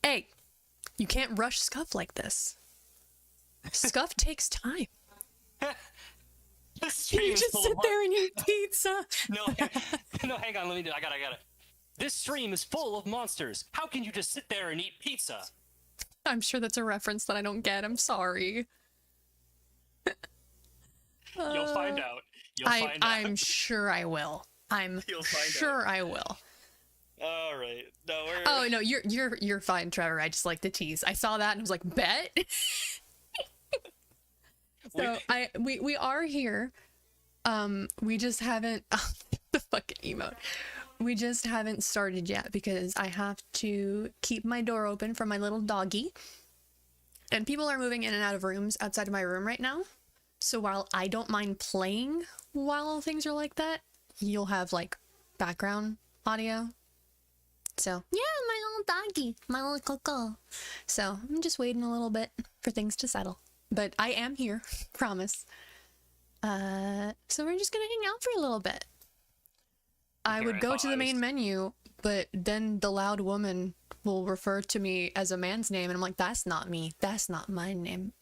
Hey, you can't rush Scuff like this. Scuff takes time. You just sit there and eat pizza. No, hang on, I got it. This stream is full of monsters. How can you just sit there and eat pizza? I'm sure that's a reference that I don't get. I'm sorry. You'll find out. I'm sure I will. I'm sure I will. All right. No, Oh no, you're fine, Trevor. I just like to tease. I saw that and I was like, bet. So we are here. We just haven't the fucking emote. We just haven't started yet because I have to keep my door open for my little doggy. And people are moving in and out of rooms outside of my room right now. So while I don't mind playing while things are like that, you'll have like background audio. So yeah, my little doggy, my little coco. So I'm just waiting a little bit for things to settle. But I am here, promise. So we're just gonna hang out for a little bit. I would go to the main menu, but then the loud woman will refer to me as a man's name, and I'm like, that's not me. That's not my name.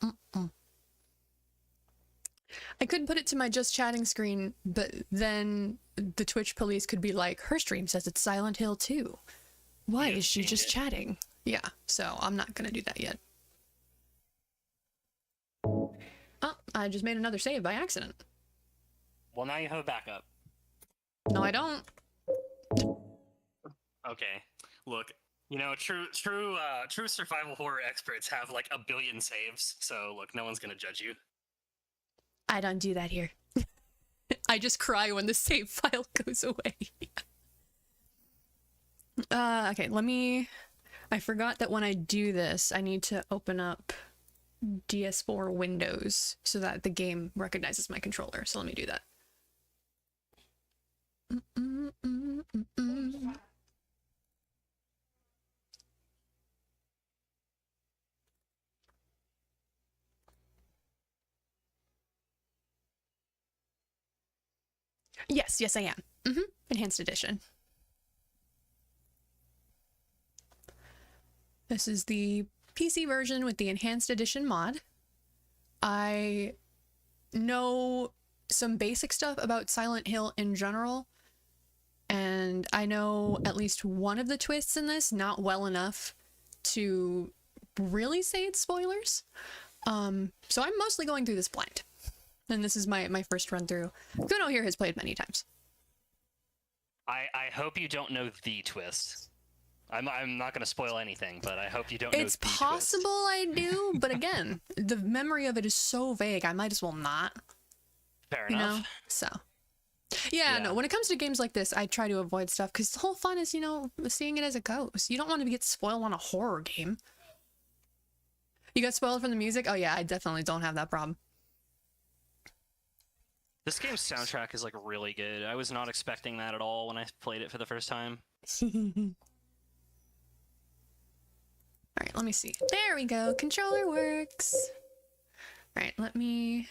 I could put it to my just chatting screen, but then the Twitch police could be like, her stream says it's Silent Hill 2. Why is she just chatting? Yeah, so I'm not gonna do that yet. Oh, I just made another save by accident. Well, now you have a backup. No, I don't. Okay. Look, you know, true survival horror experts have like a billion saves, so look, no one's gonna judge you. I don't do that here. I just cry when the save file goes away. Okay, I forgot that when I do this, I need to open up DS4 Windows so that the game recognizes my controller. So let me do that. Yes, I am. Enhanced edition. This is the PC version with the enhanced edition mod. I know some basic stuff about Silent Hill in general, and I know at least one of the twists in this, not well enough to really say it's spoilers. So I'm mostly going through this blind. and this is my first run through. Kuno here has played many times. I hope you don't know the twist. I'm not going to spoil anything, but I hope you don't know It's the possible twist. I do, but again, the memory of it is so vague, I might as well not. Fair You enough. know? So. Yeah, no, when it comes to games like this, I try to avoid stuff because the whole fun is, you know, seeing it as it goes. You don't want to get spoiled on a horror game. You got spoiled from the music? Oh yeah, I definitely don't have that problem. This game's soundtrack is like really good. I was not expecting that at all when I played it for the first time. Alright, let me see. There we go. Controller works. Alright, let me...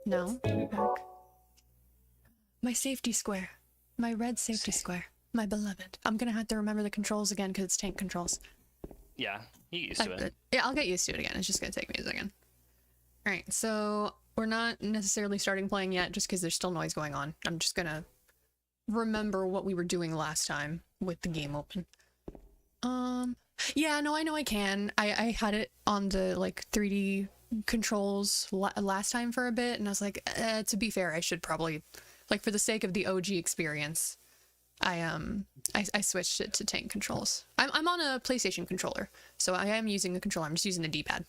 No, give it back. My safety square. My red safety square. My beloved. I'm gonna have to remember the controls again because it's tank controls. Yeah, you get used to it. Yeah, I'll get used to it again. It's just gonna take me a second. Alright, so we're not necessarily starting playing yet just because there's still noise going on. I'm just gonna remember what we were doing last time with the game open. Yeah, no, I know I can. I had it on the like 3D controls last time for a bit, and I was like, to be fair, I should probably, like, for the sake of the OG experience, I switched it to tank controls. I'm on a PlayStation controller, so I am using the controller. I'm just using the D-pad.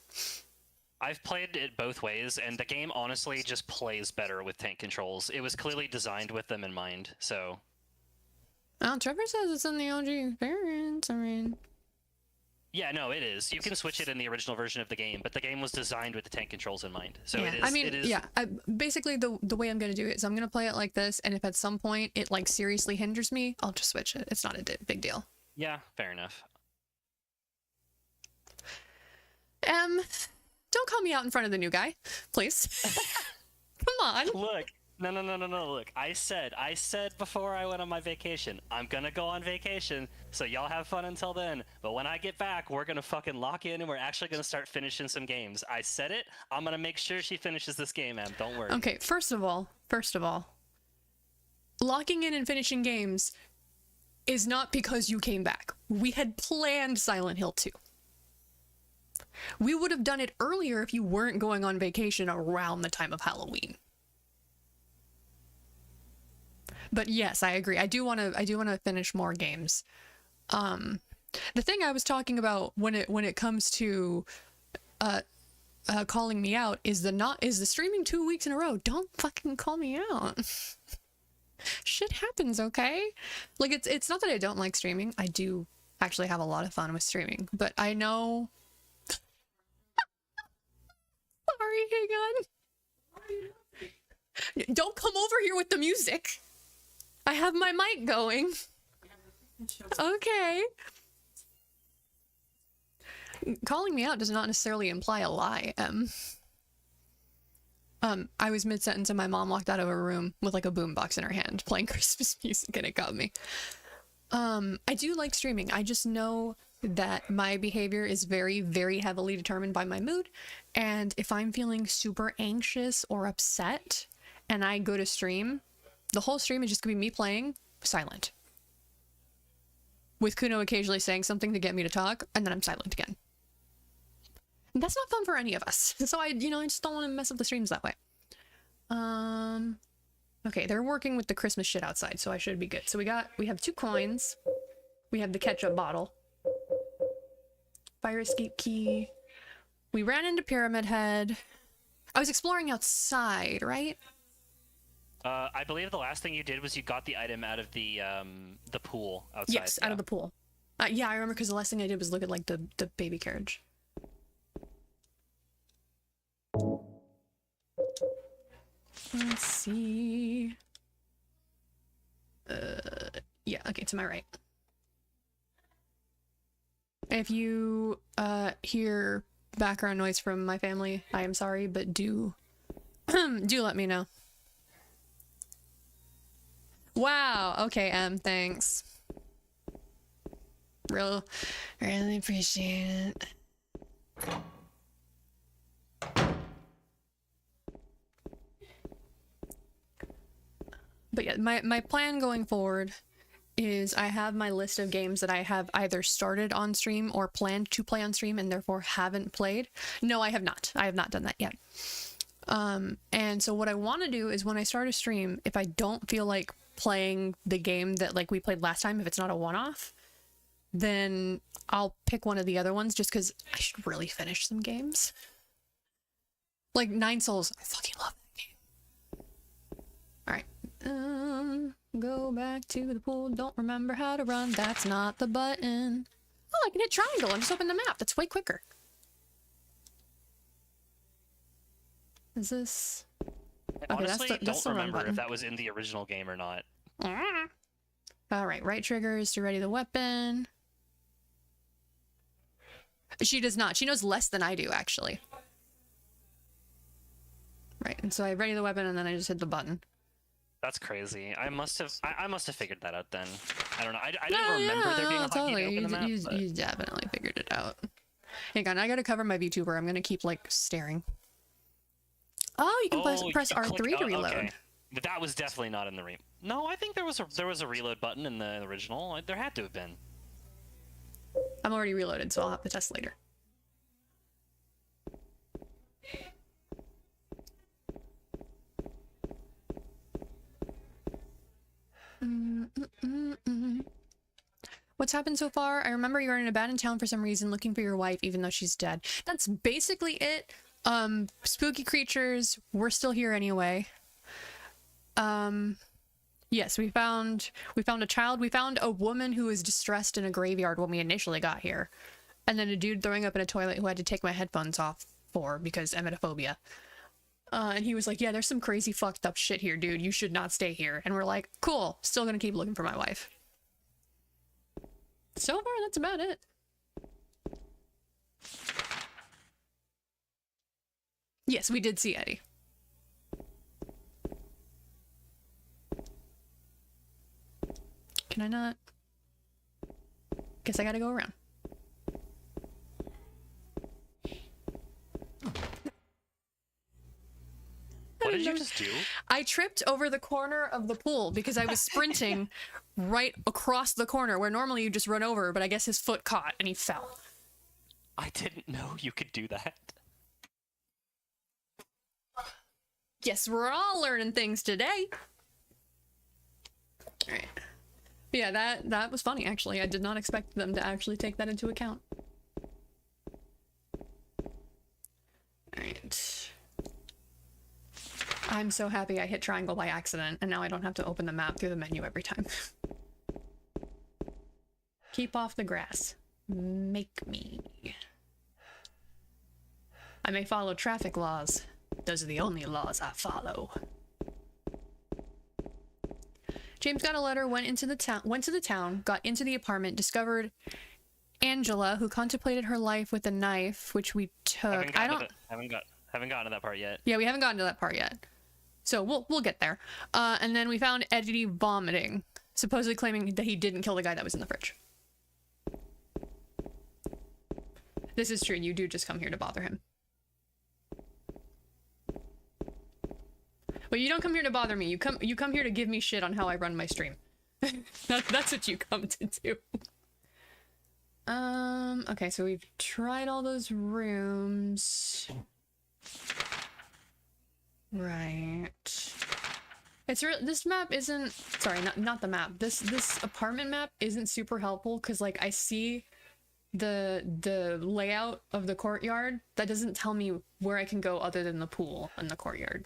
I've played it both ways, and the game honestly just plays better with tank controls. It was clearly designed with them in mind, so... Oh, Trevor says it's in the OG experience, I mean... Yeah, no, it is. You can switch it in the original version of the game, but the game was designed with the tank controls in mind. So yeah. it is. I mean, it is... yeah. Basically, the way I'm gonna do it is I'm gonna play it like this, and if at some point it like seriously hinders me, I'll just switch it. It's not a big deal. Yeah, fair enough. Don't call me out in front of the new guy, please. Come on. Look, no. Look, I said before I went on my vacation, I'm gonna go on vacation, so y'all have fun until then. But when I get back, we're gonna fucking lock in, and we're actually gonna start finishing some games. I said it. I'm gonna make sure she finishes this game, Em. Don't worry. Okay, first of all, locking in and finishing games is not because you came back. We had planned Silent Hill 2. We would have done it earlier if you weren't going on vacation around the time of Halloween. But yes, I agree. I do want to finish more games. The thing I was talking about when it comes to calling me out is the streaming 2 weeks in a row. Don't fucking call me out. Shit happens, okay? Like, it's not that I don't like streaming. I do actually have a lot of fun with streaming, but I know... Sorry, hang on. Don't come over here with the music. I have my mic going. Okay. Calling me out does not necessarily imply a lie, I was mid-sentence and my mom walked out of a room with like a boombox in her hand playing Christmas music and it got me. I do like streaming. I just know that my behavior is very, very heavily determined by my mood. And if I'm feeling super anxious or upset and I go to stream, the whole stream is just gonna be me playing silent. With Kuno occasionally saying something to get me to talk, and then I'm silent again. And that's not fun for any of us. So I just don't want to mess up the streams that way. Okay, they're working with the Christmas shit outside, so I should be good. So we have 2 coins. We have the ketchup bottle. Fire escape key. We ran into Pyramid Head. I was exploring outside, right? I believe the last thing you did was you got the item out of the pool outside. Yes, out of the pool. Yeah, I remember because the last thing I did was look at like the baby carriage. Let's see. Yeah, okay, to my right. If you hear background noise from my family, I am sorry, but do let me know. Wow, okay, thanks. Really appreciate it. But yeah, my plan going forward is I have my list of games that I have either started on stream or planned to play on stream and therefore haven't played. No, I have not. I have not done that yet. And so what I want to do is when I start a stream, if I don't feel like playing the game that like we played last time, if it's not a one-off, then I'll pick one of the other ones just because I should really finish some games. Like Nine Souls, I fucking love that game. All right, go back to the pool. Don't remember how to run. That's not the button. Oh, I can hit triangle and just open the map. That's way quicker. Is this? I Okay, honestly that's don't the wrong remember button. if that was in the original game or not. All right, trigger is to ready the weapon. She does not. She knows less than I do, actually. Right, and so I ready the weapon and then I just hit the button. That's crazy. I must have figured that out then. I don't know. I didn't remember there being a hotkey to totally. open the map. but- You definitely figured it out. Hang on, I gotta cover my VTuber. I'm gonna keep like staring. Oh, you can press you R3 click- to reload. Okay. But that was definitely not in the re. No, I think there was a reload button in the original. There had to have been. I'm already reloaded, so I'll have to test later. What's happened so far? I remember you were in an abandoned town for some reason looking for your wife even though she's dead. That's basically it. Spooky creatures, we're still here anyway. Yes, we found a child. We found a woman who was distressed in a graveyard when we initially got here. And then a dude throwing up in a toilet who I had to take my headphones off for because emetophobia. And he was like, yeah, there's some crazy fucked up shit here, dude. You should not stay here. And we're like, cool, still gonna keep looking for my wife. So far, that's about it. Yes, we did see Eddie. Can I not? Guess I gotta go around. What did you just do? I tripped over the corner of the pool because I was sprinting right across the corner where normally you just run over, but I guess his foot caught and he fell. I didn't know you could do that. Yes, we're all learning things today. All right. Yeah, that was funny, actually. I did not expect them to actually take that into account. Alright. I'm so happy I hit triangle by accident, and now I don't have to open the map through the menu every time. Keep off the grass. Make me. I may follow traffic laws. Those are the only laws I follow. James got a letter, went to the town, got into the apartment, discovered Angela, who contemplated her life with a knife, which we took. Haven't gotten to that part yet. Yeah, we haven't gotten to that part yet. So we'll get there. And then we found Eddie vomiting, supposedly claiming that he didn't kill the guy that was in the fridge. This is true. You do just come here to bother him. But you don't come here to bother me. You come here to give me shit on how I run my stream. That's what you come to do. Okay, so we've tried all those rooms. Right. It's this map isn't, sorry, not the map. This apartment map isn't super helpful because like I see the layout of the courtyard. That doesn't tell me where I can go other than the pool and the courtyard.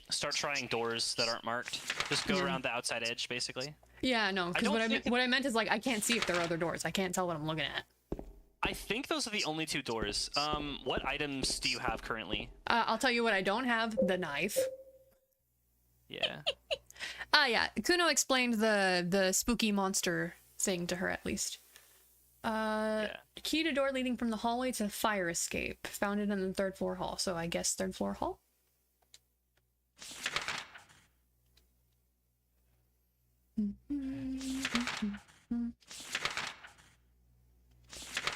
Start trying doors that aren't marked. Just go around the outside edge, basically. Yeah, no, because what I meant is like I can't see if there are other doors. I can't tell what I'm looking at. I think those are the only two doors. What items do you have currently? I'll tell you what I don't have: the knife. Yeah. Yeah. Kuno explained the spooky monster thing to her at least. Yeah. Key to door leading from the hallway to fire escape. Found it in the 3rd floor hall. So I guess 3rd floor hall.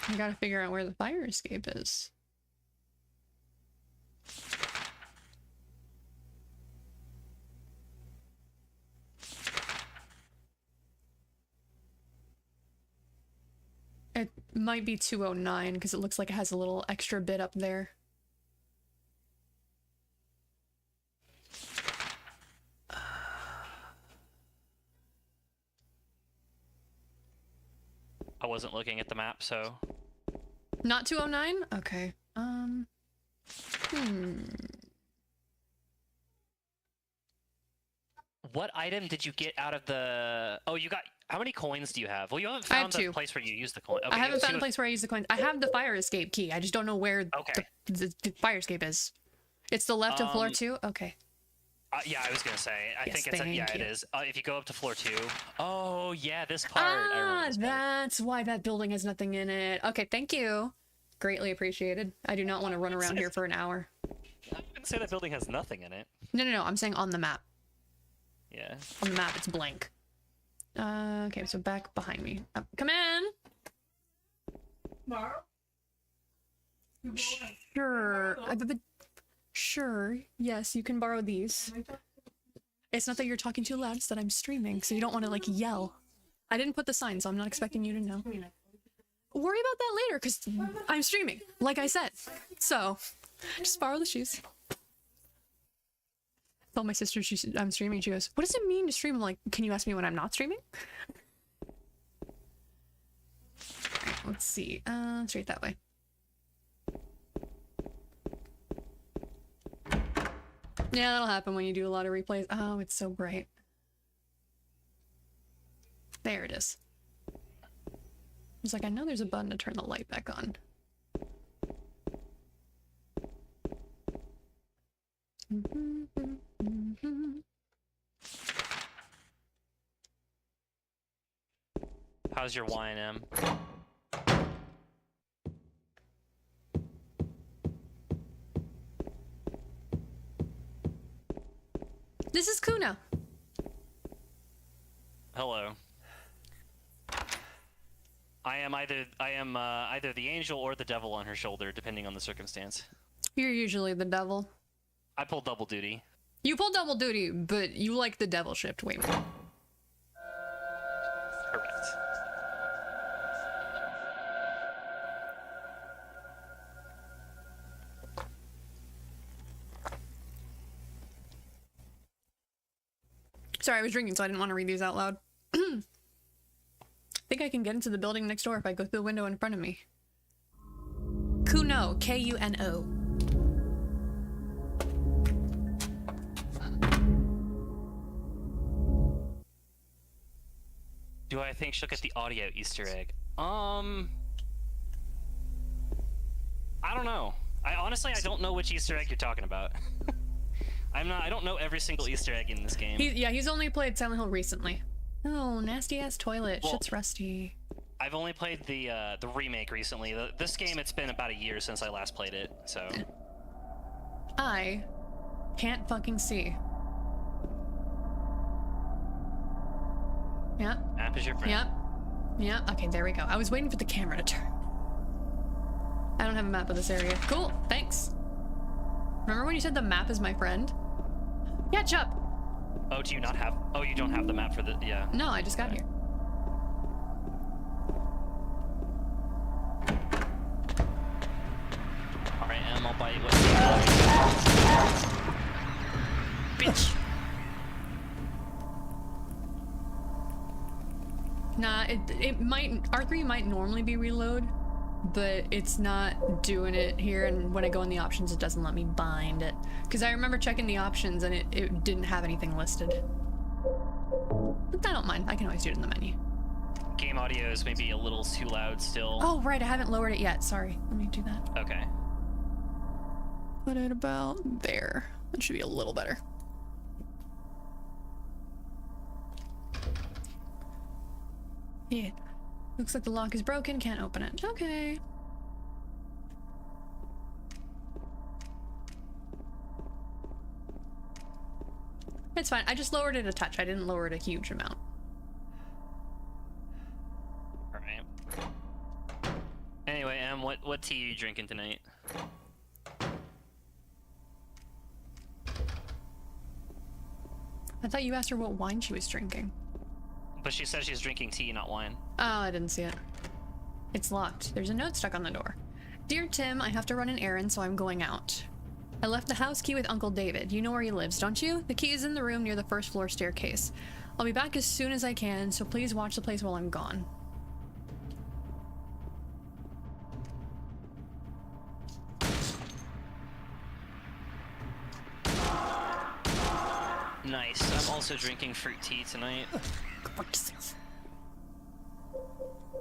I gotta figure out where the fire escape is. It might be 209 because it looks like it has a little extra bit up there. I wasn't looking at the map, so. Not 209? Okay. What item did you get out of the? Oh, you got. How many coins do you have? Well, you haven't I have found the 2. place where you use the coin. I haven't so found a place where I use the coins. I have the fire escape key. I just don't know where Okay. the fire escape is. It's the left of floor 2? Okay. Yeah, I was gonna say. I Yes, think it's. Yeah, thank it you. is. If you go up to floor 2. Oh yeah, this part. I Ah, remember this part. that's why that building has nothing in it. Okay, thank you. Greatly appreciated. I do not want to run around here for an hour. I didn't say that building has nothing in it. No. I'm saying on the map. Yeah. On the map, it's blank. Okay, so back behind me. Come in. Sure. Sure. Yes, you can borrow these. It's not that you're talking too loud, it's that I'm streaming, so you don't want to, like, yell. I didn't put the sign, so I'm not expecting you to know. Worry about that later, because I'm streaming, like I said. So, just borrow the shoes. I told my sister I'm streaming, she goes, what does it mean to stream? I'm like, can you ask me when I'm not streaming? Alright, let's see. Straight that way. Yeah, that'll happen when you do a lot of replays. Oh, it's so bright. There it is. It's like, I know there's a button to turn the light back on. How's your Y&M? This is Kuna. Hello. I am either the angel or the devil on her shoulder, depending on the circumstance. You're usually the devil. I pull double duty. You pull double duty, but you like the devil shift way more. Correct. Sorry, I was drinking, so I didn't want to read these out loud. I think I can get into the building next door if I go through the window in front of me. Kuno, K-U-N-O. Do I think she'll get the audio Easter egg? I don't know. I don't know which Easter egg you're talking about. I don't know every single Easter egg in this game. He's only played Silent Hill recently. Oh, nasty ass toilet. Well, Shit's rusty. I've only played the remake recently. This game, it's been about a year since I last played it, so. I can't fucking see. Yep. Map is your friend. Yep. Yep. Okay, there we go. I was waiting for the camera to turn. I don't have a map of this area. Cool. Thanks. Remember when you said the map is my friend? Catch up. Oh, do you not have? Oh, you don't have the map for the. Yeah. No, I just got here. All right, I'll bite what. Bitch. Nah, it might, R3 might normally be reload, but it's not doing it here, and when I go in the options it doesn't let me bind it. Because I remember checking the options and it didn't have anything listed. But I don't mind, I can always do it in the menu. Game audio is maybe a little too loud still. Oh right, I haven't lowered it yet, sorry. Let me do that. Okay. Put it about there. That should be a little better. Yeah. Looks like the lock is broken, can't open it. Okay. It's fine. I just lowered it a touch. I didn't lower it a huge amount. Alright. Anyway, what tea are you drinking tonight? I thought you asked her what wine she was drinking. But she said she's drinking tea, not wine. Oh, I didn't see it. It's locked. There's a note stuck on the door. Dear Tim, I have to run an errand, so I'm going out. I left the house key with Uncle David. You know where he lives, don't you? The key is in the room near the first floor staircase. I'll be back as soon as I can, so please watch the place while I'm gone. Nice. I'm also drinking fruit tea tonight. Go fuck yourself.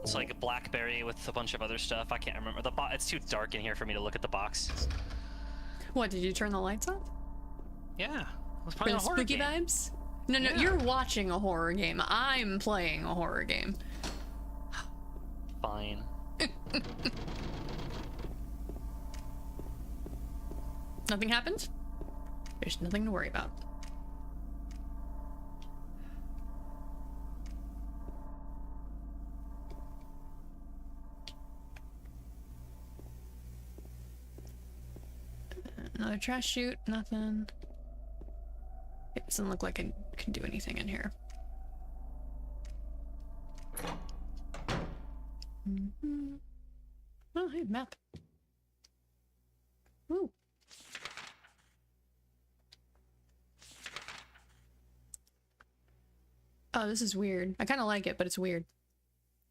It's like a blackberry with a bunch of other stuff. I can't remember. It's too dark in here for me to look at the box. What, did you turn the lights off? Yeah. It was For probably the a horror spooky game. vibes? No, Yeah. you're watching a horror game. I'm playing a horror game. Fine. Nothing happened? There's nothing to worry about. Another trash chute, nothing. It doesn't look like I can do anything in here. Oh, hey, map. Ooh. Oh, this is weird. I kind of like it, but it's weird.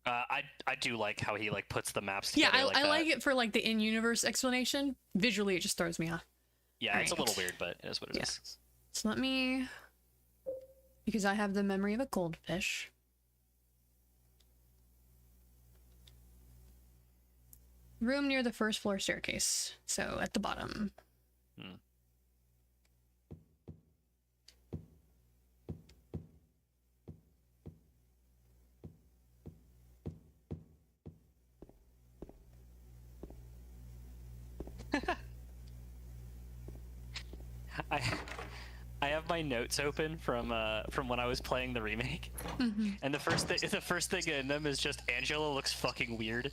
I do like how he like puts the maps Yeah, together. I like it for like the in-universe explanation. Visually, it just throws me off. Yeah, it's a Alright. little weird, but it is what it is. So let me, because I have the memory of a goldfish. Room near the first floor staircase. So at the bottom. Hmm. I have my notes open from when I was playing the remake, and the first thing in them is just Angela looks fucking weird.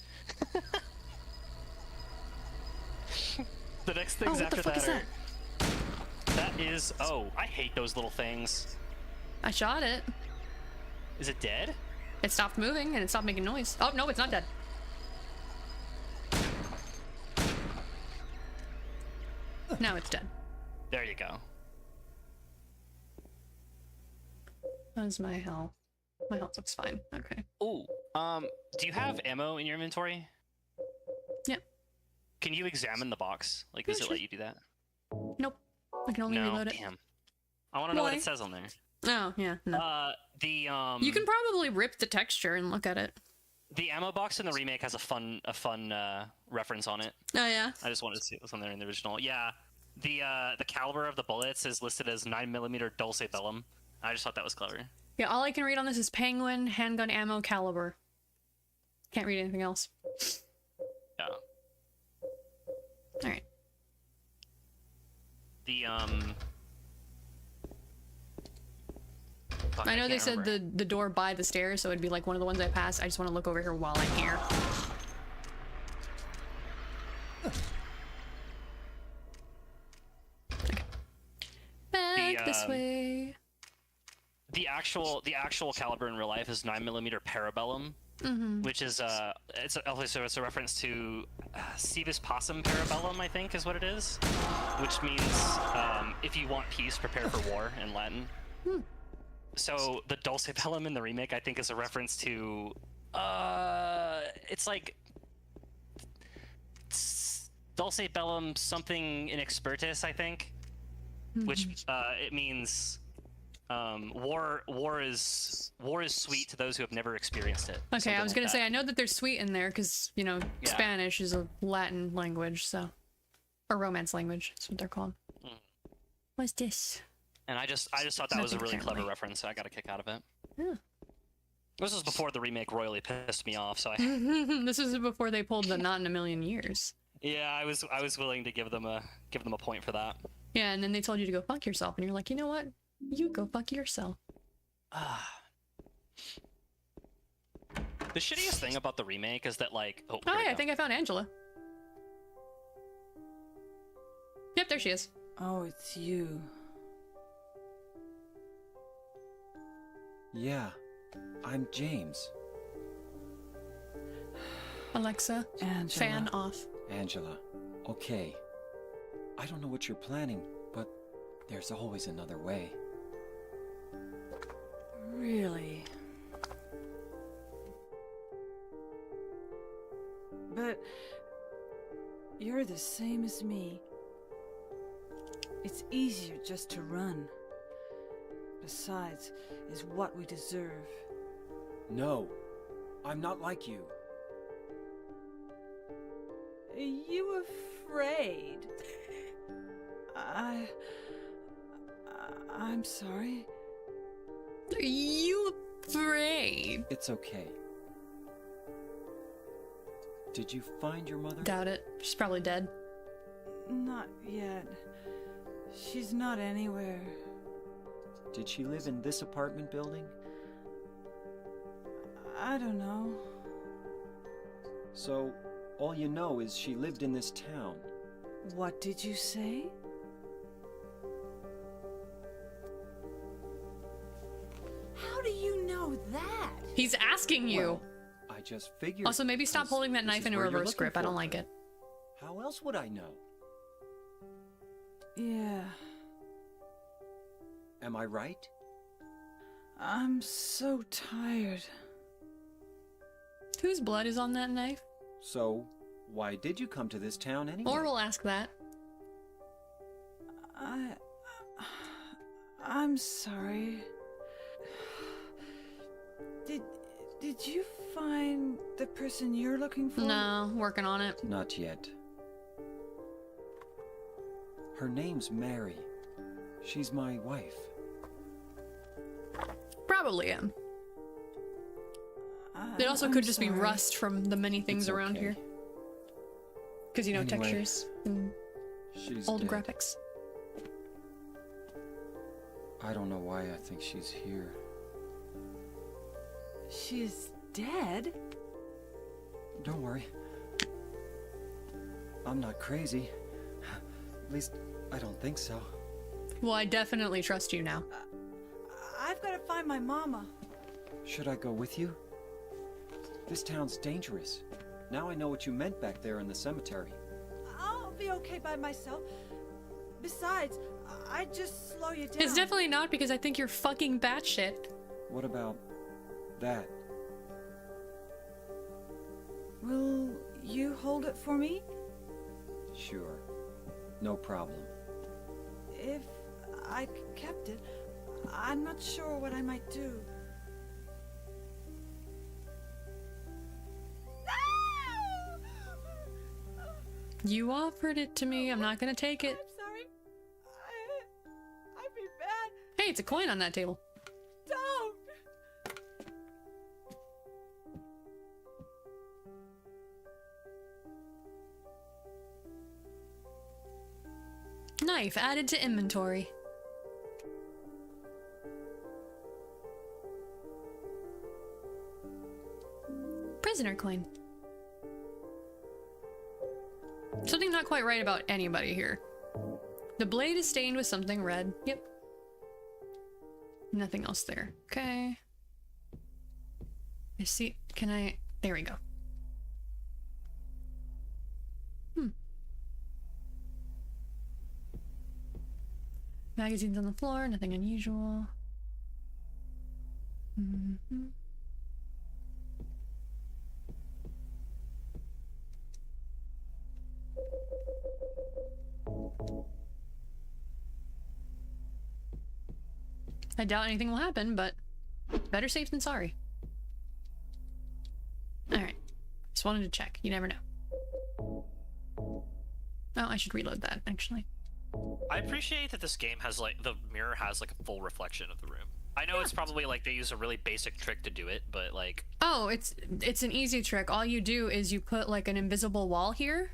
The next Oh, things what the after fuck is that are that is I hate those little things. I shot it. Is it dead? It stopped moving and it stopped making noise. Oh, no, it's not dead. Now it's dead. There you go. How's my health? My health looks fine. Okay. Ooh, do you have ammo in your inventory? Yep. Can you examine the box? Like, Yeah, does it sure. let you do that? Nope. I can only No, reload it. damn. I want to know what Why? it says on there. Oh, yeah, no. You can probably rip the texture and look at it. The ammo box in the remake has a fun reference on it. Oh, yeah? I just wanted to see what was on there in the original. Yeah, the caliber of the bullets is listed as 9mm Dulce Bellum. I just thought that was clever. Yeah, all I can read on this is Penguin, handgun ammo, caliber. Can't read anything else. Yeah. Alright. The fuck, I know they can't said remember. the door by the stairs, so it'd be like one of the ones I passed. I just want to look over here while I'm here. Okay. Back this um, way. The actual caliber in real life is 9mm Parabellum, which is it's a reference to Cebus Possum Parabellum, I think is what it is, which means if you want peace, prepare for war in Latin. So the Dulce Bellum in the remake, I think, is a reference to it's like Dulce Bellum something in expertis, I think, which it means. War is sweet to those who have never experienced it. Okay, Something I was like gonna that. say, I know that there's sweet in there because, you know, Yeah. Spanish is a Latin language, so. Or Romance language, that's what they're called. What's this? And I just thought that was a Nothing, really clever apparently. reference, so I got a kick out of it. Yeah. This was before the remake royally pissed me off, so I This was before they pulled the not in a million years. yeah, I was willing to give them a point for that. Yeah, and then they told you to go fuck yourself, and you're like, you know what? You go fuck yourself. The shittiest thing about the remake is that like Oh, here we yeah, I go. think I found Angela. Yep, there she is. Oh, it's you. Yeah, I'm James. Alexa, Angela. fan off. Angela. Okay. I don't know what you're planning, but there's always another way. Really? But you're the same as me. It's easier just to run. besides, is what we deserve. No, I'm not like you. Are you afraid? I'm sorry. Are you afraid? It's okay. Did you find your mother? Doubt it. She's probably dead. Not yet. She's not anywhere. Did she live in this apartment building? I don't know. So, all you know is she lived in this town. What did you say? How do you know that? He's asking you. Well, I just figured. Also, maybe stop 'cause holding that this knife is in a where you're reverse looking grip. I don't for like her. it. How else would I know? Yeah. Am I right? I'm so tired. Whose blood is on that knife? So, why did you come to this town anyway? Or we'll ask that. I'm sorry. Did you find the person you're looking for? No, working on it. Not yet. Her name's Mary. She's my wife. Probably am. It also I'm could just be sorry. rust from the many things It's around okay. here. Because, you know, Anyway, textures and She's old dead. graphics. I don't know why I think she's here. She's dead? Don't worry. I'm not crazy. At least, I don't think so. Well, I definitely trust you now. I've got to find my mama. Should I go with you? This town's dangerous. Now I know what you meant back there in the cemetery. I'll be okay by myself. Besides, I'd just slow you down. It's definitely not, because I think you're fucking batshit. What about that? Will you hold it for me? Sure. No problem. If I kept it, I'm not sure what I might do. You offered it to me. I'm not gonna take it. I'm sorry. I'd be bad. Hey, it's a coin on that table. Don't! Knife added to inventory. Prisoner coin. Something not quite right about anybody here. The blade is stained with something red. Yep. Nothing else there. Okay. I see. Can I? There we go. Magazines on the floor, nothing unusual. I doubt anything will happen, but better safe than sorry. Alright. Just wanted to check. You never know. Oh, I should reload that, actually. I appreciate that this game has like the mirror has like a full reflection of the room. I know it's probably like they use a really basic trick to do it, but like Oh, it's an easy trick. All you do is you put like an invisible wall here,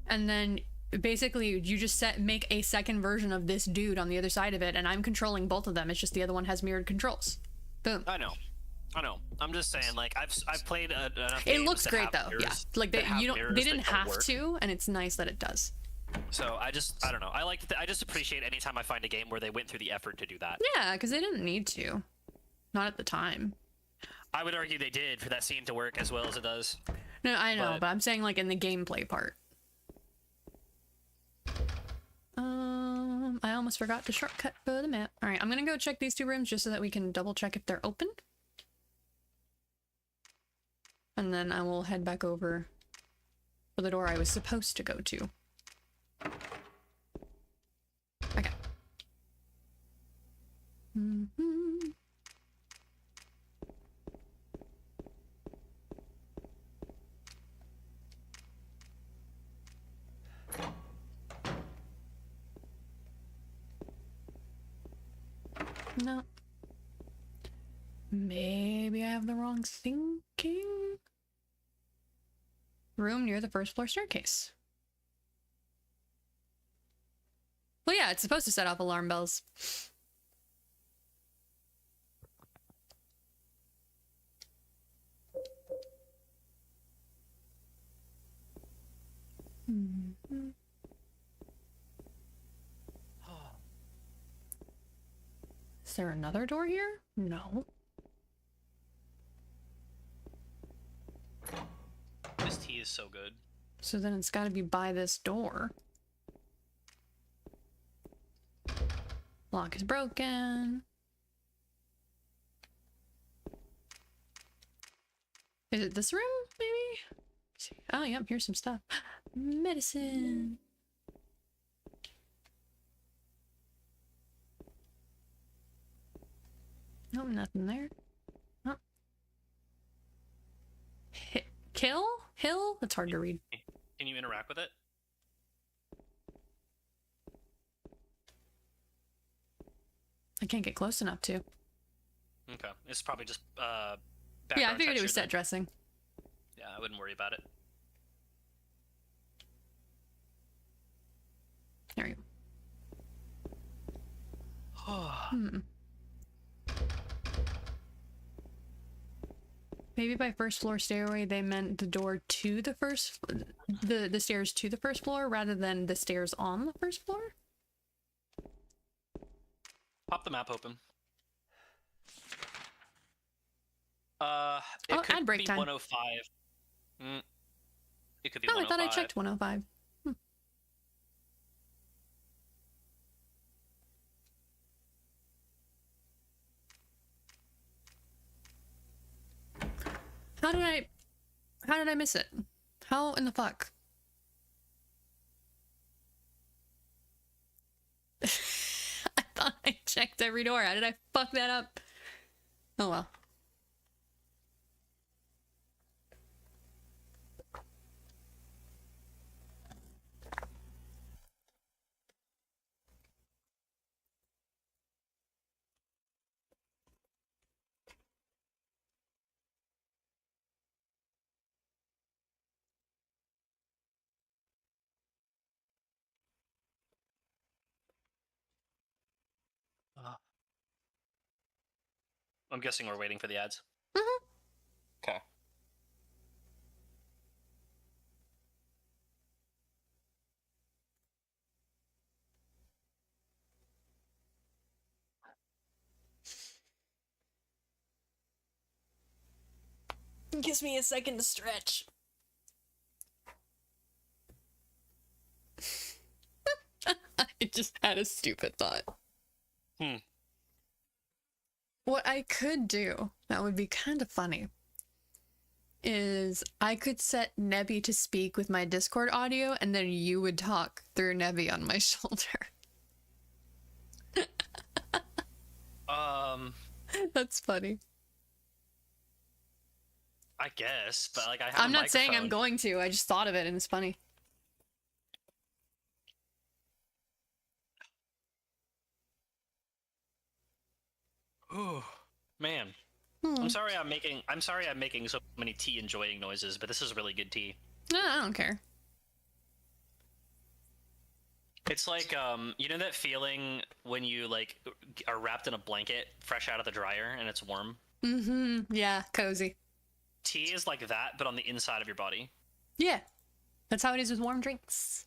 and then basically you just make a second version of this dude on the other side of it, and I'm controlling both of them. It's just the other one has mirrored controls. Boom. I know. I'm just saying, like I've played enough It games looks that great have though. mirrors- Yeah, like that have they mirrors didn't that don't have work. to, and it's nice that it does. So I don't know. I just appreciate anytime I find a game where they went through the effort to do that. Yeah, because they didn't need to. Not at the time. I would argue they did for that scene to work as well as it does. No, I know, But- but I'm saying like in the gameplay part. I almost forgot to shortcut for the map. All right, I'm gonna go check these two rooms just so that we can double check if they're open. And then I will head back over for the door I was supposed to go to. Okay. No. Maybe I have the wrong thinking. Room near the first floor staircase. Well, yeah, it's supposed to set off alarm bells. Mhm. Is there another door here? No. This tea is so good. So then it's got to be by this door. Lock is broken. Is it this room, maybe? Oh, yep, here's some stuff. Medicine. Nope, nothing there. Oh. Kill? Hill? That's hard to read. Can you interact with it? I can't get close enough to. Okay. It's probably just Yeah, I background figured it was texture set then. dressing. Yeah, I wouldn't worry about it. There we go. Hmm. Maybe by first floor stairway they meant the door to the first, the stairs to the first floor rather than the stairs on the first floor. Pop the map open. It Oh, could ad break be time. 105. It could be Oh, I 105. thought I checked 105. How did I miss it? How in the fuck? I thought I checked every door. How did I fuck that up? Oh well. I'm guessing we're waiting for the ads. Mhm. Okay. Gives me a second to stretch. I just had a stupid thought. What I could do, that would be kind of funny, is I could set Nebby to speak with my Discord audio and then you would talk through Nebby on my shoulder. That's funny. I guess, but like I have I'm a not saying I'm microphone. going to, I just thought of it and it's funny. Ooh, man. Hmm. I'm sorry I'm making so many tea enjoying noises, but this is really good tea. No, I don't care. It's like you know that feeling when you like are wrapped in a blanket fresh out of the dryer and it's warm? Mm-hmm. Yeah, cozy. Tea is like that, but on the inside of your body. Yeah. That's how it is with warm drinks.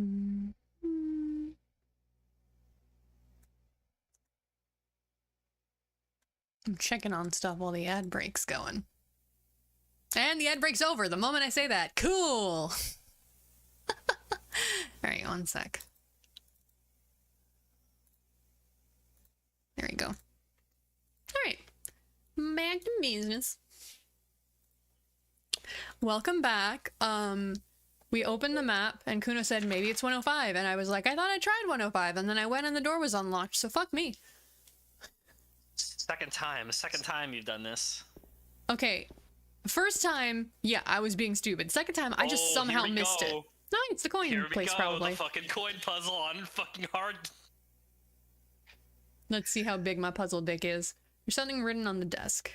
Mm-hmm. I'm checking on stuff while the ad break's going. And the ad break's over the moment I say that. Cool! Alright, one sec. There you go. All right. Back to business. Welcome back. We opened the map and Kuno said maybe it's 105 and I was like, I thought I tried 105 and then I went and the door was unlocked, so fuck me. Second time you've done this. Okay. First time, yeah, I was being stupid. Second time, I just somehow missed it. No, it's the coin Here we place go, probably. the fucking coin puzzle on fucking hard. Let's see how big my puzzle dick is. There's something written on the desk.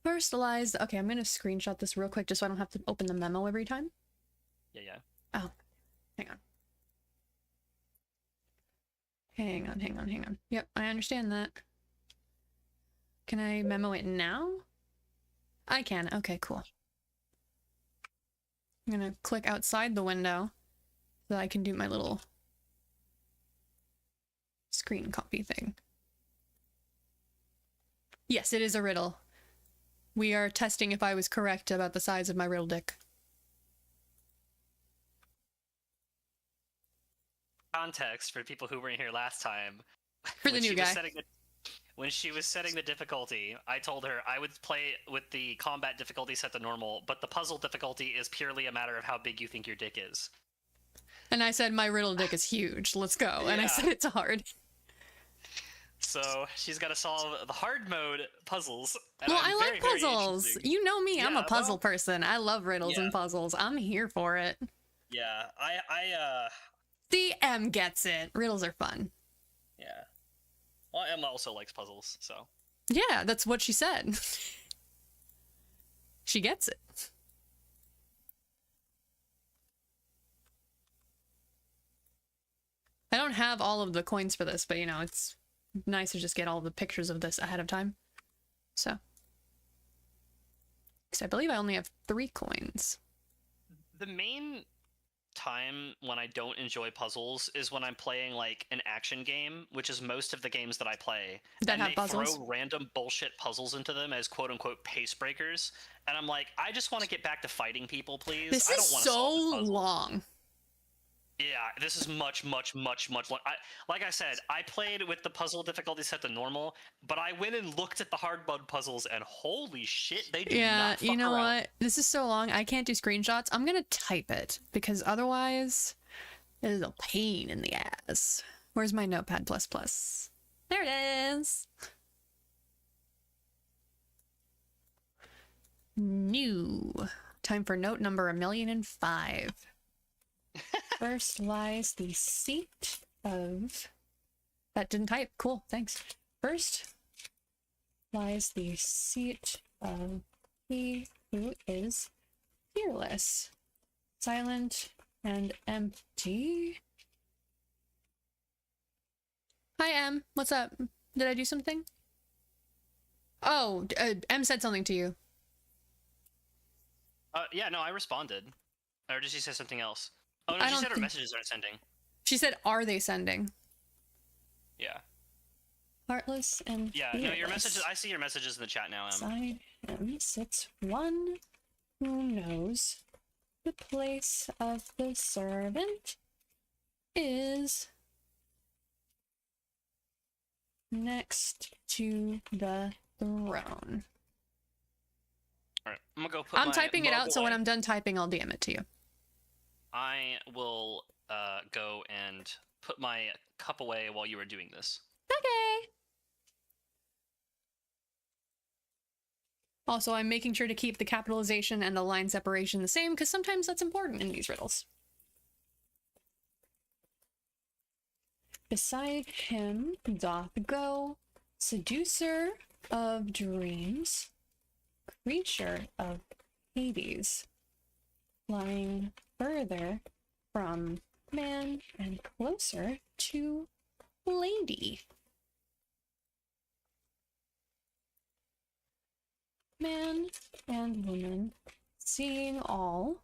First lies... Okay, I'm gonna screenshot this real quick just so I don't have to open the memo every time. Yeah. Oh, hang on. Hang on. Yep, I understand that. Can I memo it now? I can. Okay, cool. I'm gonna click outside the window so that I can do my little screen copy thing. Yes, it is a riddle. We are testing if I was correct about the size of my riddle dick. Context for people who weren't here last time. For the when new she was guy. when she was setting the difficulty, I told her I would play with the combat difficulty set to normal, but the puzzle difficulty is purely a matter of how big you think your dick is. And I said, my riddle dick is huge. Let's go. And I Yeah. said it's hard. So she's got to solve the hard mode puzzles. And Well, I'm I very, like very puzzles. interesting. You know me. I'm Yeah, a puzzle well, person. I love riddles yeah. and puzzles. I'm here for it. Yeah, The M gets it. Riddles are fun. yeah. Well, Emma also likes puzzles, so. Yeah, that's what she said. She gets it. I don't have all of the coins for this, but you know, it's nice to just get all the pictures of this ahead of time. So. Because I believe I only have 3 coins. The main time when I don't enjoy puzzles is when I'm playing like an action game, which is most of the games that I play. That and have they puzzles? throw random bullshit puzzles into them as quote unquote pace breakers, and I'm like, I just want to get back to fighting people, please. This I is don't want to solve this so puzzle. long. Yeah, this is much long. Like I said, I played with the puzzle difficulty set to normal, but I went and looked at the hard mode puzzles, and holy shit, they do Yeah, not fuck you know around. what? This is so long, I can't do screenshots. I'm gonna type it, because otherwise, it is a pain in the ass. Where's my Notepad++? There it is! New. Time for note number 1,000,005. First lies the seat of... That didn't type. Cool, thanks. First lies the seat of he who is fearless, silent, and empty. Hi, Em. What's up? Did I do something? Oh, Em said something to you. Yeah, no, I responded. Or did she say something else? Oh, no, I she don't said her think- messages aren't sending. She said, are they sending? Yeah. Heartless and Yeah, no, your fearless. messages, I see your messages in the chat now, Em. Beside him sits one who knows the place of the servant is next to the throne. Alright, I'm gonna go put I'm my typing it mug out, so when away. I'm done typing, I'll DM it to you. I will go and put my cup away while you are doing this. Okay. Also, I'm making sure to keep the capitalization and the line separation the same, because sometimes that's important in these riddles. Beside him doth go seducer of dreams, creature of Hades, lying further from man and closer to lady. Man and woman, seeing all,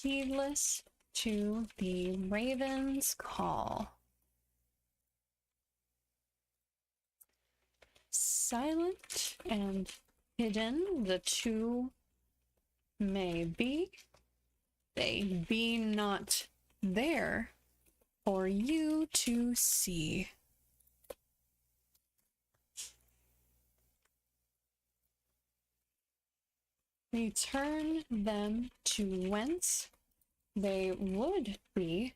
heedless to the raven's call. Silent and hidden the two may be, they be not there for you to see. Return them to whence they would be,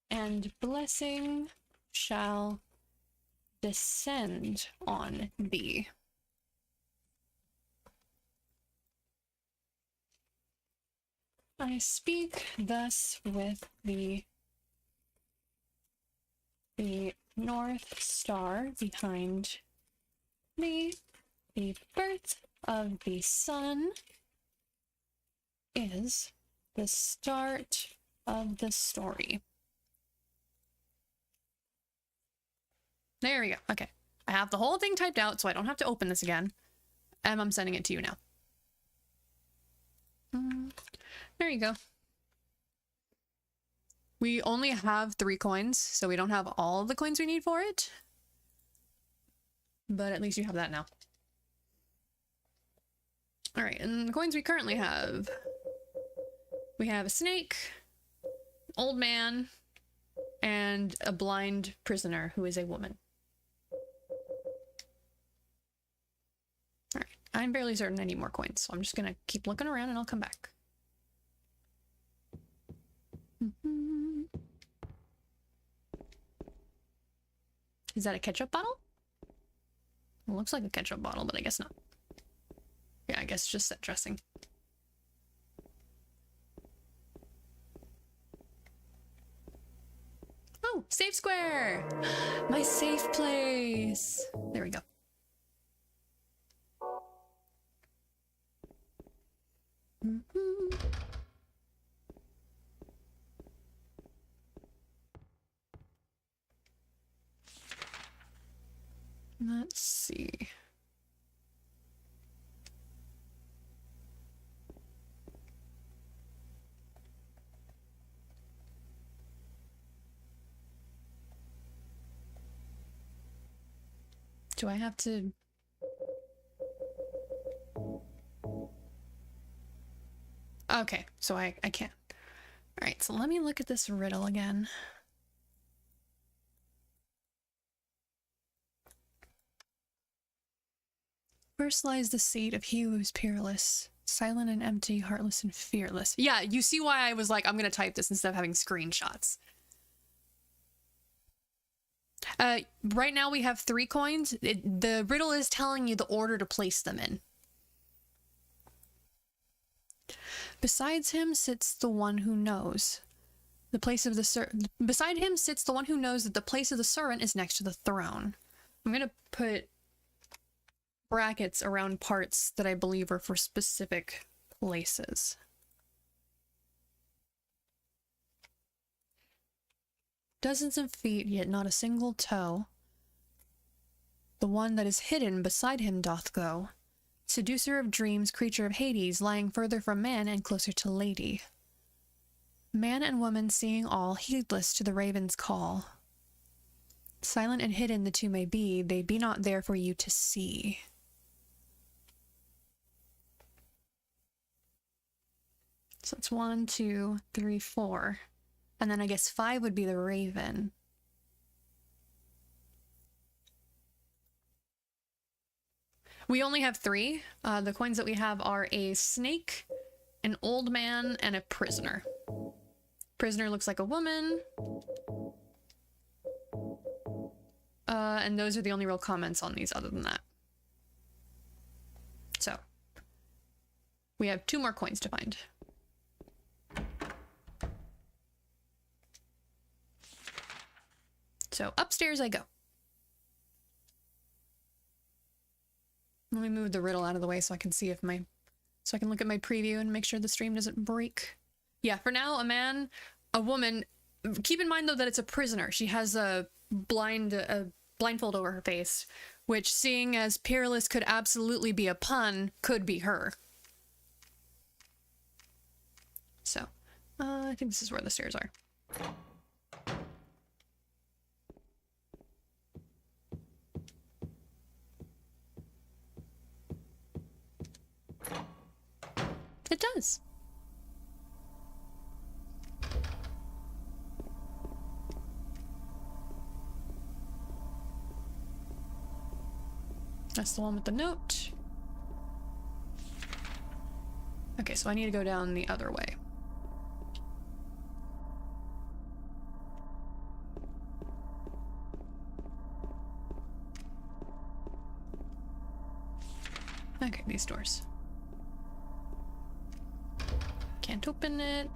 and blessing shall descend on thee. I speak thus with the North Star behind me. The birth of the sun is the start of the story. There we go. Okay. I have the whole thing typed out, so I don't have to open this again. And I'm sending it to you now. There you go. We only have 3 coins, so we don't have all of the coins we need for it. But at least you have that now. Alright, and the coins we currently have. We have a snake, old man, and a blind prisoner who is a woman. Alright, I'm barely certain I need more coins, so I'm just gonna keep looking around and I'll come back. Is that a ketchup bottle? It looks like a ketchup bottle, but I guess not. Yeah, I guess just set dressing. Oh, safe square! My safe place! There we go. Let's see. Do I have to... Okay, so I can't. Alright, so let me look at this riddle again. First lies the seat of he who is peerless, silent and empty, heartless and fearless. Yeah, you see why I was like, I'm gonna type this instead of having screenshots. Right now we have 3 coins. The riddle is telling you the order to place them in. Besides him sits the one who knows. The place of the beside him sits the one who knows that the place of the servant is next to the throne. I'm gonna put brackets around parts that I believe are for specific places. Dozens of feet, yet not a single toe. The one that is hidden beside him doth go. Seducer of dreams, creature of Hades, lying further from man and closer to lady. Man and woman seeing all, heedless to the raven's call. Silent and hidden the two may be, they be not there for you to see. So it's 1, 2, 3, 4. And then I guess 5 would be the raven. We only have 3. The coins that we have are a snake, an old man, and a prisoner. Prisoner looks like a woman. And those are the only real comments on these other than that. So, we have 2 more coins to find. So upstairs I go. Let me move the riddle out of the way so I can see if so I can look at my preview and make sure the stream doesn't break. Yeah, for now, a man, a woman. Keep in mind though that it's a prisoner. She has a blindfold over her face, which, seeing as peerless could absolutely be a pun, could be her. So, I think this is where the stairs are. It does. That's the one with the note. Okay, so I need to go down the other way. Okay, these doors. Can't open it.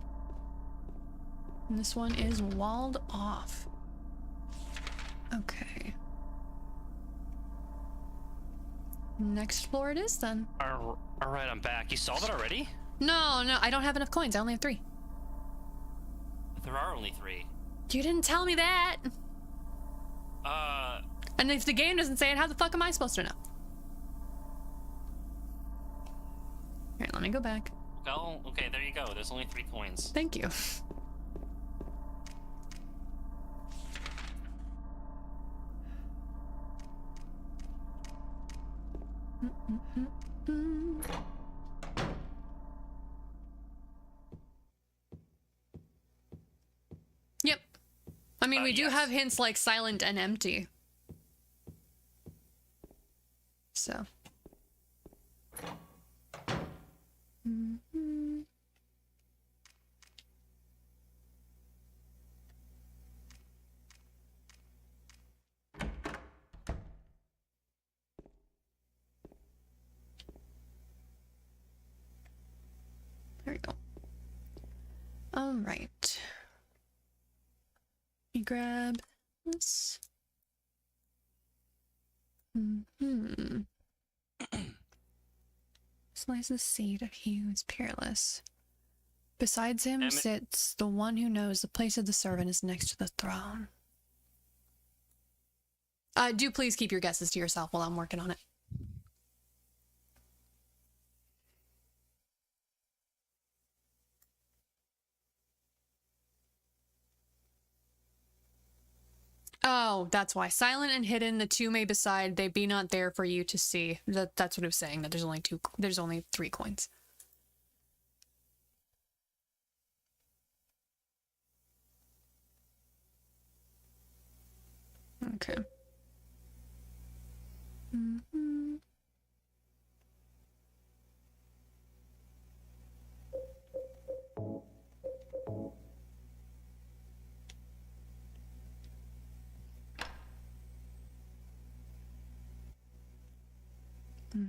And this one is walled off. Okay. Next floor it is then. All right, I'm back. You saw that already? No, I don't have enough coins. I only have 3. There are only 3. You didn't tell me that. Uh, And if the game doesn't say it, how the fuck am I supposed to know? Alright, let me go back. well, okay, there you go. There's only 3 coins. Thank you. Yep. I mean, we do yes. have hints like silent and empty. So. There we go. All right. Let me grab this. Slice the seed of he who is peerless. Besides him sits the one who knows the place of the servant is next to the throne. Do please keep your guesses to yourself while I'm working on it. Oh, that's why. Silent and hidden, the two may beside, they be not there for you to see. That's what it was saying, that there's only 3 coins. Okay.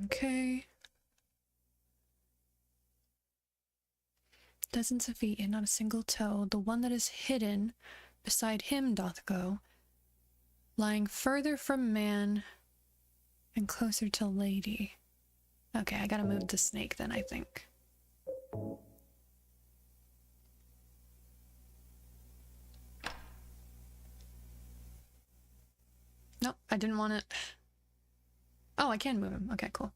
Okay. Dozens of feet and not a single toe. The one that is hidden beside him doth go, lying further from man and closer to lady. Okay, I gotta move the snake then, I think. Nope, I didn't want it. Oh, I can move him. Okay, cool.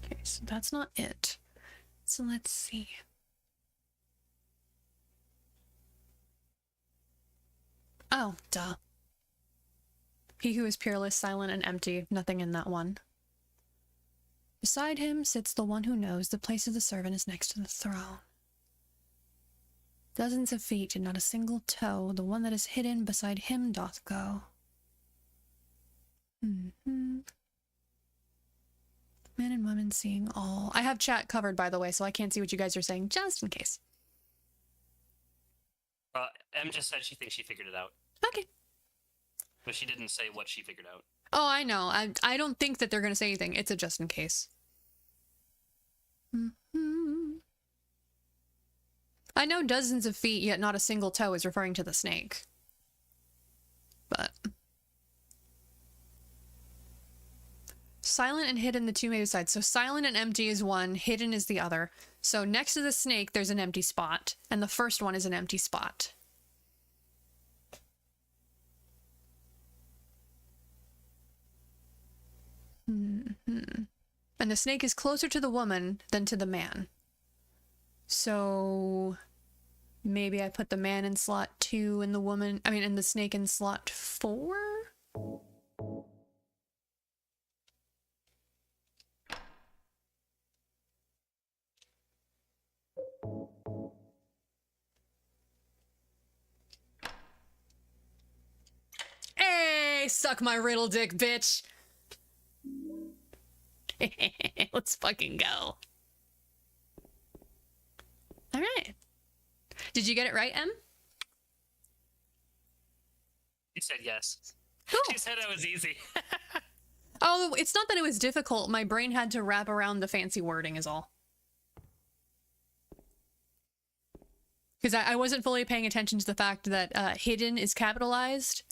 Okay, so that's not it. So let's see. Oh, duh. He who is peerless, silent, and empty, nothing in that one. Beside him sits the one who knows the place of the servant is next to the throne. Dozens of feet and not a single toe, the one that is hidden beside him doth go. Man and woman seeing all. I have chat covered, by the way, so I can't see what you guys are saying, just in case. Em just said she thinks she figured it out, Okay. but she didn't say what she figured out. Oh, I know. I don't think that they're going to say anything. It's a just in case. I know dozens of feet, yet not a single toe is referring to the snake. But... Silent and hidden, the two may beside. So silent and empty is one, hidden is the other. So next to the snake, there's an empty spot. And the first one is an empty spot. And the snake is closer to the woman than to the man. So Maybe I put the man in slot 2 and and the snake in slot 4? Hey, suck my riddle dick, bitch. Let's fucking go. All right. Did you get it right, Em? She said yes. Cool. She said it was easy. Oh, it's not that it was difficult. My brain had to wrap around the fancy wording is all. Because I wasn't fully paying attention to the fact that hidden is capitalized.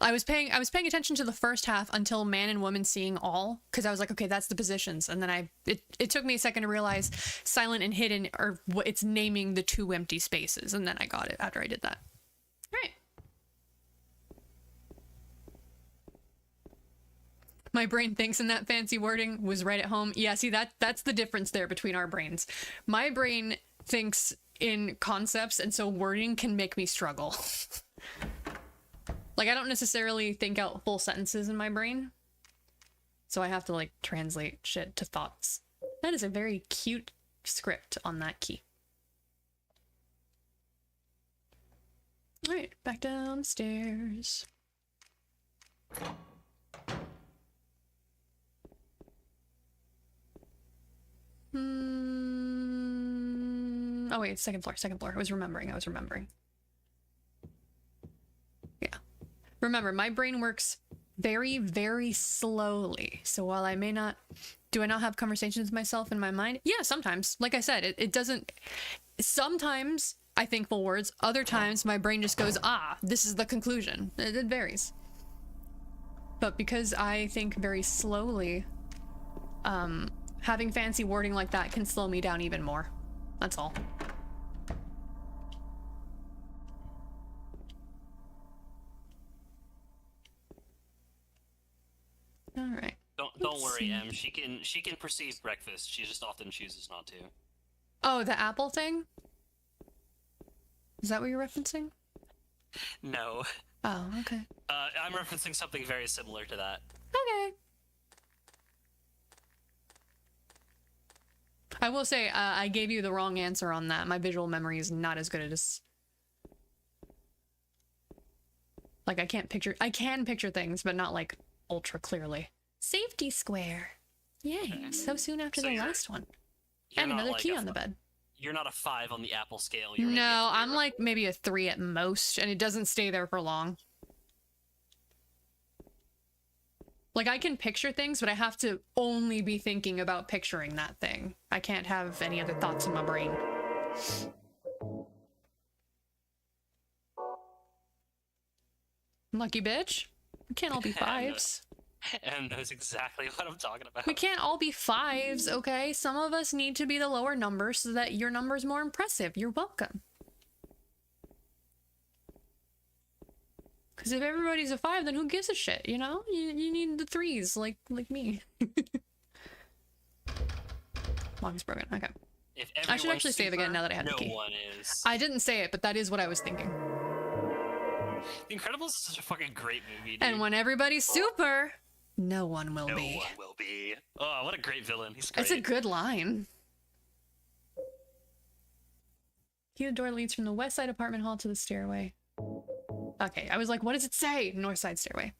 I was paying attention to the first half until man and woman seeing all, because I was like, okay, that's the positions. And then it took me a second to realize silent and hidden are what it's naming the 2 empty spaces. And then I got it after I did that. All right. My brain thinks in that fancy wording was right at home. Yeah, see, that's the difference there between our brains. My brain thinks in concepts, and so wording can make me struggle. Like, I don't necessarily think out full sentences in my brain. So I have to, like, translate shit to thoughts. That is a very cute script on that key. Alright, back downstairs. Oh wait, second floor. I was remembering. Yeah. Remember, my brain works very, very slowly. So while I may not... Do I not have conversations with myself in my mind? Yeah, sometimes. Like I said, it doesn't... Sometimes I think full words. Other times my brain just goes, this is the conclusion. It varies. But because I think very slowly, having fancy wording like that can slow me down even more. That's all. All right. Don't worry, Em. She can perceive breakfast. She just often chooses not to. Oh, the apple thing? Is that what you're referencing? No. Oh, okay. I'm referencing something very similar to that. Okay. I will say, I gave you the wrong answer on that. My visual memory is not as good as... Like, I can picture things, but not, like, ultra clearly. Safety square. Yay, so soon after So the you're- last one. You're And not another like key a on the bed. You're not a 5 on the Apple scale. You're maybe a No, 3 I'm or- like maybe a 3 at most, and it doesn't stay there for long. Like, I can picture things, but I have to only be thinking about picturing that thing. I can't have any other thoughts in my brain. Lucky bitch. We can't all be 5s. Em knows exactly what I'm talking about. We can't all be 5s, okay? Some of us need to be the lower number so that your number's more impressive. You're welcome. Because if everybody's a 5, then who gives a shit, you know? You need the 3s, like me. Lock is broken, okay. If I should everyone's actually save again super, now that I have the no key. one is. I didn't say it, but that is what I was thinking. The Incredibles is such a fucking great movie, dude. And when everybody's super, no one will no be. one will be. Oh, what a great villain. He's great. It's a good line. Key to the door leads from the west side apartment hall to the stairway. Okay, I was like, what does it say? North side stairway.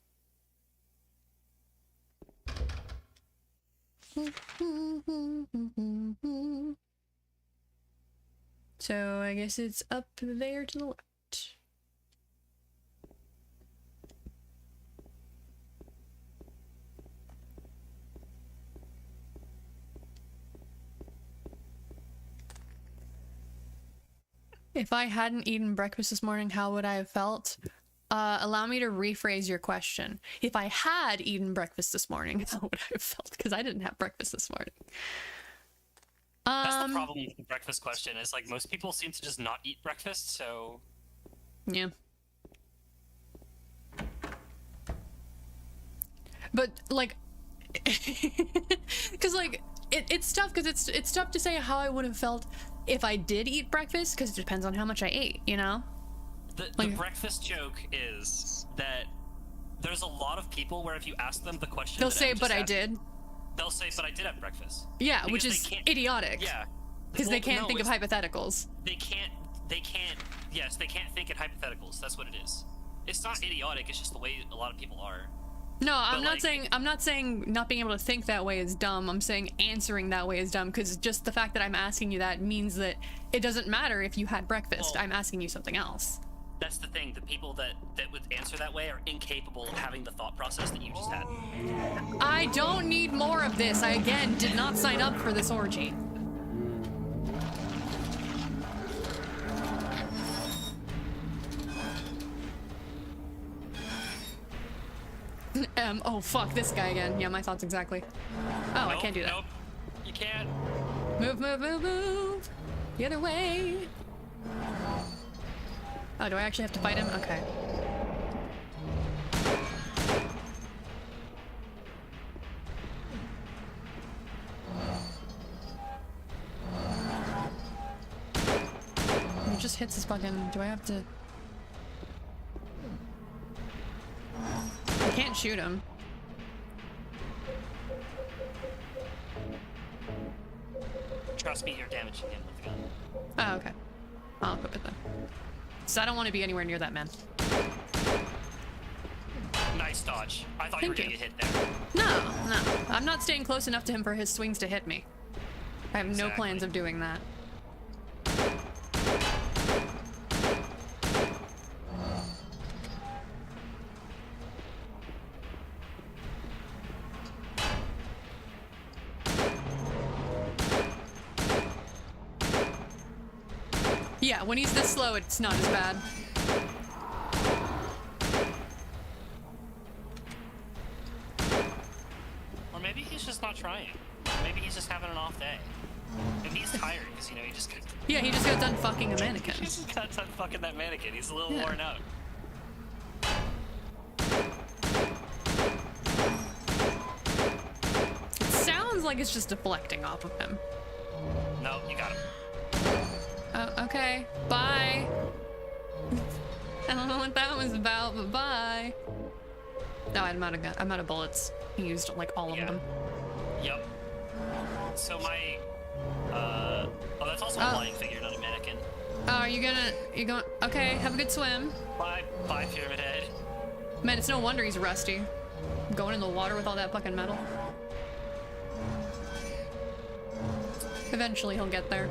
So I guess it's up there to the left. If I hadn't eaten breakfast this morning, how would I have felt? Allow me to rephrase your question. If I had eaten breakfast this morning, how would I have felt? Because I didn't have breakfast this morning. That's the problem with the breakfast question, is like most people seem to just not eat breakfast, so... Yeah. But, like... Because, like, it's tough, because it's tough to say how I would have felt if I did eat breakfast, because it depends on how much I ate, you know? The Like- breakfast joke is that there's a lot of people where if you ask them the question, They'll that say, Em just but I asked, did. They'll say, but I did have breakfast. Yeah, Because which they is can't- idiotic. Yeah. Because they Well, can't no, think of it's- hypotheticals. They can't. Yes, they can't think in hypotheticals. That's what it is. It's not idiotic. It's just the way a lot of people are. No, I'm But, not like- saying not being able to think that way is dumb. I'm saying answering that way is dumb because just the fact that I'm asking you that means that it doesn't matter if you had breakfast. Well- I'm asking you something else. That's the thing. The people that would answer that way are incapable of having the thought process that you just had. I don't need more of this. I again did not sign up for this orgy. Oh fuck, this guy again. Yeah, my thoughts exactly. Oh, I Nope, can't do that. Nope. You can't. Move, move, move, move. The other way. Oh, do I actually have to fight him? Okay. He just hits his fucking... Do I have to... I can't shoot him. Trust me, you're damaging him with the gun. Oh, okay. I'll equip it then. So I don't want to be anywhere near that man. Nice dodge. I thought you were Thank gonna you. get hit there. No, no. I'm not staying close enough to him for his swings to hit me. I have no Exactly. plans of doing that. Yeah, when he's this slow, it's not as bad. Or maybe he's just not trying. Maybe he's just having an off day. Maybe he's tired because he just Yeah, he just got done fucking a he mannequin. just got done fucking that mannequin. He's a little Yeah. worn out. It sounds like it's just deflecting off of him. No, you got him. Oh, okay. Bye. I don't know what that was about, but bye. No, I'm out of gun. I'm out of bullets. He used like all of Yeah. them. Yep. So my oh, that's also a flying figure, not a mannequin. Oh, are you gonna? You going? Okay, have a good swim. Bye, Pyramid Head. Man, it's no wonder he's rusty. Going in the water with all that fucking metal. Eventually, he'll get there.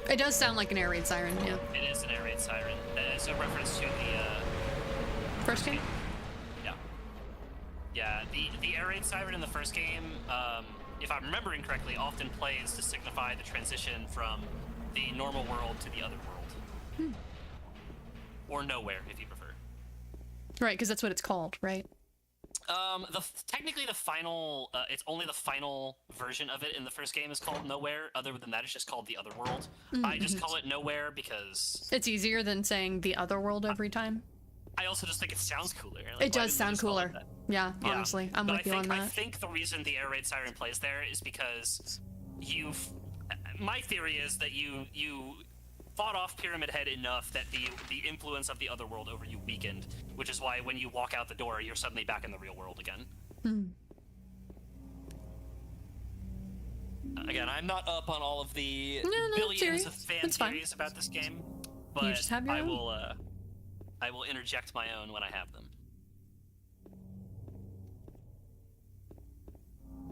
It does sound like an air raid siren, yeah. It is an air raid siren. It's a reference to the First game? yeah. Yeah, the air raid siren in the first game, if I'm remembering correctly, often plays to signify the transition from the normal world to the other world. Or nowhere, if you prefer. Right, because that's what it's called, right? Technically the final, it's only the final version of it in the first game is called Nowhere. Other than that, it's just called the Other World. I just call it Nowhere because It's easier than saying the other world every time. I also just think it sounds cooler. Like, It why does didn't they sound just call it cooler. that? Yeah, Yeah, honestly, I'm but with you on I that. think the reason the air raid siren plays there is because my theory is that you fought off Pyramid Head enough that the influence of the other world over you weakened, which is why when you walk out the door, you're suddenly back in the real world again. Again, I'm not up on all of the No, billions theory. of fan That's fine. theories about this game, but just have your I own. will I will interject my own when I have them.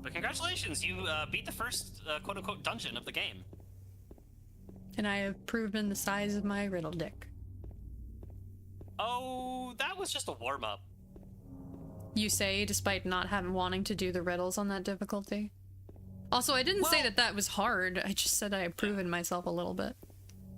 But congratulations, you beat the first quote-unquote dungeon of the game. And I have proven the size of my riddle dick. Oh, that was just a warm-up. You say, despite not having wanting to do the riddles on that difficulty. Also, I didn't say Well- that that was hard. I just said I had proven myself a little bit.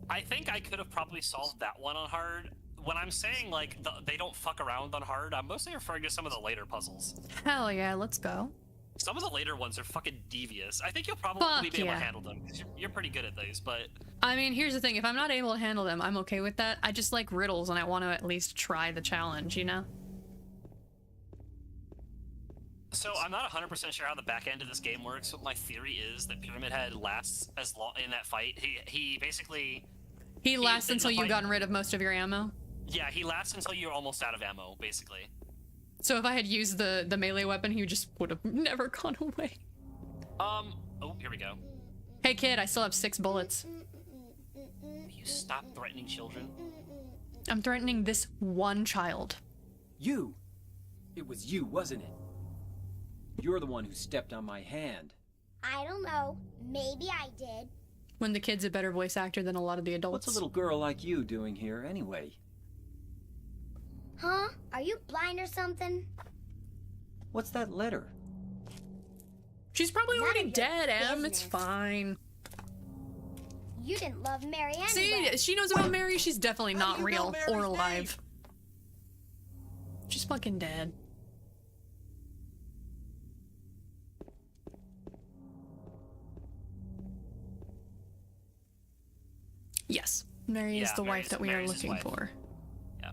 I think I could have probably solved that one on hard. When I'm saying, like, they don't fuck around on hard, I'm mostly referring to some of the later puzzles. Hell yeah, let's go. Some of the later ones are fucking devious. I think you'll probably Fuck be able yeah. to handle them, because you're pretty good at those, but... I mean, here's the thing. If I'm not able to handle them, I'm okay with that. I just like riddles and I want to at least try the challenge, you know? So I'm not 100% sure how the back end of this game works, but my theory is that Pyramid Head lasts as long in that fight. He basically He lasts in the until you've fight- gotten rid of most of your ammo. yeah, he lasts until you're almost out of ammo, basically. So if I had used the melee weapon, he just would have never gone away. Oh, here we go. Hey kid, I still have 6 bullets. You stop threatening children. I'm threatening this one child. You! It was you, wasn't it? You're the one who stepped on my hand. I don't know. Maybe I did. When the kid's a better voice actor than a lot of the adults. What's a little girl like you doing here anyway? Huh? Are you blind or something? What's that letter? She's probably None already of your dead, Em. It's business. fine. You didn't love Mary anyway. See, she knows about Mary. She's definitely How do not you know real Mary's or name? alive. She's fucking dead. Yes, Mary is Yeah, the wife Mary's- that we are Mary's his looking wife. for. Yeah.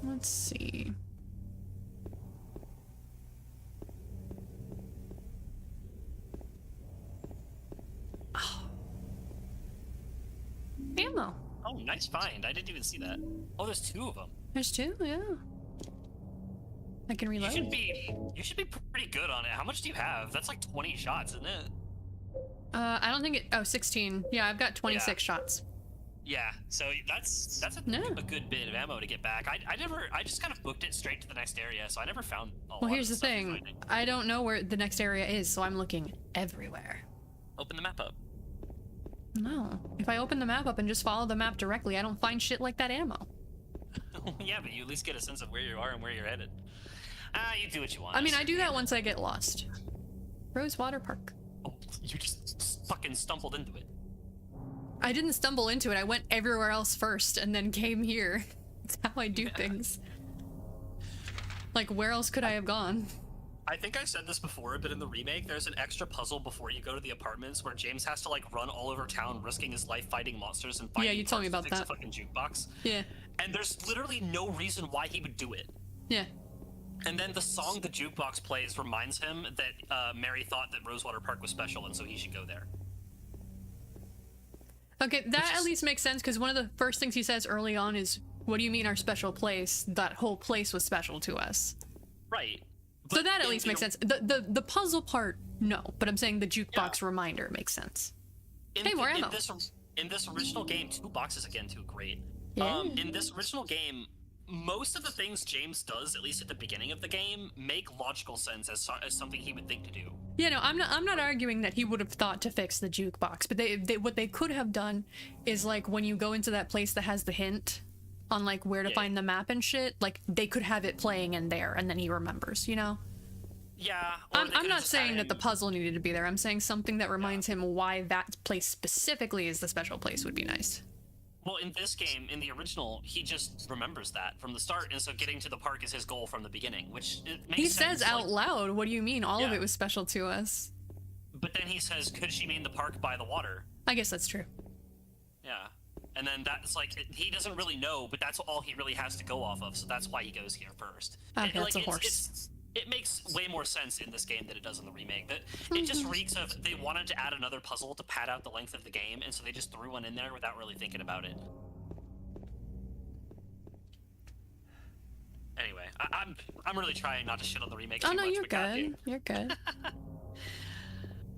Let's see. Oh. Ammo. Oh, nice find. I didn't even see that. Oh, there's 2 of them. There's 2, yeah. I can You reload. should be pretty good on it. How much do you have? That's like 20 shots, isn't it? I don't think it. Oh, 16. Yeah, I've got 26 shots. Yeah. So that's Yeah. a good bit of ammo to get back. I just kind of booked it straight to the next area, so I never found a lot Well, of here's the stuff you're thing. finding. I don't know where the next area is, so I'm looking everywhere. Open the map up. No. If I open the map up and just follow the map directly, I don't find shit like that ammo. Yeah, but you at least get a sense of where you are and where you're headed. You do what you want. I mean, I do that once I get lost. Rosewater Park. Oh, you just fucking stumbled into it. I didn't stumble into it. I went everywhere else first and then came here. That's how I do things. Like, where else could I have gone? I think I said this before, but in the remake, there's an extra puzzle before you go to the apartments where James has to like run all over town, risking his life fighting monsters and finding you told me parts to about fix that. a fucking jukebox. Yeah. And there's literally no reason why he would do it. Yeah. And then the song the jukebox plays reminds him that Mary thought that Rosewater Park was special, and so he should go there. Okay, that Which at is- least makes sense because one of the first things he says early on is, "What do you mean our special place? That whole place was special to us." Right. So But that at in least the- makes sense. The puzzle part, no, but I'm saying the jukebox reminder makes sense. Hey, more ammo. In this original game, 2 boxes again, too great. Yeah. In this original game, most of the things James does, at least at the beginning of the game, make logical sense as something he would think to do. Yeah, no, I'm not arguing that he would have thought to fix the jukebox, but they what they could have done is like when you go into that place that has the hint on like where to Yeah. find the map and shit, like they could have it playing in there and then he remembers, you know? Yeah. or I'm they could've not just saying had that the him- puzzle needed to be there. I'm saying something that reminds him why that place specifically is the special place would be nice. Well, in this game, in the original, he just remembers that from the start, and so getting to the park is his goal from the beginning, which it makes He sense. says out loud, "What do you mean? All of Yeah. it was special to us." But then he says, "Could she mean the park by the water?" I guess that's true. Yeah. And then that's like he doesn't really know, but that's all he really has to go off of, so that's why he goes here first. Okay, that's a it's- horse. it makes way more sense in this game than it does in the remake. That it just Mm-hmm. reeks of they wanted to add another puzzle to pad out the length of the game, and so they just threw one in there without really thinking about it. Anyway, I'm really trying not to shit on the remake Oh too no, much, you're but goddamn. good. You're good.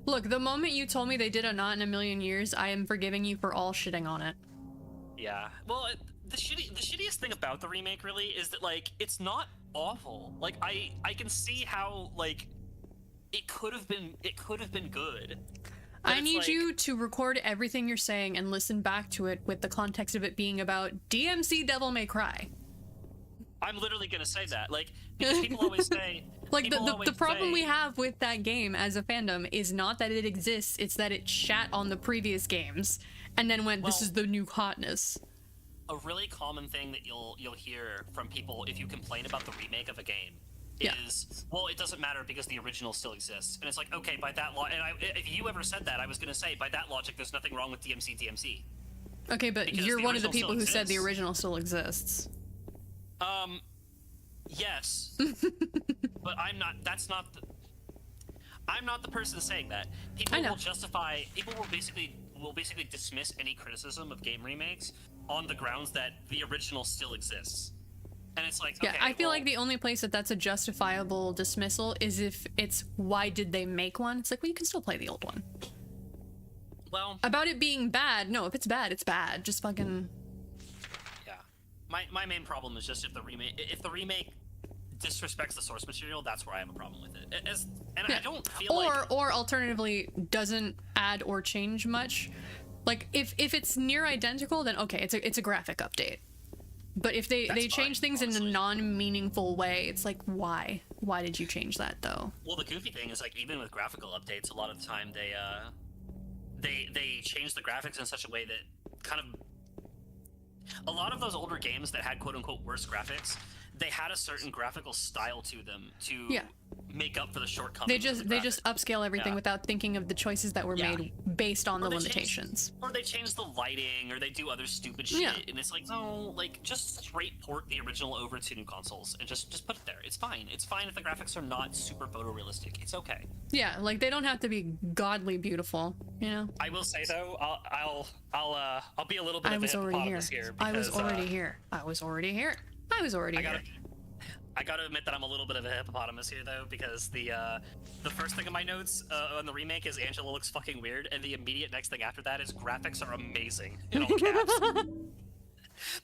Look, the moment you told me they did a Not in a Million Years, I am forgiving you for all shitting on it. Yeah. Well, the shittiest thing about the remake really is that like it's not awful. Like I can see how like it could have been good. But I it's need like- you to record everything you're saying and listen back to it with the context of it being about DMC Devil May Cry. I'm literally gonna say that. Like because people always say Like people the always problem we say- have with that game as a fandom is not that it exists, it's that it shat on the previous games and then went, "This Well- is the new hotness." a really common thing that you'll hear from people if you complain about the remake of a game Yeah. is, well, it doesn't matter because the original still exists. And it's like, okay, by that if you ever said that, I was going to say, by that logic, there's nothing wrong with DMC. Okay, but Because you're the one of the original people still who said the exists. original still exists. Yes. But I'm not the person saying that. People I know. people will basically dismiss any criticism of game remakes on the grounds that the original still exists. And it's like, Yeah, okay, I feel well, like the only place that's a justifiable dismissal is if it's why did they make one? It's like, well, you can still play the old one. well, About it being bad, no, if it's bad, it's bad. Just fucking... yeah. My main problem is just if the remake disrespects the source material, that's where I have a problem with it. Yeah. I don't feel like Or alternatively, doesn't add or change much. Like, if it's near identical, then okay, it's a graphic update. But if they That's change fine, things in a honestly. non-meaningful way, it's like, why? Why did you change that, though? Well, the goofy thing is, like, even with graphical updates, a lot of the time they change the graphics in such a way that kind of a lot of those older games that had quote unquote worse graphics, they had a certain graphical style to them to Yeah. make up for the shortcomings. They of the they just graphics. upscale everything Yeah. without thinking of the choices that were Yeah. made based on Or the they change- limitations. or they change the lighting, or they do other stupid shit, Yeah. and it's like, no, like, just straight port the original over to new consoles and just put it there. It's fine. It's fine if the graphics are not super photorealistic. It's okay. Yeah, like they don't have to be godly beautiful, you know? I will say though, I'll be a little bit I of was a already here. hippopotamus here. I was because, already here. I was already here. I was already here. I gotta admit that I'm a little bit of a hippopotamus here though, because the first thing in my notes on the remake is Angela looks fucking weird, and the immediate next thing after that is graphics are amazing in all caps.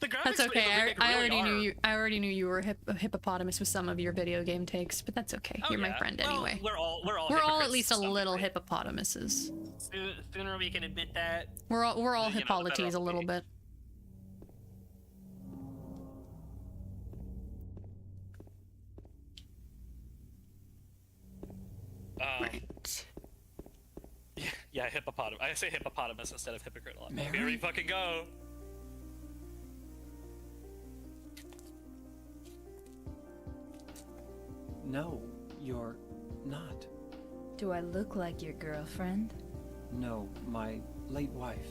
The graphics That's in the okay. remake I really already knew are. you. I already knew you were a hippopotamus with some of your video game takes, but that's okay. Oh, You're my yeah. friend Well, anyway. We're all We're all hypocrites at least to a some little degree. hippopotamuses. Sooner we can admit that. We're all You know, the better Hippolytes a off little we- bit. Right. Yeah, hippopotamus. I say hippopotamus instead of hypocrite a lot. Mary? Here we fucking go. No, you're not. Do I look like your girlfriend? No, my late wife.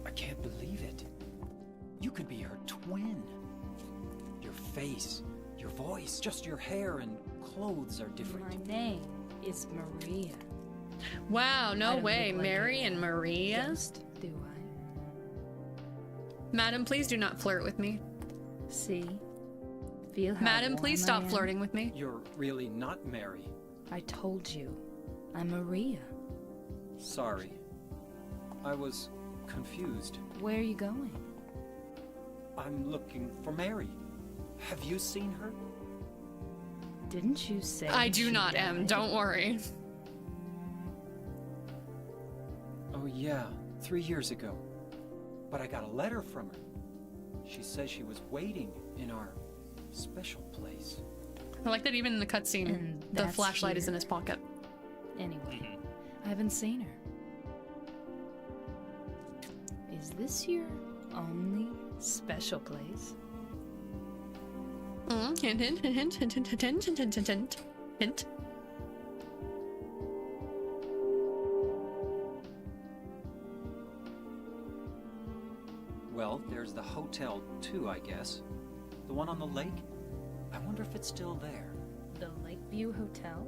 I can't believe it. You could be her twin. Your face, your voice, just your hair and clothes are different. My name is Maria. Wow, I no don't way. look like Mary a and Maria? Ghost, do I? Madam, please do not flirt with me. See? Feel how Madam, please warm I stop am? flirting with me. You're really not Mary. I told you. I'm Maria. Sorry. I was confused. Where are you going? I'm looking for Mary. Have you seen her? Didn't you say I do she not, died? M. Don't worry. Oh yeah, 3 years ago. But I got a letter from her. She says she was waiting in our special place. I like that even in the cutscene, And the that's flashlight is here. in his pocket. Anyway, I haven't seen her. Is this your only special place? Hint, hint, hint, hint, hint, hint, hint, hint, hint, hint, hint, hint. Well, there's the hotel too, I guess. The one on the lake? I wonder if it's still there. The Lakeview Hotel?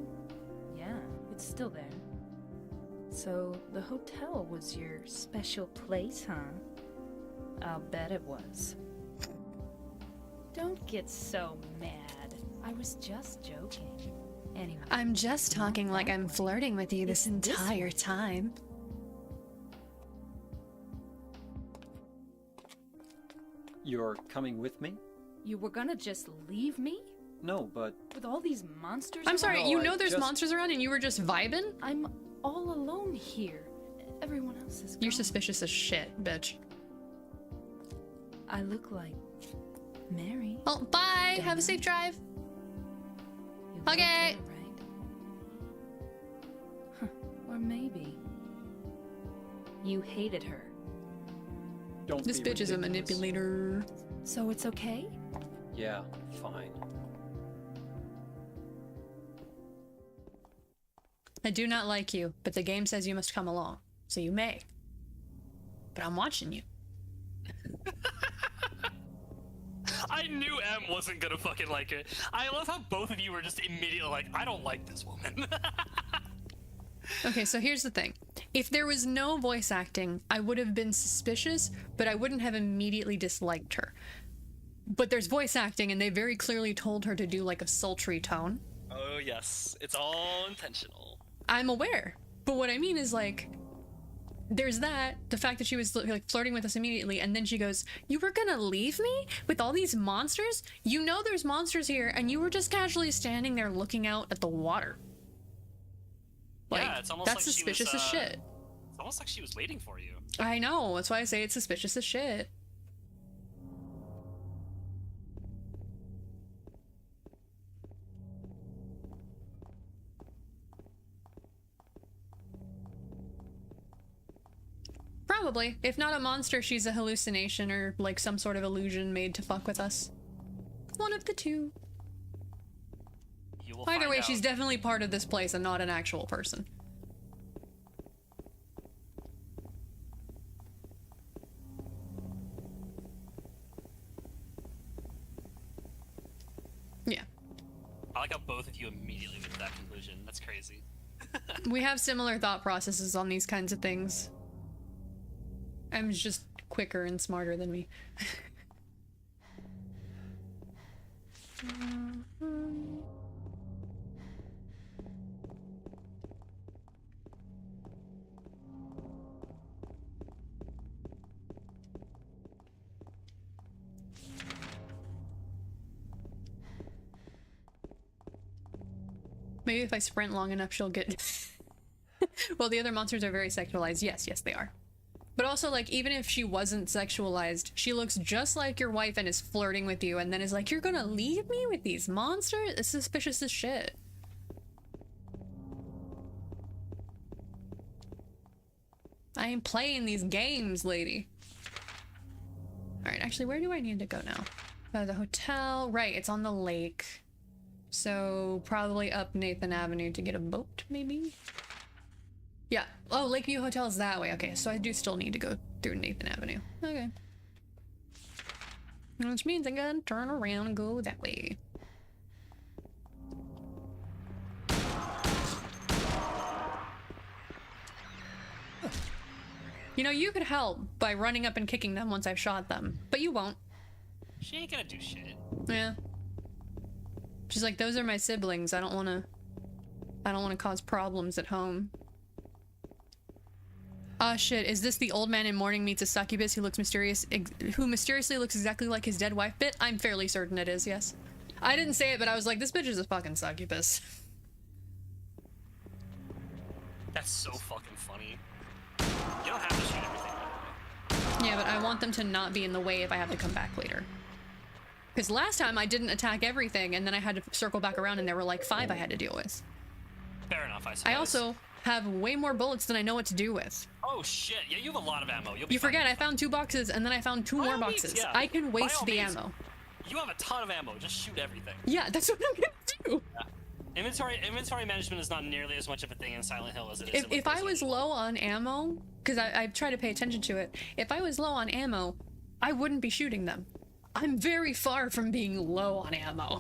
Yeah, it's still there. So, the hotel was your special place, huh? I'll bet it was. Don't get so mad. I was just joking. Anyway, I'm just talking like I'm flirting with you this It's this entire way. time. You're coming with me? you were gonna just leave me? No, but With all these monsters I'm sorry, around? you No, know I there's just- monsters around and you were just vibing? I'm all alone here. Everyone else is gone. You're suspicious as shit, bitch. I look like Mary. Well, bye! Have a Dana? safe drive. You loved Okay. her, right? Huh. Or maybe you hated her. Don't This be bitch is a ridiculous. manipulator. So it's okay? Yeah, fine. I do not like you, but the game says you must come along, so you may. But I'm watching you. I knew M wasn't gonna fucking like it. I love how both of you were just immediately like, I don't like this woman. Okay, so here's the thing. If there was no voice acting, I would have been suspicious, but I wouldn't have immediately disliked her. But there's voice acting, and they very clearly told her to do like a sultry tone. Oh yes, it's all intentional. I'm aware. But what I mean is like, there's that, the fact that she was like flirting with us immediately, and then she goes, "You were gonna leave me with all these monsters? You know there's monsters here, and you were just casually standing there looking out at the water." Like, Yeah, it's almost that's like she suspicious was, as shit. It's almost like she was waiting for you. I know, that's why I say it's suspicious as shit. Probably. If not a monster, she's a hallucination or like some sort of illusion made to fuck with us. One of the two. You will Either find way, out. she's definitely part of this place and not an actual person. Yeah. I like how both of you immediately went to that conclusion. That's crazy. We have similar thought processes on these kinds of things. Em's just quicker and smarter than me. Maybe if I sprint long enough, she'll get... Well, the other monsters are very sexualized. Yes, they are. But also, like, even if she wasn't sexualized, she looks just like your wife and is flirting with you and then is like, "You're gonna leave me with these monsters?" It's suspicious as shit. I ain't playing these games, lady. Alright, actually, where do I need to go now? The hotel. Right, it's on the lake. So, probably up Nathan Avenue to get a boat, maybe? Yeah. Oh, Lakeview Hotel is that way. Okay, so I do still need to go through Nathan Avenue. Okay. Which means I gotta turn around and go that way. You know, you could help by running up and kicking them once I've shot them, but you won't. She ain't gonna do shit. Yeah. She's like, "Those are my siblings. I don't want to cause problems at home." Shit, is this the old man in Mourning meets a succubus who mysteriously looks exactly like his dead wife bit? I'm fairly certain it is, yes. I didn't say it, but I was like, this bitch is a fucking succubus. That's so fucking funny. You don't have to shoot everything, by the way. Yeah, but I want them to not be in the way if I have to come back later. Because last time I didn't attack everything, and then I had to circle back around, and there were like 5 I had to deal with. Fair enough, I suppose. I also have way more bullets than I know what to do with. Oh shit, yeah, you have a lot of ammo. You'll be You fine. forget, I found 2 boxes, and then I found 2 By more all means, boxes. yeah. I can By waste all the means. ammo. You have a ton of ammo. Just shoot everything. Yeah, that's what I'm gonna do. Inventory management is not nearly as much of a thing in Silent Hill as it is. If I was low on ammo, because I try to pay attention to it, if I was low on ammo, I wouldn't be shooting them. I'm very far from being low on ammo.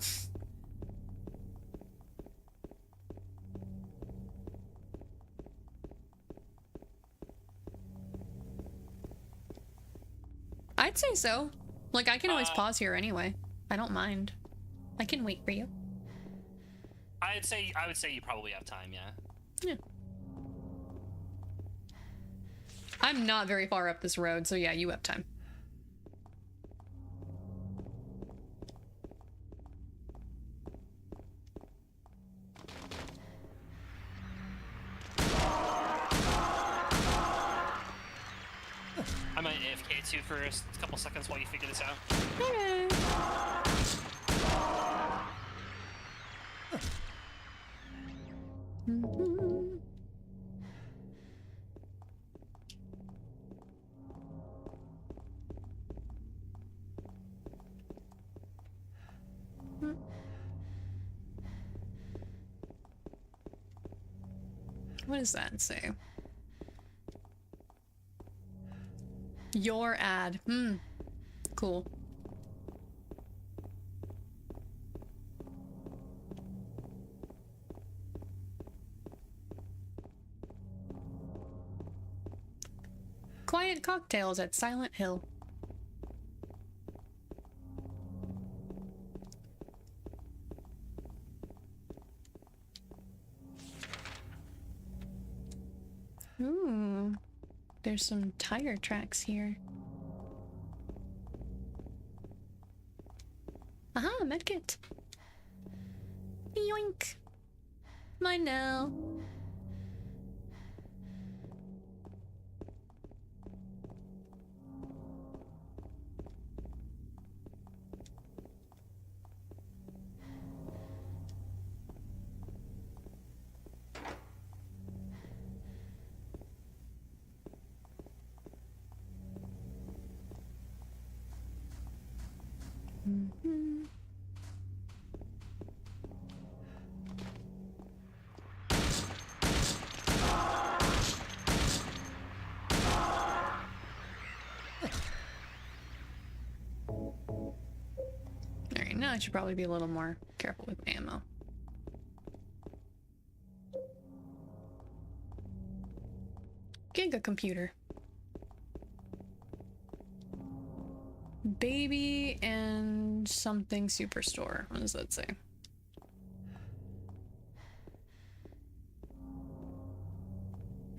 I'd say so. Like, I can always pause here anyway. I don't mind. I can wait for you. I would say you probably have time, yeah. Yeah. I'm not very far up this road, so yeah, you have time. I might AFK too for a couple seconds while you figure this out. Okay. What does that say? Your ad. Cool. Quiet cocktails at Silent Hill. Ooh, there's some tire tracks here. Aha, medkit. Yoink. Mine now. Alright, now I should probably be a little more careful with ammo. Giga computer. Baby and something superstore. What does that say?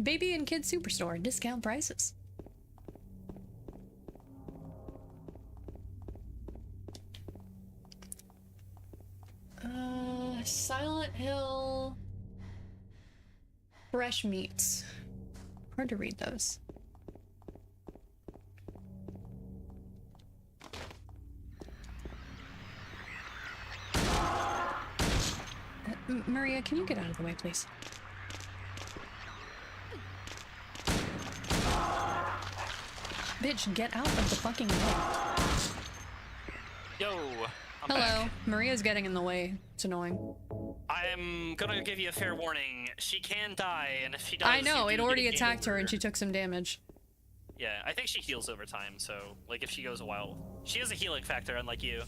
Baby and kids superstore. Discount prices. Silent Hill. Fresh meats. Hard to read those. Maria, can you get out of the way, please? Bitch, get out of the fucking way. Yo, I'm Hello. back. Maria's getting in the way. It's annoying. I'm gonna give you a fair warning. She can die, and if she does, I know, you it do already get a game attacked her and over. she took some damage. Yeah, I think she heals over time, so, like, if she goes a while... She has a healing factor, unlike you.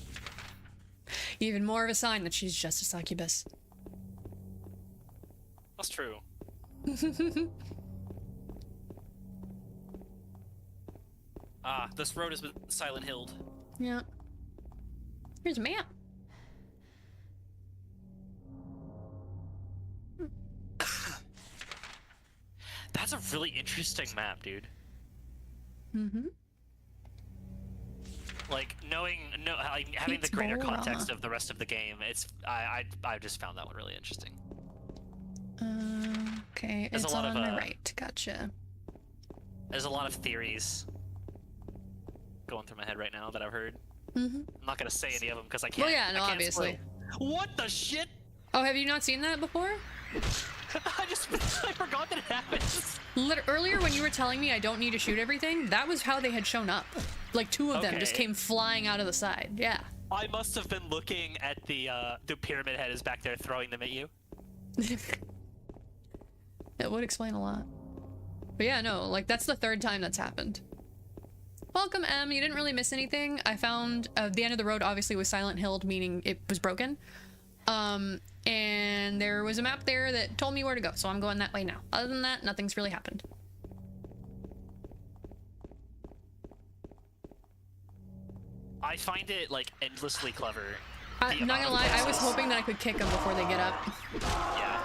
Even more of a sign that she's just a succubus. That's true. This road has been Silent Hilled. Yeah. Here's a map. That's a really interesting map, dude. Mm-hmm. Like, having the Pete's greater Bowl-rama. context of the rest of the game, I just found that one really interesting. Okay, There's a it's lot on of, the right. Gotcha. There's a lot of theories going through my head right now that I've heard. Mm-hmm. I'm not gonna say any of them because I can't. Well, yeah, I no, can't obviously. spoil. What the shit? Oh, have you not seen that before? I forgot that it happens. Earlier when you were telling me I don't need to shoot everything, that was how they had shown up. Like two of them just Okay. came flying out of the side. Yeah. I must have been looking at the pyramid head is back there throwing them at you. It would explain a lot. But yeah, no, like that's the third time that's happened. Welcome, Em. You didn't really miss anything. I found the end of the road obviously was Silent Hilled, meaning it was broken. And there was a map there that told me where to go, so I'm going that way now. Other than that, nothing's really happened. I find it like endlessly clever. I'm not gonna lie, I was hoping that I could kick them before they get up. Yeah.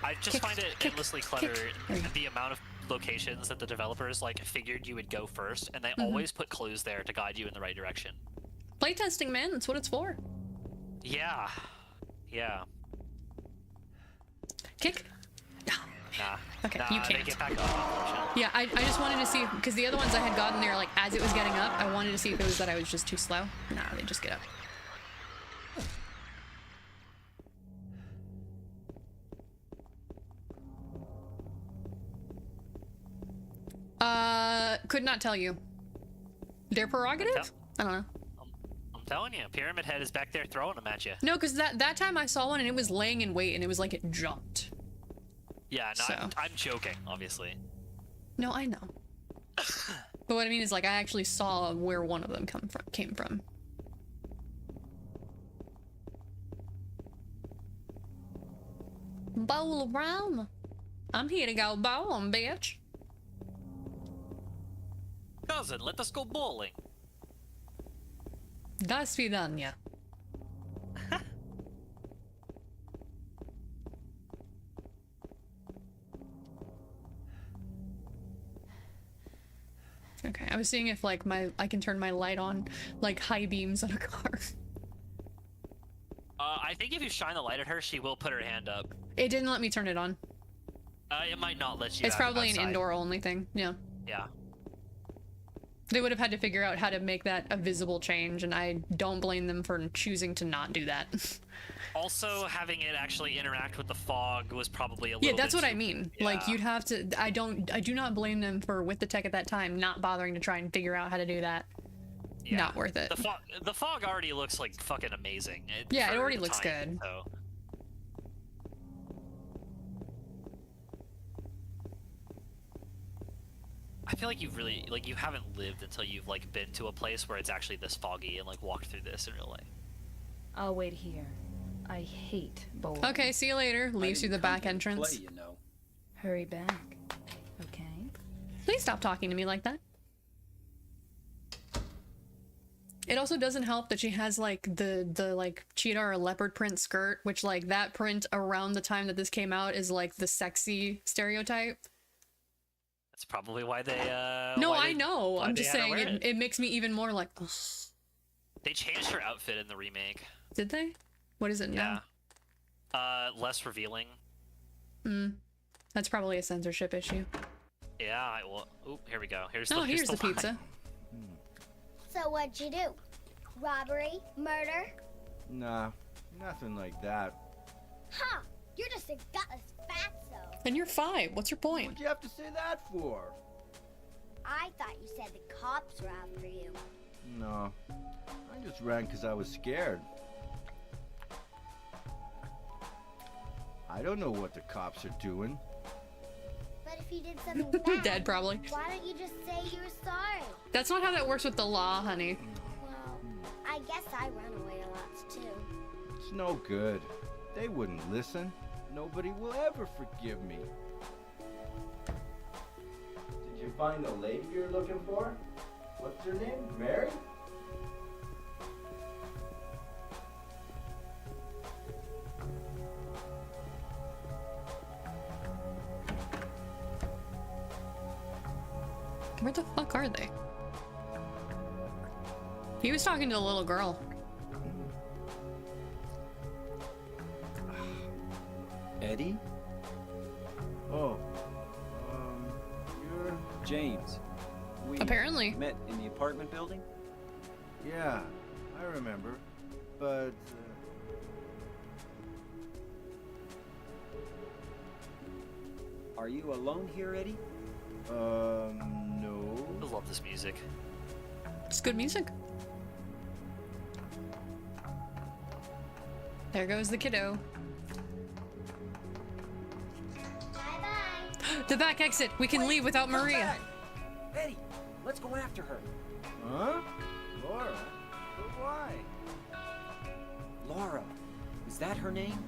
I just Kick, find it kick, endlessly clever kick. There you go. the amount of locations that the developers like figured you would go first, and they Mm-hmm. always put clues there to guide you in the right direction. Playtesting, man, that's what it's for. Yeah. Yeah. Kick. Nah. Okay, nah, you They can't. get back up, unfortunately. Yeah, I just wanted to see, because the other ones I had gotten there, like, as it was getting up, I wanted to see if it was that I was just too slow. Nah, they just get up. Could not tell you. Their prerogative? I don't know. I'm telling you, Pyramid Head is back there throwing them at you. No, because that time I saw one and it was laying in wait and it was like it jumped. Yeah, no, So. I'm joking, obviously. No, I know. But what I mean is, like, I actually saw where one of them came from. Bowl around. I'm here to go bowling, bitch. Cousin, let us go bowling. До свидания. Okay, I was seeing if like I can turn my light on like high beams on a car. I think if you shine the light at her, she will put her hand up. It didn't let me turn it on. It might not let you. It's out probably an outside. indoor only thing. Yeah. Yeah. They would have had to figure out how to make that a visible change, and I don't blame them for choosing to not do that. Also, having it actually interact with the fog was probably a little. Yeah, that's bit what I too- mean. Yeah. Like, you'd have to. I do not blame them for, with the tech at that time, not bothering to try and figure out how to do that. Yeah. Not worth it. The fog already looks like fucking amazing. Yeah, it for already the looks time, good. So. I feel like you haven't lived until you've like been to a place where it's actually this foggy and like walked through this in real life. I'll wait here. I hate bowling. Okay, see you later. I Leaves through the didn't come back here to entrance. Play, you know. Hurry back. Okay. Please stop talking to me like that. It also doesn't help that she has like the like cheetah or leopard print skirt, which like that print around the time that this came out is like the sexy stereotype. That's probably why they. No, why I they- know. why I'm they just had her saying wear it makes me even more like, ugh. They changed her outfit in the remake. Did they? What is it Yeah. now? Less revealing. That's probably a censorship issue. Yeah. Well. Oop. Here we go. Here's Oh, the. here's the line. pizza. So what'd you do? Robbery? Murder? Nah, nothing like that. Huh, you're just a gutless fatso. And you're 5. What's your point? What'd you have to say that for? I thought you said the cops were after you. No, I just ran because I was scared. I don't know what the cops are doing. But if you did something bad, Dead, probably. why don't you just say you were sorry? That's not how that works with the law, honey. Well, I guess I run away a lot too. It's no good. They wouldn't listen. Nobody will ever forgive me. Did you find the lady you're looking for? What's her name? Mary? Where the fuck are they? He was talking to a little girl. Eddie? Oh, you're... James. We Apparently. met in the apartment building? Yeah, I remember. But, Are you alone here, Eddie? no. I love this music. It's good music. There goes the kiddo. Bye-bye. The back exit. We can leave without Come Maria. back! Eddie, let's go after her. Huh? Laura? But why? Laura. Is that her name?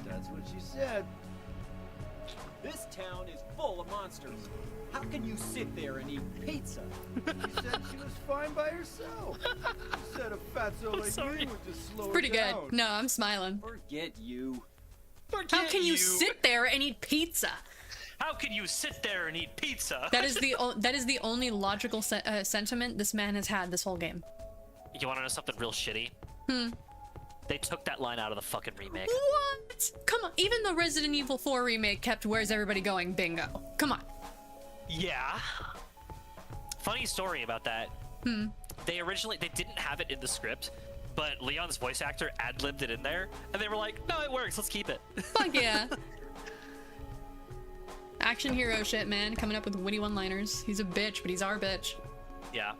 That's what she said. This town is full of monsters. How can you sit there and eat pizza? She said she was fine by herself. She said a fatso like sorry. me would just slow her Pretty good. down. No, I'm smiling. Forget you. How can you sit there and eat pizza? How can you sit there and eat pizza? That is the only logical sentiment this man has had this whole game. You want to know something real shitty? They took that line out of the fucking remake. What? Come on. Even the Resident Evil 4 remake kept "Where's everybody going?" bingo. Come on. Yeah. Funny story about that. They didn't have it in the script, but Leon's voice actor ad-libbed it in there, and they were like, "No, it works. Let's keep it." Fuck yeah. Action hero shit, man. Coming up with witty one-liners. He's a bitch, but he's our bitch. Yeah.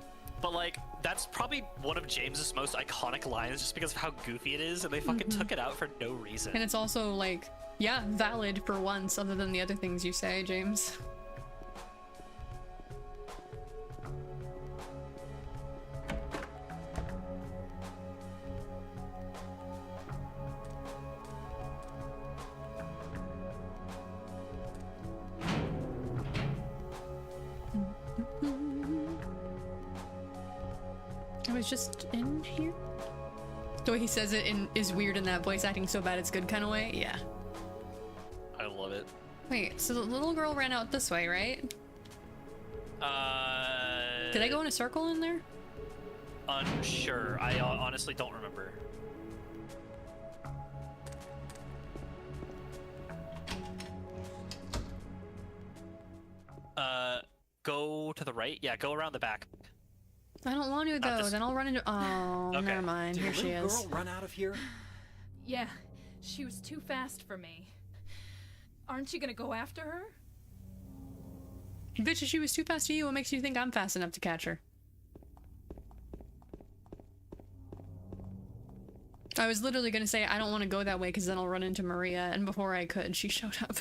But like, that's probably one of James's most iconic lines, just because of how goofy it is, and they fucking took it out for no reason. And it's also like, yeah, valid for once, other than the other things you say, James. I was just in here. The way he says it is weird in that voice acting so bad it's good kind of way. Yeah. I love it. Wait, so the little girl ran out this way, right? Did I go in a circle in there? Unsure. I honestly don't remember. Go to the right. Yeah, go around the back. I don't want to Not though. this- Then I'll run into. Oh, Okay. never mind. Did Here a she little is. girl run out of here? Yeah, she was too fast for me. Aren't you gonna go after her? Bitch, if she was too fast to you, what makes you think I'm fast enough to catch her? I was literally gonna say I don't want to go that way because then I'll run into Maria, and before I could, she showed up.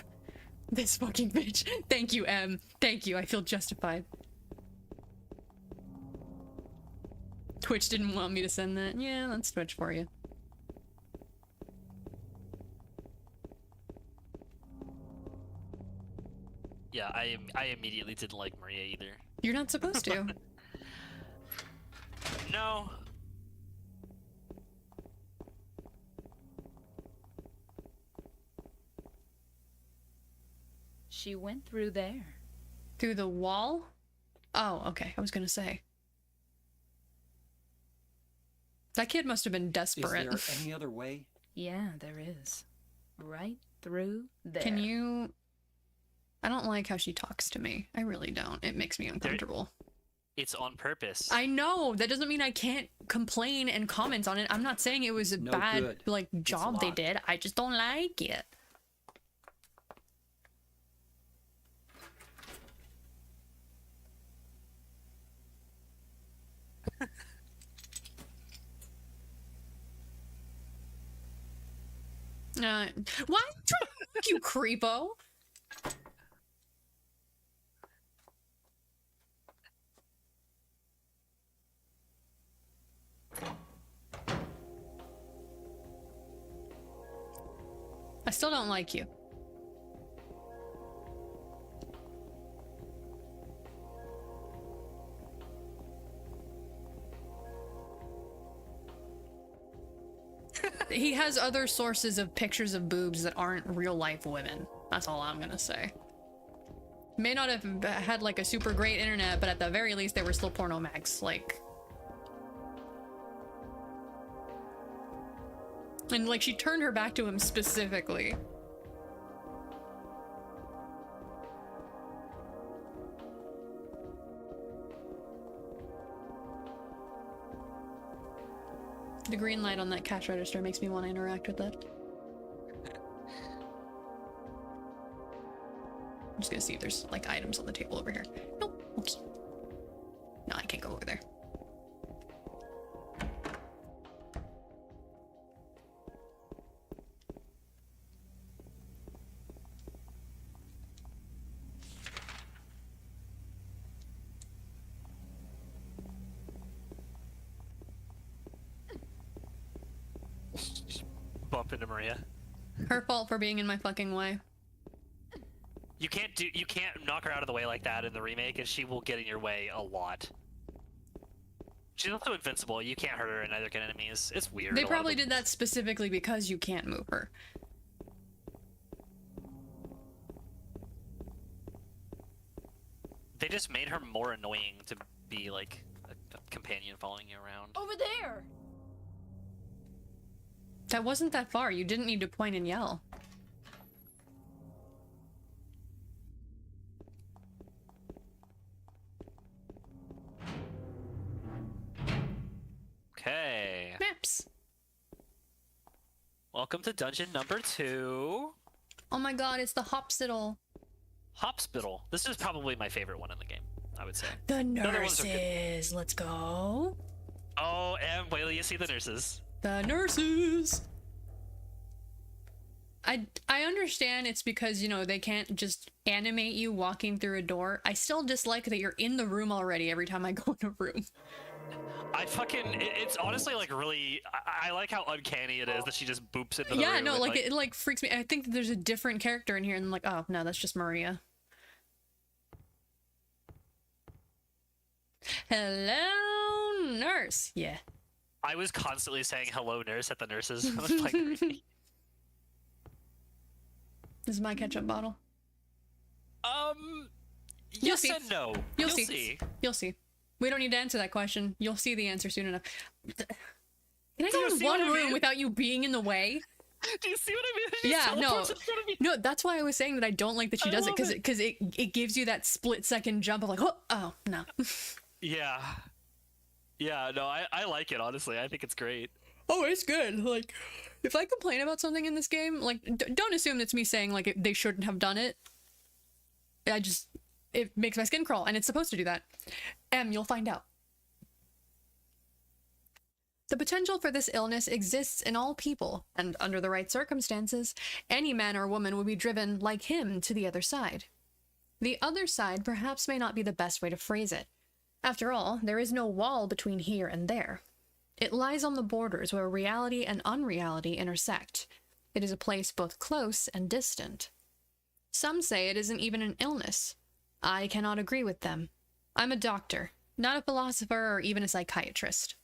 This fucking bitch. Thank you, Em. Thank you. I feel justified. Twitch didn't want me to send that. Yeah, that's Twitch for you. Yeah, I immediately didn't like Maria either. You're not supposed to. No. She went through there. Through the wall? Oh, okay. I was gonna say. That kid must have been Is desperate. there any other way? Yeah, there is. Right through there. Can you... I don't like how she talks to me. I really don't. It makes me uncomfortable. It's on purpose. I know! That doesn't mean I can't complain and comment on it. I'm not saying it was a No bad, good. like, job they locked. did. I just don't like it. What? You creepo! I still don't like you. He has other sources of pictures of boobs that aren't real life women. That's all I'm gonna say. May not have had like a super great internet, but at the very least they were still porno mags. Like, and like she turned her back to him specifically. The green light on that cash register makes me want to interact with it. I'm just gonna see if there's like items on the table over here. Nope. Oops. No, I can't go over there. Bump into Maria. Her fault for being in my fucking way. You can't knock her out of the way like that in the remake, and she will get in your way a lot. She's also invincible. You can't hurt her, and neither can enemies. It's weird. They a lot of probably them- did that specifically because you can't move her. They just made her more annoying to be like a companion following you around. Over there! That wasn't that far. You didn't need to point and yell. Okay. Maps. Welcome to dungeon number 2. Oh my god, it's the Hopsital. Hopspital. This is probably my favorite one in the game, I would say. The other ones are good. nurses. Let's go. Oh, and wait till you see the nurses. The nurses. I understand it's because, you know, they can't just animate you walking through a door. I still dislike that you're in the room already every time I go in a room. I fucking, it's honestly like really, I like how uncanny it is that she just boops into the Yeah, room. no, and, like it like freaks me. I think that there's a different character in here and I'm like, oh no, that's just Maria. Hello, nurse. Yeah. I was constantly saying hello nurse at the nurses. I was playing creepy. This is my ketchup bottle. Yes see. and no. You'll see. You'll see. We don't need to answer that question. You'll see the answer soon enough. Can I go you in see what one I room mean? without you being in the way? Do you see what I mean? She Yeah, no. teleports in front of me. No, that's why I was saying that I don't like that she I does it, love because it gives you that split second jump of like, oh no. Yeah. Yeah, no, I like it, honestly. I think it's great. Oh, it's good. Like, if I complain about something in this game, like, don't assume it's me saying like they shouldn't have done it. It makes my skin crawl, and it's supposed to do that. You'll find out. The potential for this illness exists in all people, and under the right circumstances, any man or woman would be driven, like him, to the other side. The other side perhaps may not be the best way to phrase it. After all, there is no wall between here and there. It lies on the borders where reality and unreality intersect. It is a place both close and distant. Some say it isn't even an illness. I cannot agree with them. I'm a doctor, not a philosopher or even a psychiatrist.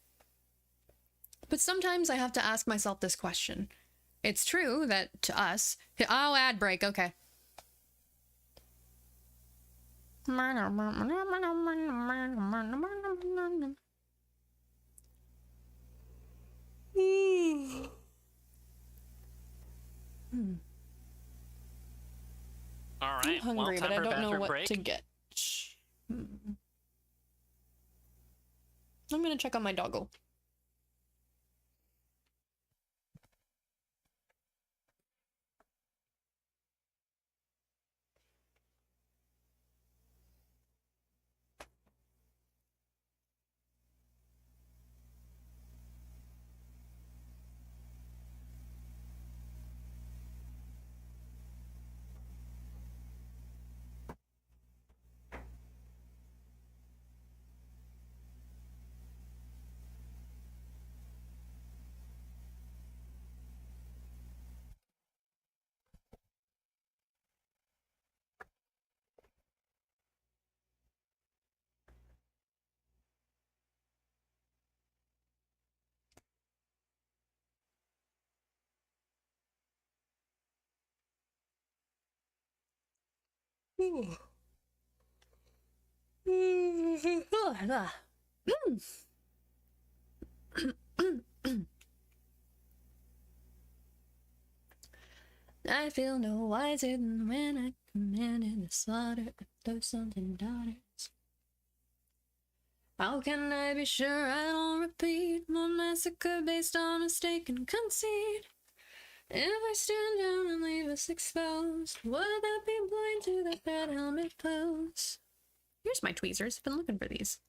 But sometimes I have to ask myself this question. It's true that to us... Oh, ad break, okay. All I'm right. hungry, well, but time I for a don't know bathroom what break. to get. I'm gonna check on my doggo. I feel no wiser than when I commanded the slaughter of those sons and daughters. How can I be sure I don't repeat one massacre based on mistaken conceit? If I stand down and leave us exposed, would that be blind to the red helmet pose? Here's my tweezers. Been looking for these.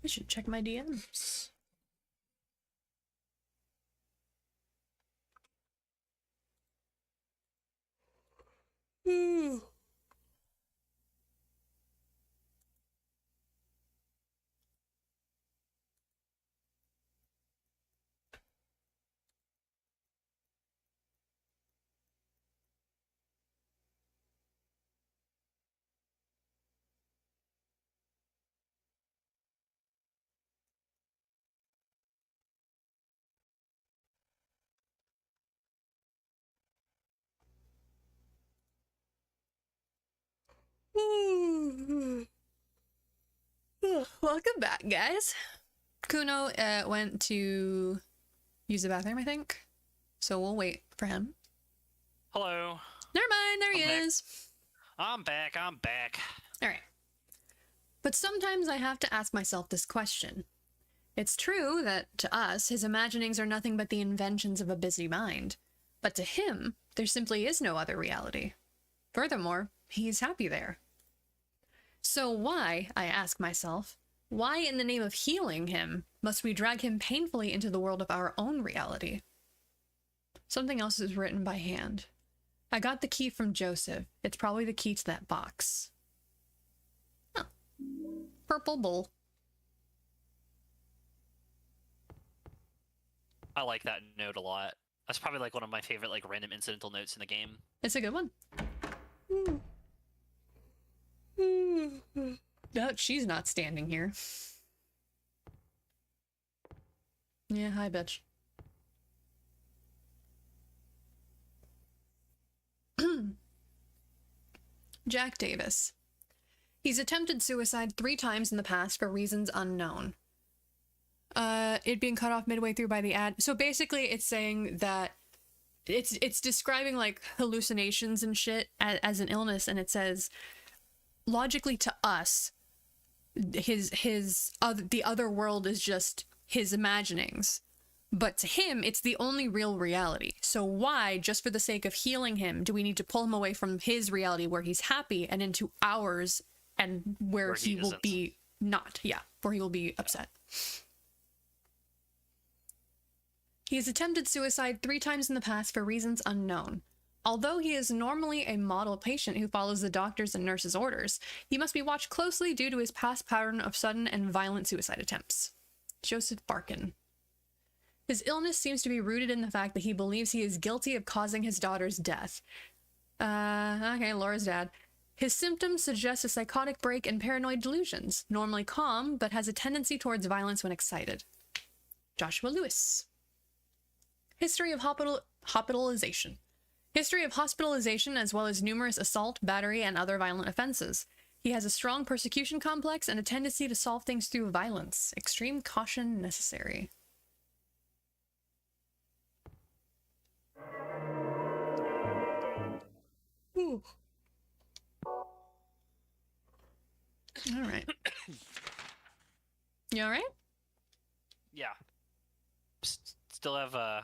I should check my DMs. Welcome back, guys. Kuno went to use the bathroom, I think. So we'll wait for him. Hello. Never mind, there he I'm back. is. I'm back. I'm back. All right. But sometimes I have to ask myself this question. It's true that to us, his imaginings are nothing but the inventions of a busy mind. But to him, there simply is no other reality. Furthermore, he's happy there. So why, I ask myself, why in the name of healing him must we drag him painfully into the world of our own reality? Something else is written by hand. I got the key from Joseph. It's probably the key to that box. Oh. Purple bowl. I like that note a lot. That's probably like one of my favorite like random incidental notes in the game. It's a good one. No, she's not standing here. Yeah, hi, bitch. Jack Davis. He's attempted suicide 3 times in the past for reasons unknown. It being cut off midway through by the ad. So basically it's saying that it's describing like hallucinations and shit as an illness, and it says logically to us the other world is just his imaginings, but to him it's the only real reality. So why, just for the sake of healing him, do we need to pull him away from his reality where he's happy and into ours and where he will isn't. be not, where he will be upset. He has attempted suicide 3 times in the past for reasons unknown. Although he is normally a model patient who follows the doctor's and nurse's orders, he must be watched closely due to his past pattern of sudden and violent suicide attempts. Joseph Barkin. His illness seems to be rooted in the fact that he believes he is guilty of causing his daughter's death. Okay, Laura's dad. His symptoms suggest a psychotic break and paranoid delusions, normally calm, but has a tendency towards violence when excited. Joshua Lewis. History of hospitalization. History of hospitalization as well as numerous assault, battery, and other violent offenses. He has a strong persecution complex and a tendency to solve things through violence. Extreme caution necessary. Ooh. All right. You all right? Yeah. Still have I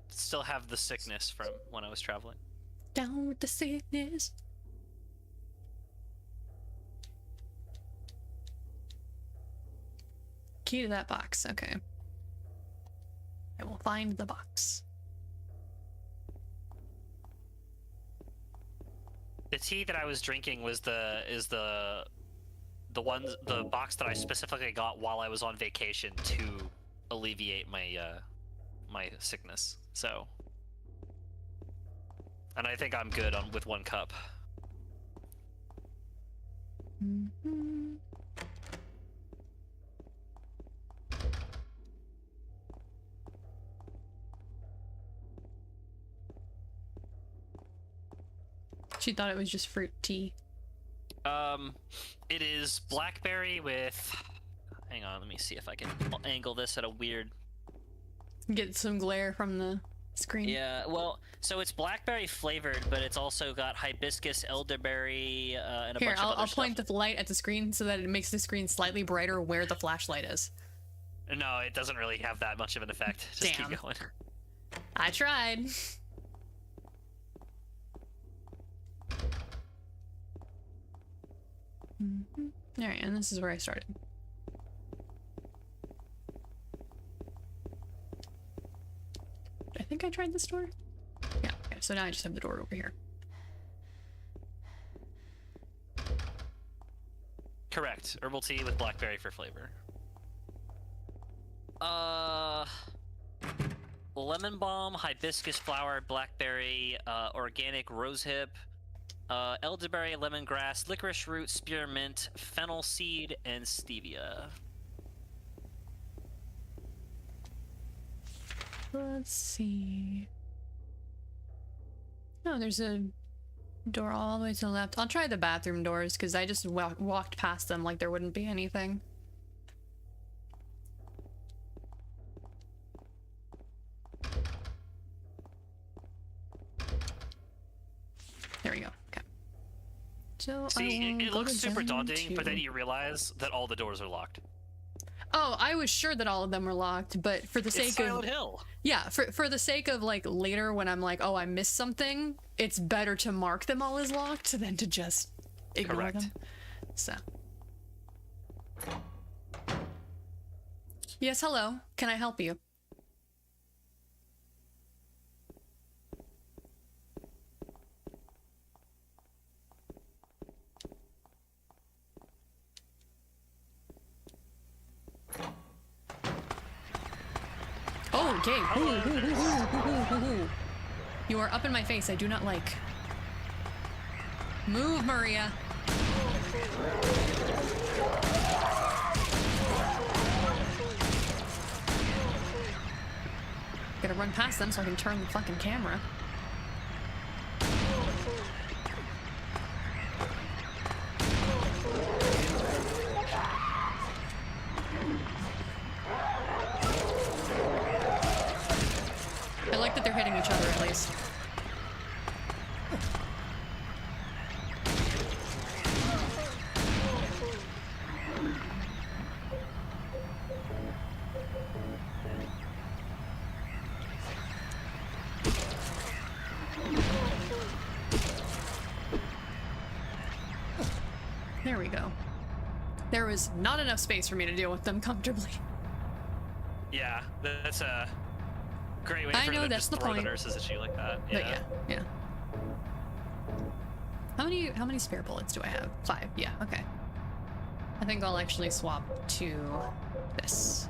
still have the sickness from when I was traveling. Down with the sickness. Key to that box. Okay. I will find the box. The tea that I was drinking was the box that I specifically got while I was on vacation to alleviate my my sickness. So, and I think I'm good with 1 cup. Mm-hmm. She thought it was just fruit tea. It is blackberry with. Hang on, let me see if I can angle this at a weird. Get some glare from the screen. Yeah, well, so it's blackberry flavored, but it's also got hibiscus, elderberry, and a Here, bunch of other I'll stuff. point the light at the screen so that it makes the screen slightly brighter where the flashlight is. No, it doesn't really have that much of an effect. Just Damn. keep going. I tried. All right, and this is where I started. I think I tried this door. Yeah, okay, so now I just have the door over here. Correct. Herbal tea with blackberry for flavor. Lemon balm, hibiscus flower, blackberry, organic rosehip, elderberry, lemongrass, licorice root, spearmint, fennel seed, and stevia. Let's see. Oh, there's a Door all the way to the left. I'll try the bathroom doors because I just walked past them like there wouldn't be anything. There we go. Okay. So See, I will it go looks to super zone daunting, but then 2. you realize that all the doors are locked. Oh, I was sure that all of them were locked, but for the It's sake Silent of Hill. yeah, for the sake of like later when I'm like, oh, I missed something, it's better to mark them all as locked than to just ignore Correct. them. So. Yes, hello. Can I help you? Oh, okay. You are up in my face. I do not like. Move, Maria. Gotta run past them so I can turn the fucking camera. I like that they're hitting each other at least. There we go. There was not enough space for me to deal with them comfortably. Yeah, that's a great way I for know, them to that's just the throw point. the nurses at you like that. But yeah. How many spare bullets do I have? 5. Yeah, okay. I think I'll actually swap to this.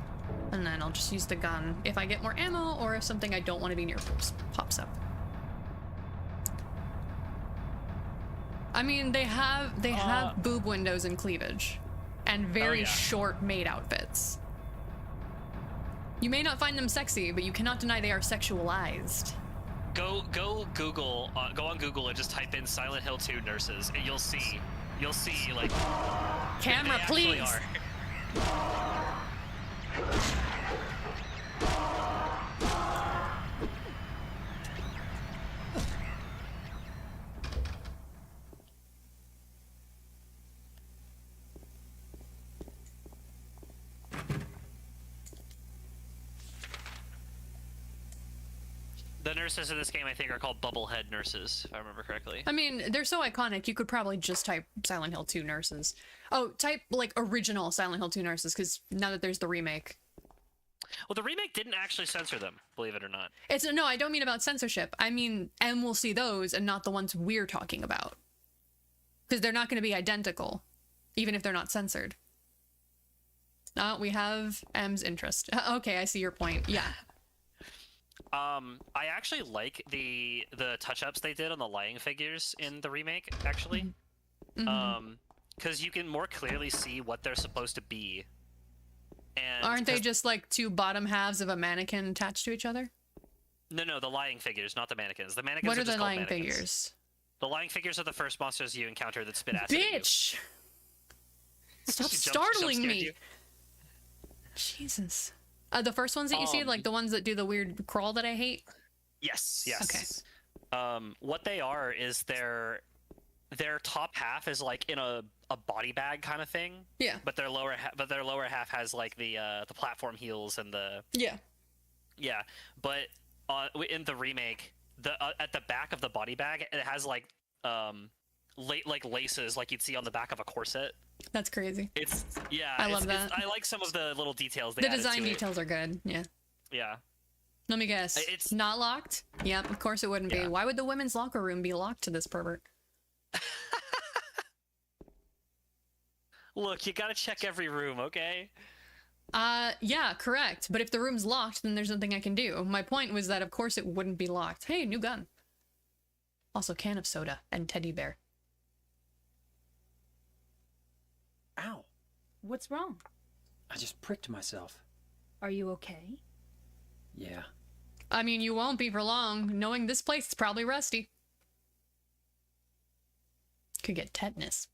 And then I'll just use the gun if I get more ammo or if something I don't want to be near pops up. I mean, they have boob windows and cleavage and very yeah. short maid outfits. You may not find them sexy, but you cannot deny they are sexualized. Go Google, go on Google and just type in Silent Hill 2 nurses, and you'll see like Camera, they actually please. are. The nurses in this game, I think, are called bubblehead nurses, if I remember correctly. I mean, they're so iconic, you could probably just type Silent Hill 2 nurses. Oh, type, like, original Silent Hill 2 nurses, because now that there's the remake. Well, the remake didn't actually censor them, believe it or not. No, I don't mean about censorship. I mean, M will see those and not the ones we're talking about. Because they're not going to be identical, even if they're not censored. We have M's interest. Okay, I see your point. Yeah. I actually like the touch-ups they did on the lying figures in the remake, actually. Because you can more clearly see what they're supposed to be. And Aren't they just like 2 bottom halves of a mannequin attached to each other? No, the lying figures, not the mannequins. The mannequins What are just the called lying mannequins. figures? The lying figures are the first monsters you encounter that spit acid at you. Bitch! Stop She startling jump-scared me! you. Jesus. The first ones that you see, like the ones that do the weird crawl that I hate? Yes. Okay. What they are is their top half is like in a body bag kind of thing. Yeah. But their lower half has like the platform heels and the Yeah. But in the remake, at the back of the body bag, it has like laces like you'd see on the back of a corset. That's crazy. I love that. I like some of the little details they The added design to it. details are good. Yeah. Yeah. Let me guess. It's- not locked? Yep, of course it wouldn't Yeah. be. Why would the women's locker room be locked to this pervert? Look, you gotta check every room, okay? Yeah, correct. But if the room's locked, then there's nothing I can do. My point was that of course it wouldn't be locked. Hey, new gun. Also, can of soda and teddy bear. Ow. What's wrong? I just pricked myself. Are you okay? Yeah. I mean, you won't be for long. Knowing this place is probably rusty. Could get tetanus.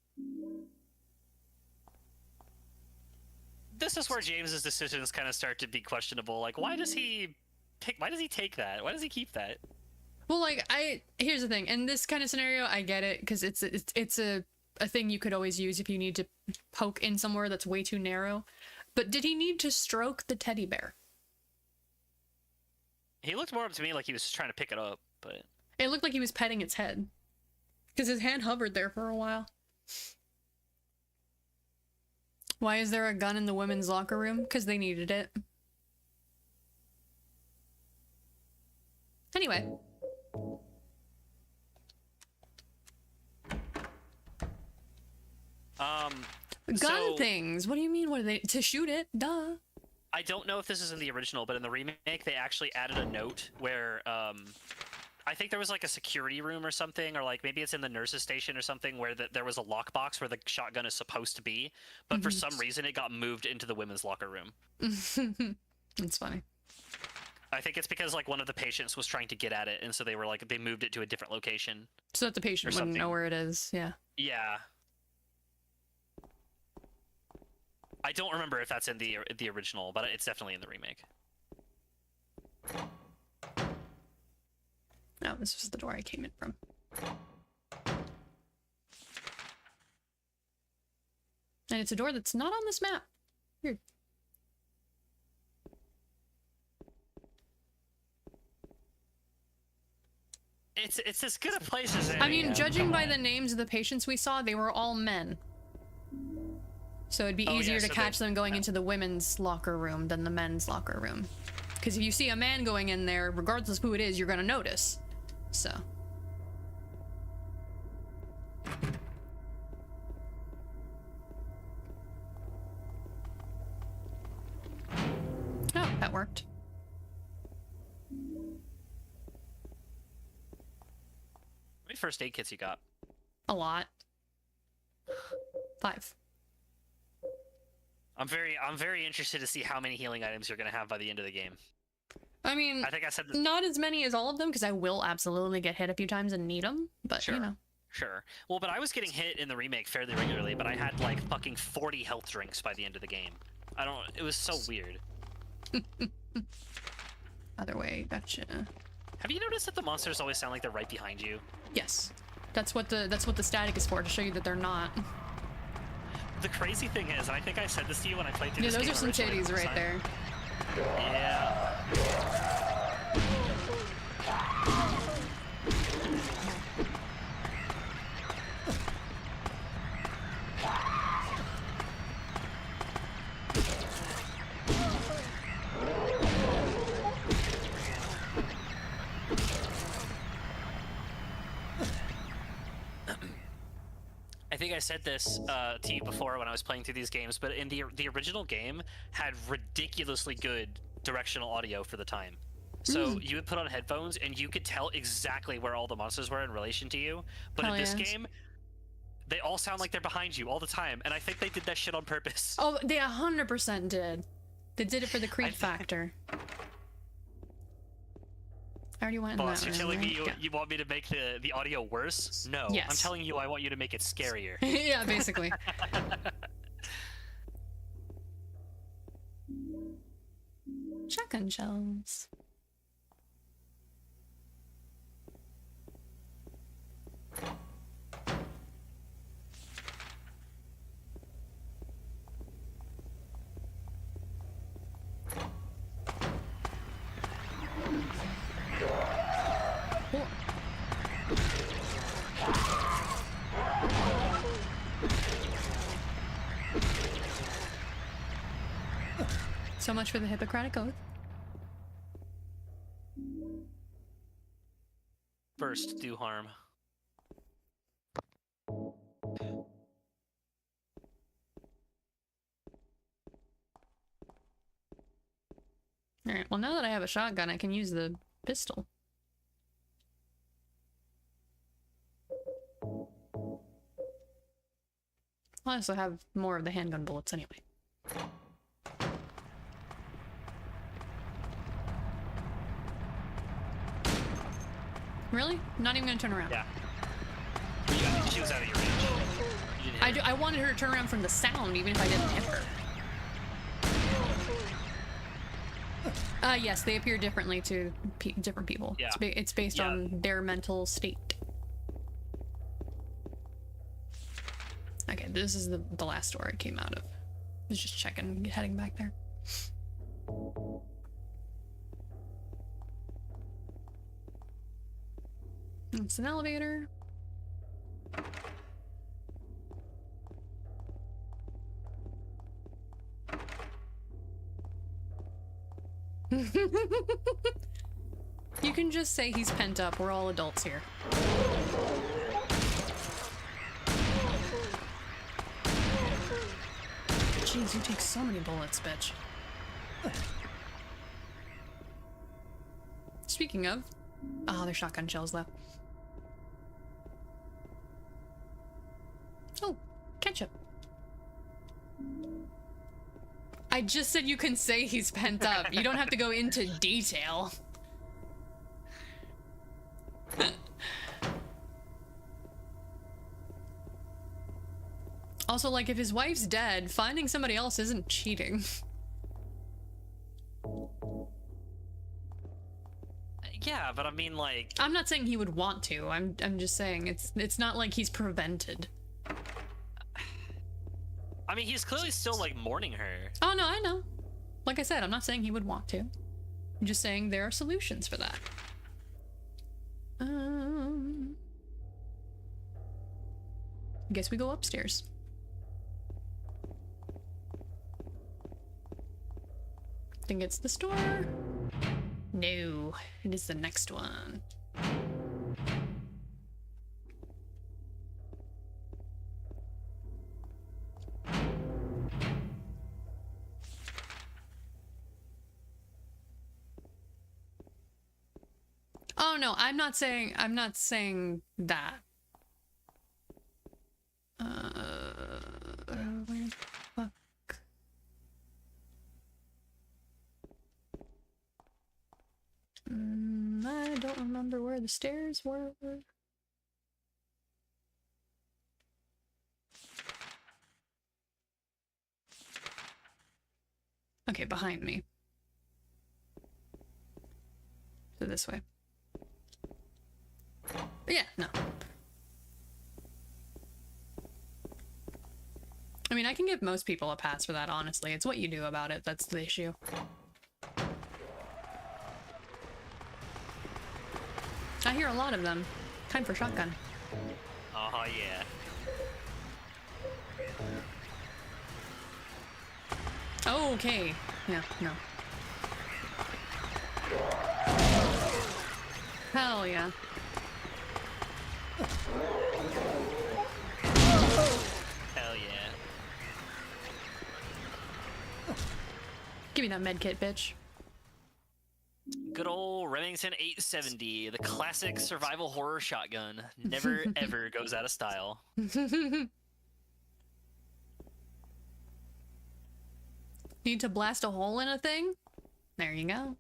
This is where James's decisions kind of start to be questionable. Like, why does he take that? Why does he keep that? Well, like, here's the thing. In this kind of scenario, I get it, because it's a thing you could always use if you need to poke in somewhere that's way too narrow. But did he need to stroke the teddy bear? He looked more up to me like he was just trying to pick it up, but... It looked like he was petting its head. Because his hand hovered there for a while. Why is there a gun in the women's locker room? Because they needed it. Anyway. Gun things. What do you mean? What are they to shoot it? Duh. I don't know if this is in the original, but in the remake, they actually added a note where I think there was like a security room or something, or like maybe it's in the nurse's station or something, where there was a lockbox where the shotgun is supposed to be, but for some reason it got moved into the women's locker room. That's funny. I think it's because like one of the patients was trying to get at it, and so they were like they moved it to a different location. So that the patient Or wouldn't know something. where it is. Yeah. Yeah. I don't remember if that's in the original, but it's definitely in the remake. No, this was the door I came in from. And it's a door that's not on this map. Weird. It's as good a place as any. I mean, judging by the names of the patients we saw, they were all men. So it'd be Oh, yeah, easier to so catch them going into the women's locker room than the men's locker room. Because if you see a man going in there, regardless of who it is, you're gonna notice. So. Oh, that worked. How many first aid kits you got? A lot. 5. I'm very interested to see how many healing items you're gonna have by the end of the game. I mean, I think I said this. not as many as all of them, because I will absolutely get hit a few times and need them, but Sure. you know. Sure. Well, but I was getting hit in the remake fairly regularly, but I had like fucking 40 health drinks by the end of the game. It was so weird. Other way, gotcha. Have you noticed that the monsters always sound like they're right behind you? Yes. That's what the static is for, to show you that they're not. The crazy thing is, and I think I said this to you when I played through Yeah, this those game are some originally titties the first right time. there. Yeah. I think I said this to you before when I was playing through these games, but in the original game had ridiculously good directional audio for the time. So you would put on headphones and you could tell exactly where all the monsters were in relation to you. But Hell in this yes. game, they all sound like they're behind you all the time, and I think they did that shit on purpose. Oh, they 100% did. They did it for the creep factor. I already went in Boss, that you're room, telling me right? you want me to make the audio worse? No. Yes. I'm telling you I want you to make it scarier. Yeah, basically. Shotgun shells. So much for the Hippocratic Oath. First, do harm. Alright, well now that I have a shotgun, I can use the pistol. I also have more of the handgun bullets anyway. Really? Not even gonna turn around. Yeah. You got she was out of your range. You didn't hit her. I wanted her to turn around from the sound, even if I didn't hit her. Yes, they appear differently to different people. Yeah. It's based Yeah. on their mental state. Okay, this is the last door it came out of. I was just checking, heading back there. It's an elevator. You can just say he's pent up. We're all adults here. Jeez, you take so many bullets, bitch. Speaking of... Oh, there's shotgun shells left. Oh, ketchup. I just said you can say he's pent up. You don't have to go into detail. Also, like, if his wife's dead, finding somebody else isn't cheating. Yeah, but I mean, like, I'm not saying he would want to. I'm just saying it's not like he's prevented. I mean, he's clearly still like mourning her. Oh no, I know. Like I said, I'm not saying he would want to. I'm just saying there are solutions for that. Guess we go upstairs. Think it's the store? No, it is the next one. Oh no, I'm not saying that. Where the fuck? I don't remember where the stairs were. Okay, behind me. So this way. But yeah, no. I mean, I can give most people a pass for that, honestly. It's what you do about it that's the issue. I hear a lot of them. Time for shotgun. Oh yeah. Oh, okay. Yeah, no. Hell yeah. Hell yeah. Give me that med kit, bitch. Good old Remington 870, the classic survival horror shotgun. Never ever goes out of style. Need to blast a hole in a thing? There you go.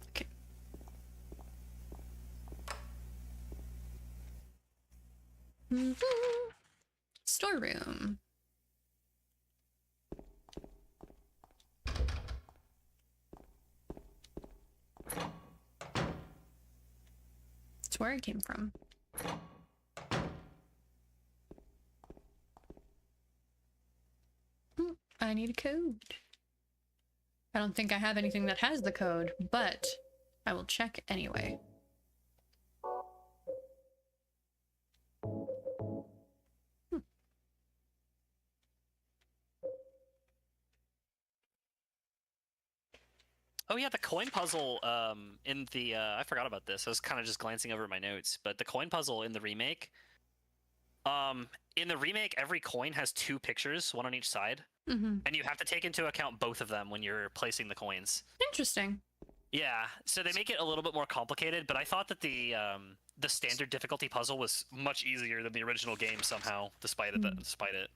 Okay. Storeroom. It's where I came from. I need a code. I don't think I have anything that has the code, but I will check anyway. Oh yeah, the coin puzzle in the I forgot about this. I was kind of just glancing over my notes, but the coin puzzle in the remake every coin has two pictures, one on each side, Mm-hmm. and you have to take into account both of them when you're placing the coins. Interesting. Yeah, so they make it a little bit more complicated, but I thought that the standard difficulty puzzle was much easier than the original game somehow, despite it.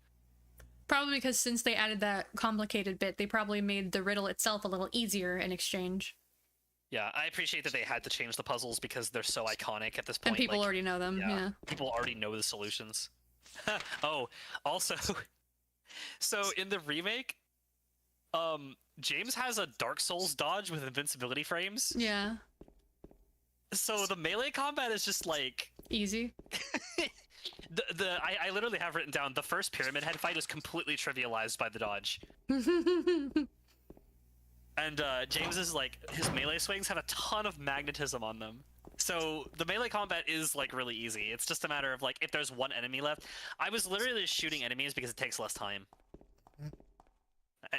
Probably because since they added that complicated bit, they probably made the riddle itself a little easier in exchange. Yeah, I appreciate that they had to change the puzzles because they're so iconic at this point. And people like, already know them, yeah. People already know the solutions. Oh, also, so in the remake, James has a Dark Souls dodge with invincibility frames. Yeah. So the melee combat is just like Easy. I literally have written down the first Pyramid Head fight is completely trivialized by the dodge. And James's like his melee swings have a ton of magnetism on them. So the melee combat is like really easy. It's just a matter of like if there's one enemy left. I was literally just shooting enemies because it takes less time.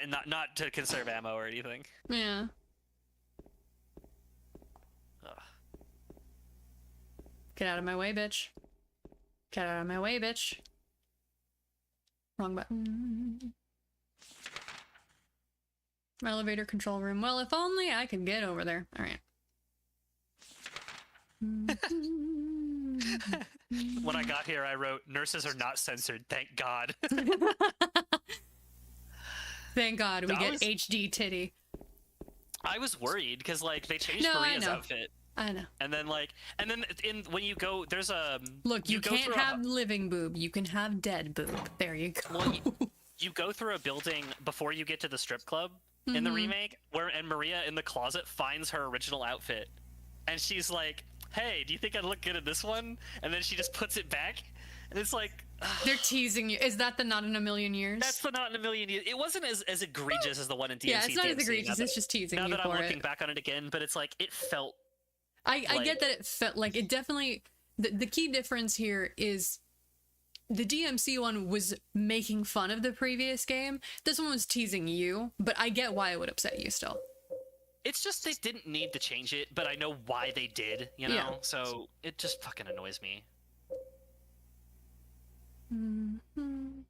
And not to conserve ammo or anything. Yeah. Ugh. Get out of my way, bitch. Get out of my way, bitch. Wrong button. Elevator control room. Well, if only I could get over there. All right. When I got here, I wrote, "Nurses are not censored, thank God." Thank God we That get was- HD titty. I was worried because like they changed No, I Maria's know. outfit, I know. and then when you go, there's a Look, you go can't through a- have living boob. You can have dead boob. There you go. Well, you go through a building before you get to the strip club in the remake, and Maria in the closet finds her original outfit, and she's like, "Hey, do you think I'd look good in this one?" And then she just puts it back, and it's like, They're teasing you. Is that the Not in a Million Years? that's the Not in a Million Years. It wasn't as egregious as the one in DMC. Yeah, it's not as DMC, egregious. now It's just teasing now you that I'm for looking it. back on it again, but it's like it felt. I like- get that it felt like it definitely. The key difference here is the DMC one was making fun of the previous game. This one was teasing you, but I get why it would upset you still. It's just they didn't need to change it, but I know why they did, you know? Yeah. So it just fucking annoys me. Mhm.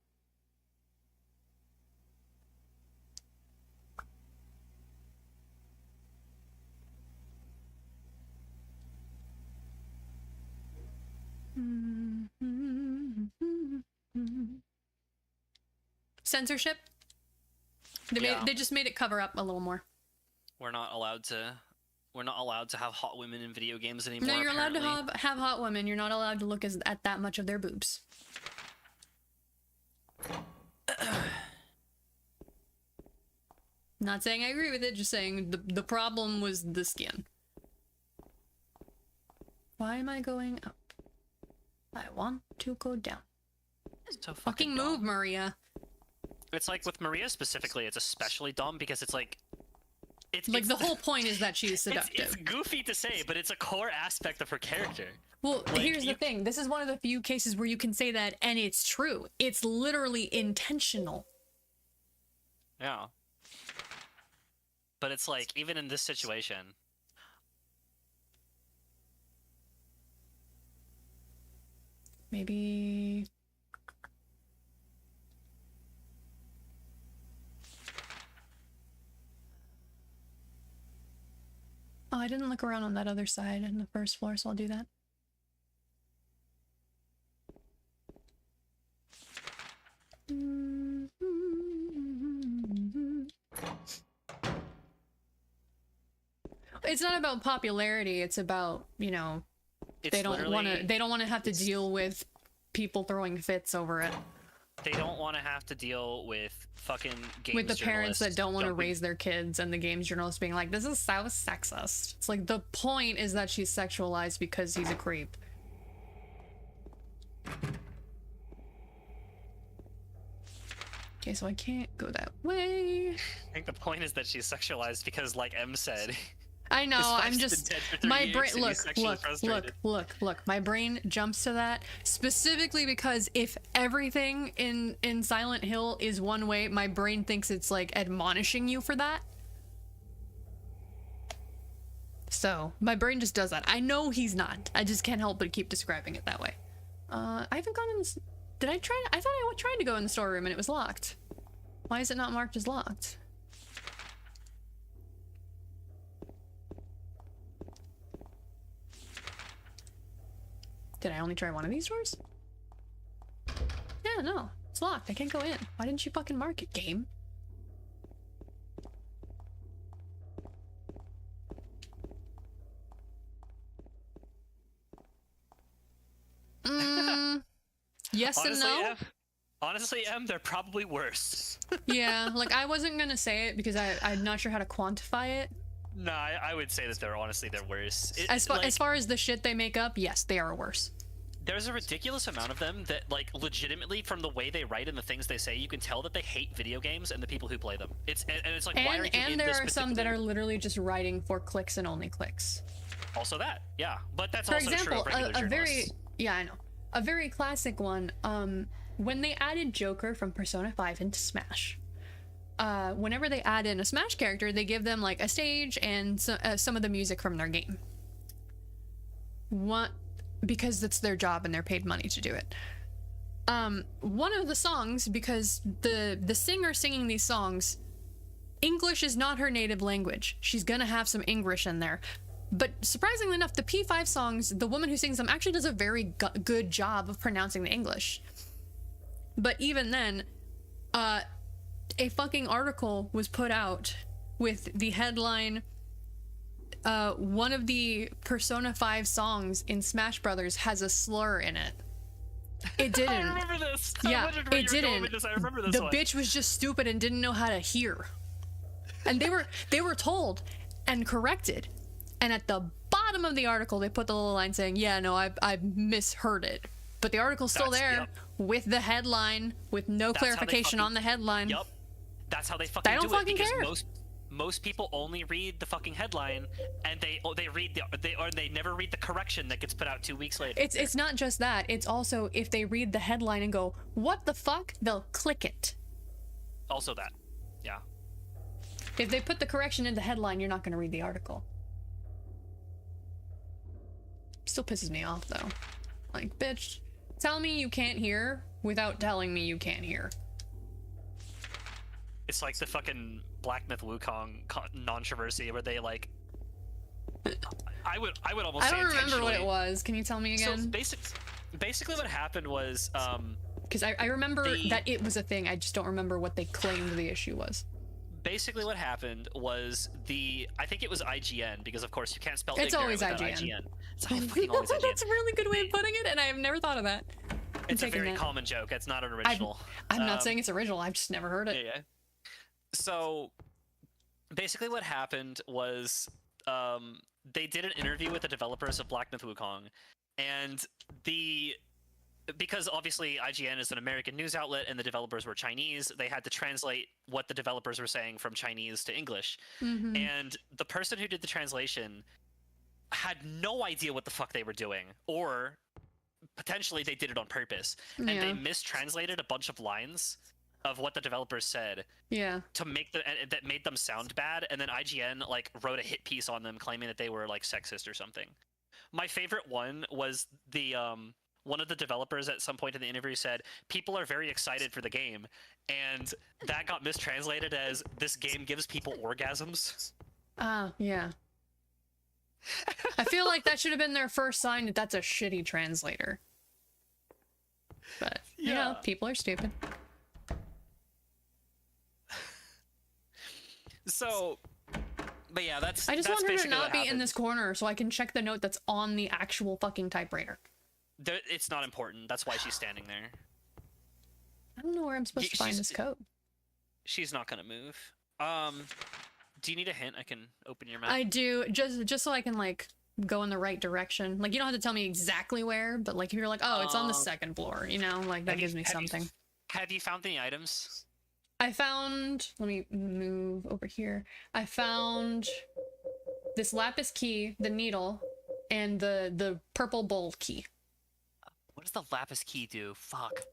Censorship. Yeah. They just made it cover up a little more. We're not allowed to have hot women in video games anymore. No, you're allowed to apparently. have hot women. You're not allowed to look at that much of their boobs. Not saying I agree with it, just saying the problem was the skin. Why am I going up? I want to go down. So Fucking dumb. move, Maria. It's like with Maria specifically, it's especially dumb because it's like Like the whole point is that she's it's seductive. goofy to say, but it's a core aspect of her character. Well, like, here's the you- thing. This is one of the few cases where you can say that and it's true. It's literally intentional. Yeah. But it's like even in this situation, Maybe. Oh, I didn't look around on that other side in the first floor, so I'll do that. It's not about popularity, it's about, you know, it's they don't literally- want to have to deal with people throwing fits over it. They don't want to have to deal with fucking games With the parents that journalists don't want to dumping- raise their kids and the games journalists being like, this is so sexist. It's like the point is that she's sexualized because he's a creep. Okay, so I can't go that way. I think the point is that she's sexualized because, like M said, I know, his wife's I'm been just dead for 30 my years brain and he's look, sexually look, frustrated. look. My brain jumps to that specifically because if everything in Silent Hill is one way, my brain thinks it's like admonishing you for that. So, my brain just does that. I know he's not. I just can't help but keep describing it that way. I haven't gone in this... Did I try... I thought I tried to go in the storeroom and it was locked. Why is it not marked as locked? Did I only try one of these doors? Yeah, no. it's locked. I can't go in. Why didn't you fucking mark it, game? Yes and Honestly, no. Em, honestly, Em, they're probably worse. Yeah, like I wasn't gonna say it because I'm not sure how to quantify it. No, I would say that they're worse. As far as the shit they make up, yes, they are worse. There's a ridiculous amount of them that, like, legitimately, from the way they write and the things they say, you can tell that they hate video games and the people who play them. It's like, why are you in And there this are some that particular- are literally just writing for clicks and only clicks. Also that, yeah. But that's For also example, true of regular a very journalists. yeah, I know. A very classic one. When they added Joker from Persona 5 into Smash, whenever they add in a Smash character, they give them like a stage and some of the music from their game. Because it's their job and they're paid money to do it. One of the songs, because the singer singing these songs, English is not her native language. She's gonna have some English in there. But surprisingly enough, the P5 songs, the woman who sings them actually does a very good job of pronouncing the English. But even then, a fucking article was put out with the headline, one of the Persona 5 songs in Smash Brothers has a slur in it. It didn't. I remember this. Yeah, I wondered where it you were going didn't. with this. I remember this The one. bitch was just stupid and didn't know how to hear. And they were told and corrected. And at the bottom of the article, they put the little line saying, "Yeah, no, I misheard it." But the article's still That's- there yep. with the headline, with no That's how they clarification fucking- on the headline. Yup. That's how they fucking They don't do fucking it because care. most people only read the fucking headline and they never read the correction that gets put out 2 weeks later. It's not just that. It's also if they read the headline and go, "What the fuck?" they'll click it. Also that. Yeah. If they put the correction in the headline, you're not going to read the article. Still pisses me off though. Like, bitch, tell me you can't hear without telling me you can't hear. It's like the fucking Black Myth Wukong controversy where they like. I would almost. I say don't remember what it intentionally- was. Can you tell me So again? basically, what happened was, Because I remember the- that it was a thing. I just don't remember what they claimed the issue was. basically what happened was I think it was IGN because of course you can't spell It's ignorant always without IGN. It's fucking always IGN. That's a really good way of putting it, and I have never thought of that. It's a taking very that. common joke. It's not an original. I'm not saying it's original. I've just never heard it. Yeah. So basically what happened was they did an interview with the developers of Black Myth Wukong, and because obviously IGN is an American news outlet and the developers were Chinese, they had to translate what the developers were saying from Chinese to English. Mhm. And the person who did the translation had no idea what the fuck they were doing, or potentially they did it on purpose. And they Yeah. mistranslated a bunch of lines of what the developers said Yeah. to make that made them sound bad, and then IGN like wrote a hit piece on them claiming that they were like sexist or something. My favorite one was the one of the developers at some point in the interview said people are very excited for the game, and that got mistranslated as this game gives people orgasms. Yeah. I feel like that should have been their first sign that that's a shitty translator. But, you know, Yeah. people are stupid. So, but yeah, that's. I just that's want her to basically not what be in happened. this corner so I can check the note that's on the actual fucking typewriter. It's not important. That's why she's standing there. I don't know where I'm supposed to find she's- this code. She's not gonna move. Do you need a hint? I can open your map. I do, just so I can, like, go in the right direction. Like, you don't have to tell me exactly where, but, like, if you're like, oh, it's on the second floor, you know? Like, that gives me something. Have you found any items? I found, let me move over here. I found this lapis key, the needle, and the purple bowl key. What does the lapis key do? Fuck.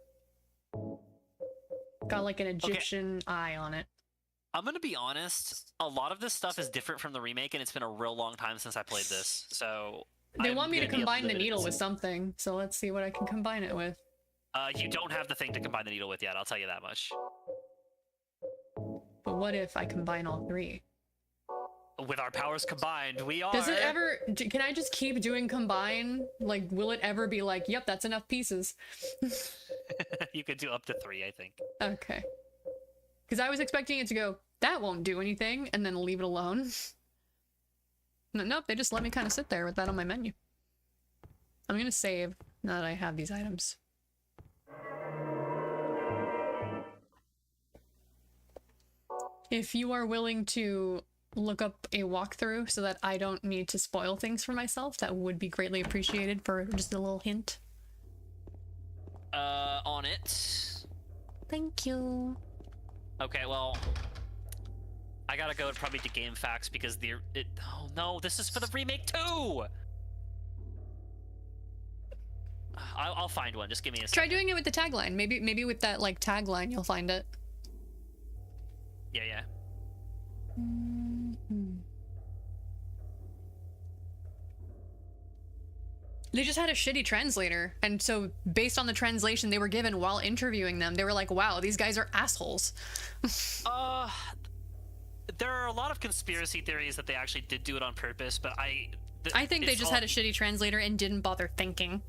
Got like an Egyptian eye on it. I'm gonna be honest. A lot of this stuff is different from the remake, and it's been a real long time since I played this. So They I'm want me to gonna be a combine the limited- needle with something, so let's see what I can combine it with. You don't have the thing to combine the needle with yet. I'll tell you that much. But what if I combine all three? With our powers combined, we are. Does it ever, can I just keep doing combine? Like, will it ever be like, yep, that's enough pieces? You could do up to 3, I think. Okay. Because I was expecting it to go, that won't do anything, and then leave it alone. No, nope, they just let me kind of sit there with that on my menu. I'm gonna save now that I have these items. If you are willing to look up a walkthrough so that I don't need to spoil things for myself, that would be greatly appreciated for just a little hint. On it. Thank you. Okay, well, I gotta go probably to GameFAQs because oh no, this is for the remake too. I'll find one. Just give me a second. Try doing it with the tagline. Maybe with that like tagline you'll find it. Yeah, yeah. They just had a shitty translator, and so based on the translation they were given while interviewing them, they were like, wow, these guys are assholes. There are a lot of conspiracy theories that they actually did do it on purpose, but I think they just had a shitty translator and didn't bother thinking.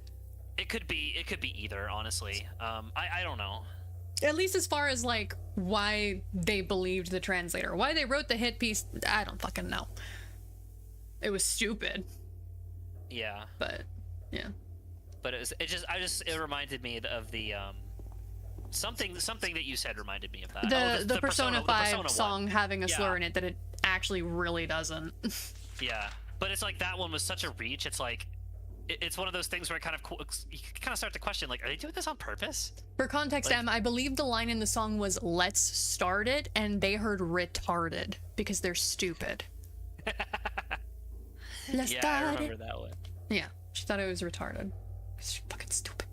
It could be either, honestly. I don't know. At least as far as like why they believed the translator, why they wrote the hit piece, I don't fucking know. It was stupid. Yeah. But yeah. But it reminded me of the something that you said reminded me of that. The Persona 5 Persona song 1. having a slur in it that it actually really doesn't. Yeah, but it's like that one was such a reach. It's like it's one of those things where you kind of start to question, like, are they doing this on purpose? For context, Like- I believe the line in the song was "Let's start it," and they heard "retarded" because they're stupid. Let's Yeah, I start remember it. that one. Yeah, she thought it was retarded. She's fucking stupid.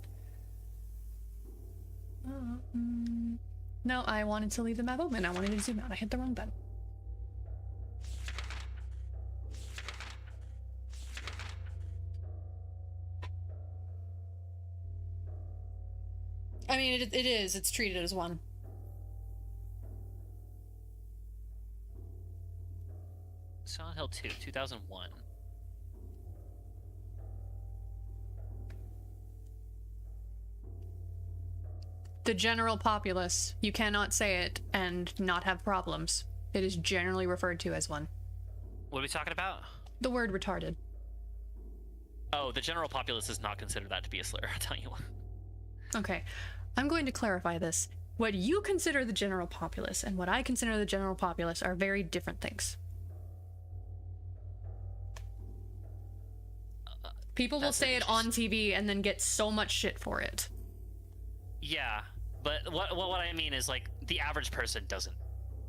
No, I wanted to leave the map open. I wanted to zoom out. I hit the wrong button. I mean, it is. It's treated as one. Silent Hill 2, 2001. The general populace. You cannot say it and not have problems. It is generally referred to as one. What are we talking about? The word retarded. Oh, the general populace does not consider that to be a slur, I'll tell you what. Okay, I'm going to clarify this. What you consider the general populace and what I consider the general populace are very different things. People will That's say it on TV and then get so much shit for it. Yeah, but what I mean is, like, the average person doesn't.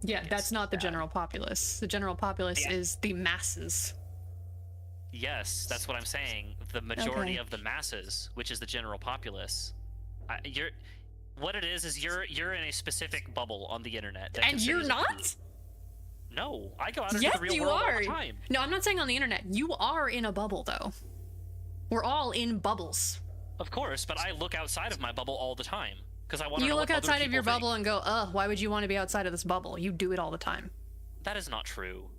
Yeah, that's not the that. general populace. The general populace Yeah. is the masses. Yes, that's what I'm saying. The majority Okay. of the masses, which is the general populace. What it is you're in a specific bubble on the internet. That And you're considers it not? true. No, I go out into Yes, the real you world all are. the time. No, I'm not saying on the internet. You are in a bubble, though. We're all in bubbles. Of course, but I look outside of my bubble all the time because I want to. You know look what other outside of your people think. bubble and go, ugh, why would you want to be outside of this bubble? You do it all the time. That is not true.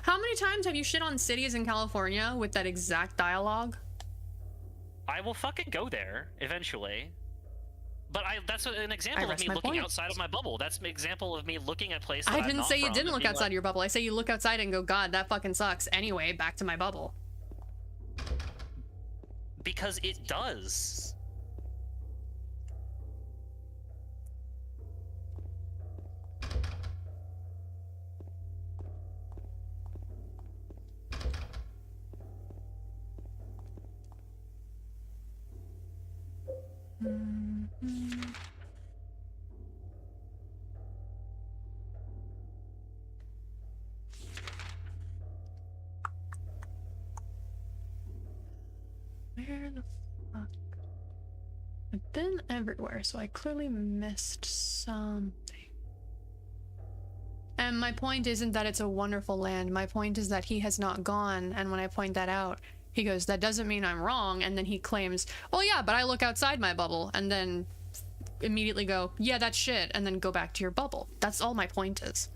How many times have you shit on cities in California with that exact dialogue? I will fucking go there eventually. But that's an example of rest me my looking point. outside of my bubble. That's an example of me looking at places. I didn't say you didn't look outside your bubble. I say you look outside and go, God, that fucking sucks. Anyway, back to my bubble. Because it does. Where the fuck? I've been everywhere, so I clearly missed something. And my point isn't that it's a wonderful land. My point is that he has not gone, and when I point that out, he goes, that doesn't mean I'm wrong, and then he claims, well, yeah, but I look outside my bubble, and then immediately go, yeah, that's shit, and then go back to your bubble. That's all my point is.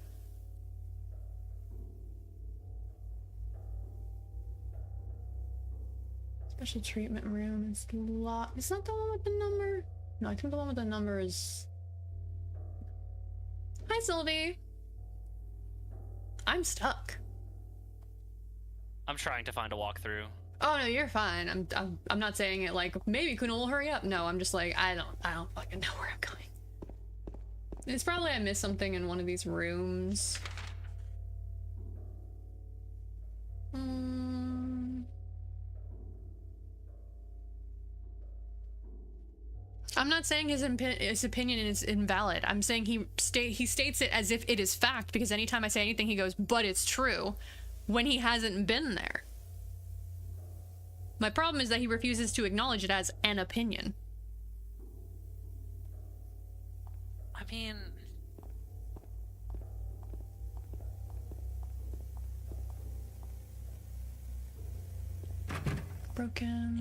Special treatment room is locked. It's not the one with the number. No, I think the one with the number is... Hi, Sylvie. I'm stuck. I'm trying to find a walkthrough. Oh no, you're fine. I'm not saying it like maybe Kuna will hurry up. No, I'm just like I don't fucking know where I'm going. It's probably I missed something in one of these rooms. I'm not saying his opinion is invalid. I'm saying he states it as if it is fact, because anytime I say anything he goes, but it's true, when he hasn't been there. My problem is that he refuses to acknowledge it as an opinion. I mean... Broken.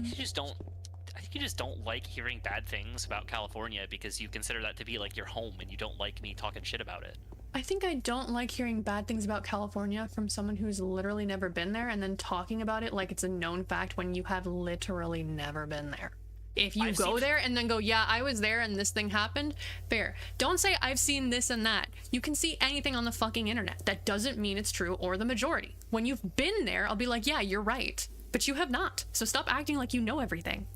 I think you just don't like hearing bad things about California because you consider that to be like your home and you don't like me talking shit about it. I think I don't like hearing bad things about California from someone who's literally never been there and then talking about it like it's a known fact when you have literally never been there. If you go there and then go, yeah, I was there and this thing happened, fair. Don't say I've seen this and that. You can see anything on the fucking internet. That doesn't mean it's true or the majority. When you've been there, I'll be like, yeah, you're right. But you have not. So stop acting like you know everything.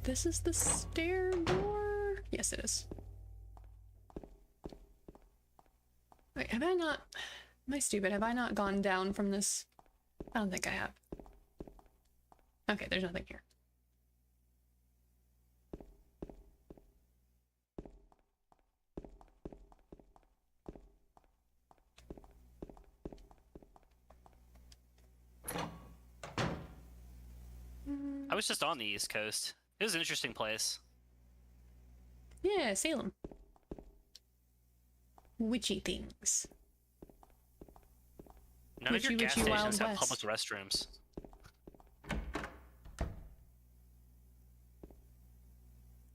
This is the stair door? Yes, it is. Wait, have I not... Am I stupid? Have I not gone down from this? I don't think I have. Okay, there's nothing here. I was just on the East Coast. It was an interesting place. Yeah, Salem. Witchy things. None of your gas Witchy stations Wild have West. public restrooms.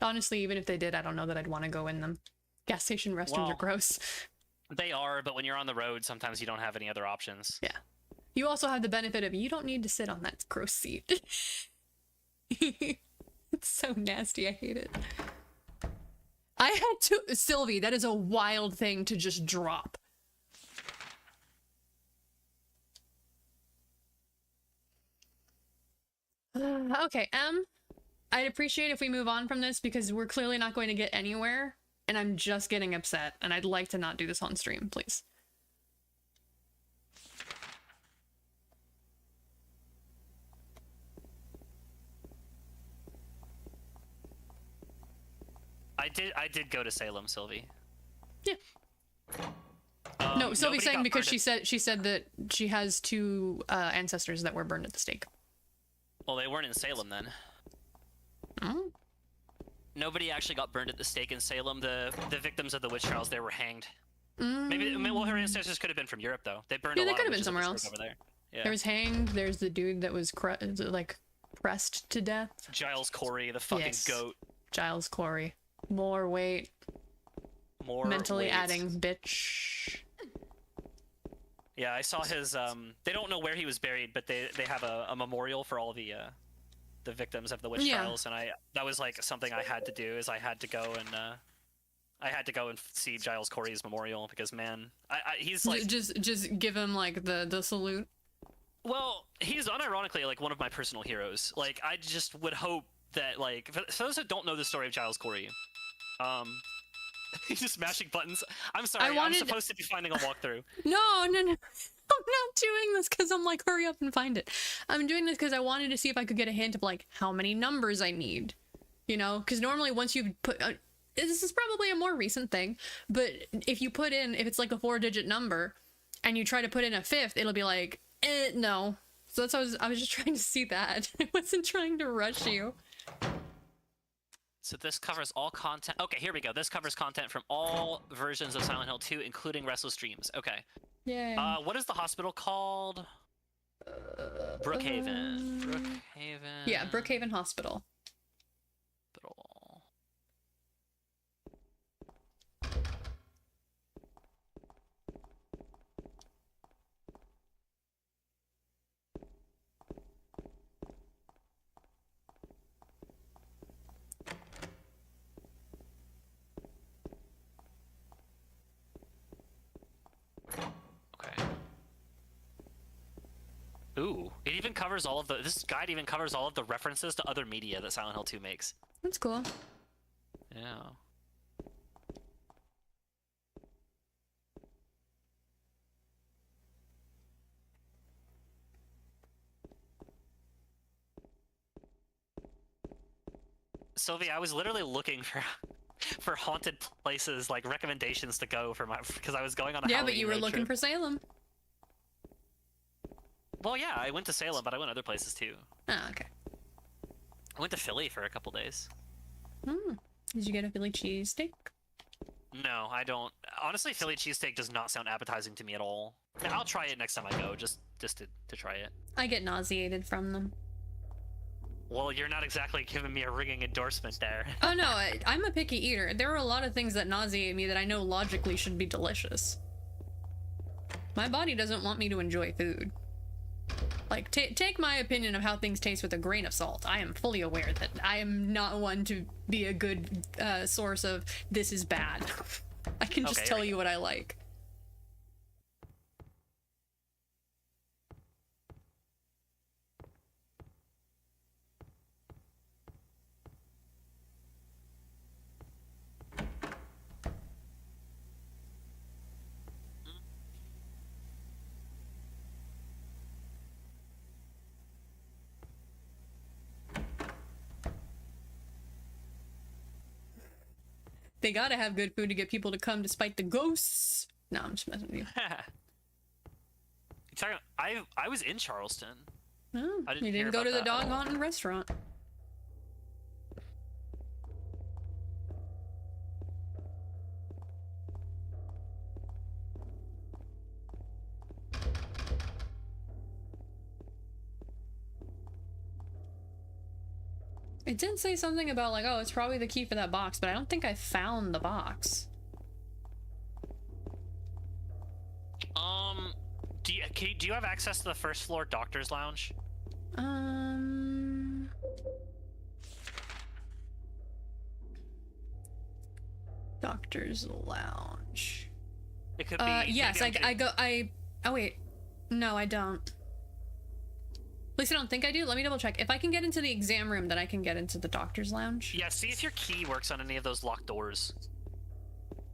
Honestly, even if they did, I don't know that I'd want to go in them. Gas station restrooms Well- are gross. They are, but when you're on the road, sometimes you don't have any other options. Yeah. You also have the benefit of you don't need to sit on that gross seat. It's so nasty. I hate it. I had to... Sylvie, that is a wild thing to just drop. Okay, I'd appreciate if we move on from this because we're clearly not going to get anywhere and I'm just getting upset and I'd like to not do this on stream, please. I did go to Salem, Sylvie. Yeah. No, Nobody Sylvie's saying got because burned she said that she has two ancestors that were burned at the stake. Well, they weren't in Salem then. Oh. Nobody actually got burned at the stake in Salem. The victims of the witch trials there were hanged. Maybe well, her ancestors could have been from Europe though. They burned Yeah, a they lot could of have been witches at somewhere the stake else. over there. Yeah. There was hanged. There's the dude that was pressed to death. Giles Corey, the fucking Yes. goat. Giles Corey. More weight. More Mentally weight. adding bitch. Yeah, I saw his. They don't know where he was buried, but they have a memorial for all the victims of the witch Yeah. trials, and that was like something I had to do. Is I had to go and see Giles Corey's memorial because man, he's like Just give him like the salute. well, he's unironically like one of my personal heroes. Like I just would hope that like for those that don't know the story of Giles Corey, he's just smashing buttons. I'm sorry, I'm supposed to be finding a walkthrough. No. I'm not doing this because I'm like, hurry up and find it. I'm doing this because I wanted to see if I could get a hint of like how many numbers I need. You know, because normally once you put... this is probably a more recent thing, but if you put in, if it's like a 4-digit number and you try to put in a 5th, it'll be like, no. So that's what I was just trying to see that. I wasn't trying to rush you. So this covers all content. Okay, here we go. This covers content from all versions of Silent Hill 2, including Restless Dreams. Okay. Yay. What is the hospital called? Brookhaven. Brookhaven. Yeah, Brookhaven Hospital. Hospital. Okay. Ooh, it even covers all of the. This guide even covers all of the references to other media that Silent Hill 2 makes. That's cool. Yeah. Sylvie, I was literally looking for for haunted places, like recommendations to go for my, because I was going on a Yeah, Halloween but you were road looking trip. for Salem. Well, yeah, I went to Salem, but I went other places too. Oh, okay. I went to Philly for a couple days. Hmm. Did you get a Philly cheesesteak? No, I don't. Honestly, Philly cheesesteak does not sound appetizing to me at all. I mean, I'll try it next time I go, just to try it. I get nauseated from them. Well, you're not exactly giving me a ringing endorsement there. Oh no, I'm a picky eater. There are a lot of things that nauseate me that I know logically should be delicious. My body doesn't want me to enjoy food. Like, take my opinion of how things taste with a grain of salt. I am fully aware that I am not one to be a good source of this is bad. I can just Okay, tell here we you what I like. They gotta have good food to get people to come despite the ghosts. No, I'm just messing with you. I was in Charleston. Oh, I didn't you hear didn't go to about the that. dog haunting restaurant. It did say something about like, oh, it's probably the key for that box, but I don't think I found the box. Do you have access to the first floor doctor's lounge? Doctor's lounge. It could be. Yes, maybe I'm getting- oh wait. No, I don't. At least I don't think I do. Let me double check. If I can get into the exam room, then I can get into the doctor's lounge. Yeah, see if your key works on any of those locked doors.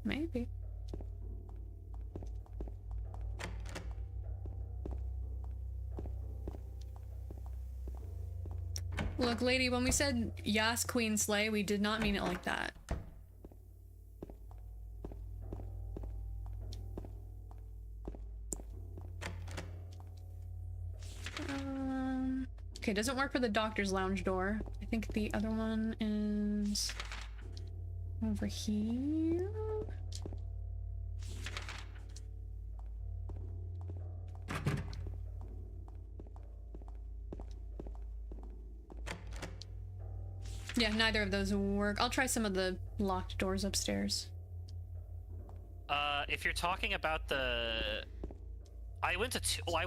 Maybe. Look, lady, when we said Yas Queen Slay, we did not mean it like that. Okay, doesn't work for the doctor's lounge door. I think the other one is over here. Yeah, neither of those will work. I'll try some of the locked doors upstairs. If you're talking about the, I went to two. Oh, I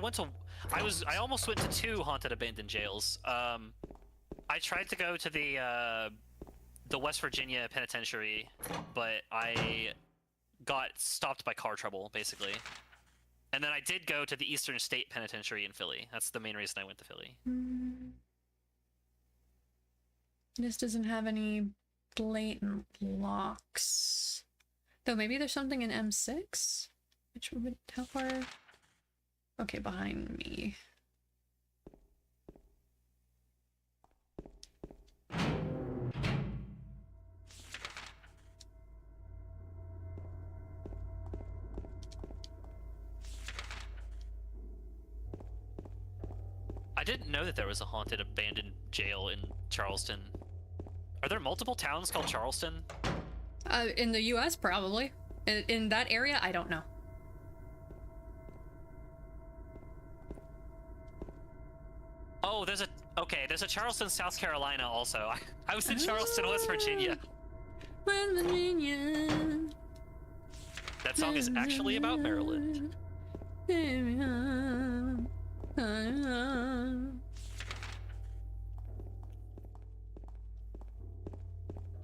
almost went to 2 haunted abandoned jails. I tried to go to the West Virginia penitentiary, but I got stopped by car trouble, basically. And then I did go to the Eastern State Penitentiary in Philly. That's the main reason I went to Philly. This doesn't have any blatant locks. Though maybe there's something in M6? Which would, how far? Okay, behind me. I didn't know that there was a haunted abandoned jail in Charleston. Are there multiple towns called Charleston? In the U.S. probably. In that area, I don't know. Oh, there's a Charleston, South Carolina also. I was in Charleston, West Virginia. West Virginia. That song is actually about Maryland.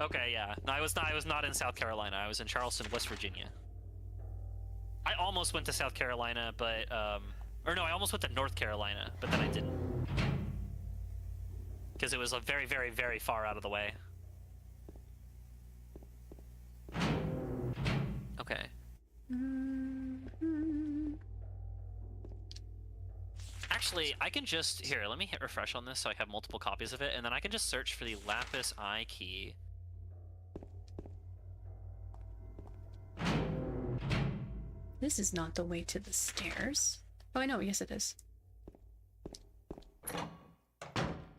Okay, yeah. No, I was not in South Carolina. I was in Charleston, West Virginia. I almost went to South Carolina, but or no, I almost went to North Carolina, but then I didn't. Because it was a very, very, very far out of the way. Okay. Actually, I can just... Here, let me hit refresh on this so I have multiple copies of it, and then I can just search for the Lapis Eye key. This is not the way to the stairs. Oh, I know. Yes, it is.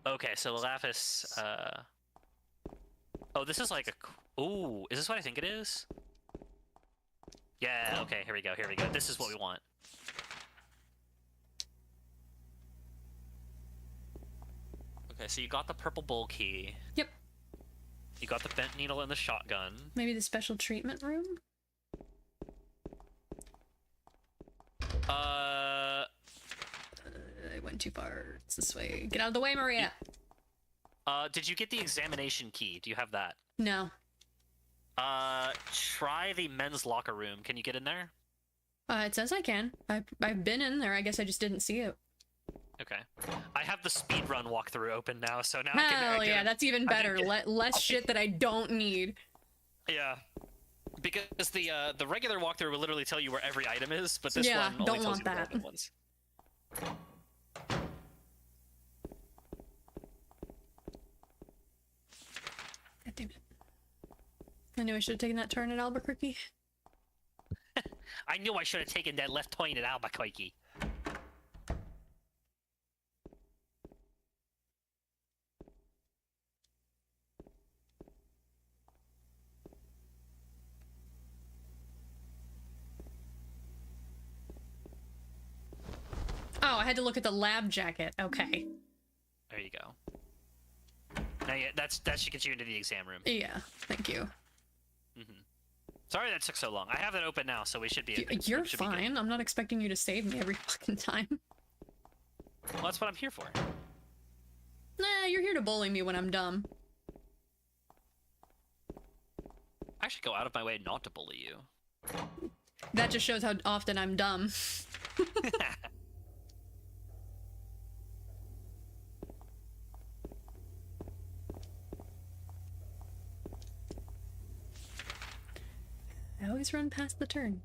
Okay, so the Lapis... Oh, this is like a... Ooh, is this what I think it is? Yeah, okay, here we go, here we go. This is what we want. Okay, so you got the purple bowl key. Yep. You got the bent needle and the shotgun. Maybe the special treatment room? I went too far. It's this way. Get out of the way, Maria! Did you get the examination key? Do you have that? No. Try the men's locker room. Can you get in there? It says I can. I've been in there. I guess I just didn't see it. Okay. I have the speedrun walkthrough open now, so now Hell yeah, that's even better. can get- Less shit that I don't need. Yeah. Because the regular walkthrough will literally tell you where every item is, but this Yeah, one only don't tells want you the that. random ones. God damn it. I knew I should have taken that turn at Albuquerque. I knew I should have taken that left turn at Albuquerque. Oh, I had to look at the lab jacket. Okay. There you go. Now, yeah, that should get you into the exam room. Yeah, thank you. Sorry that took so long. I have it open now, so we should be. You're we should be good. fine. I'm not expecting you to save me every fucking time. Well, that's what I'm here for. Nah, you're here to bully me when I'm dumb. I should go out of my way not to bully you. That just shows how often I'm dumb. I always run past the turn.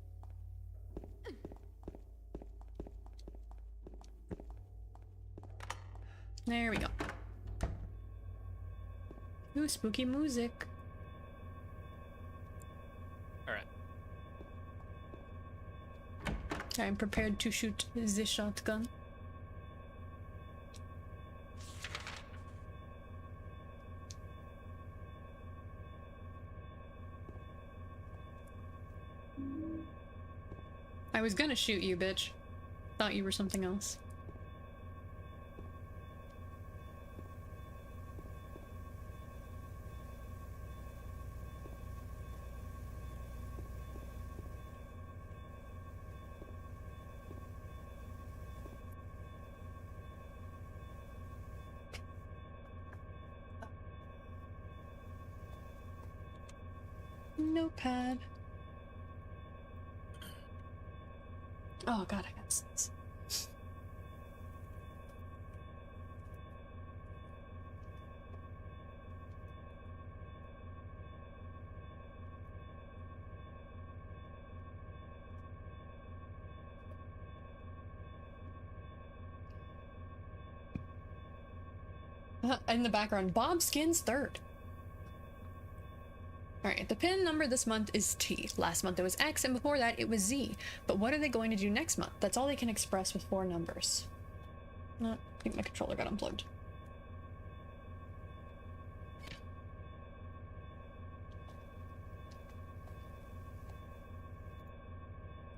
There we go. Ooh, spooky music. Alright. I'm prepared to shoot the shotgun. I was gonna shoot you, bitch. Thought you were something else. Notepad. Oh god, I got this. In the background, Bob skins third. Alright, the pin number this month is T. Last month it was X, and before that it was Z. But what are they going to do next month? That's all they can express with 4 numbers. No, I think my controller got unplugged.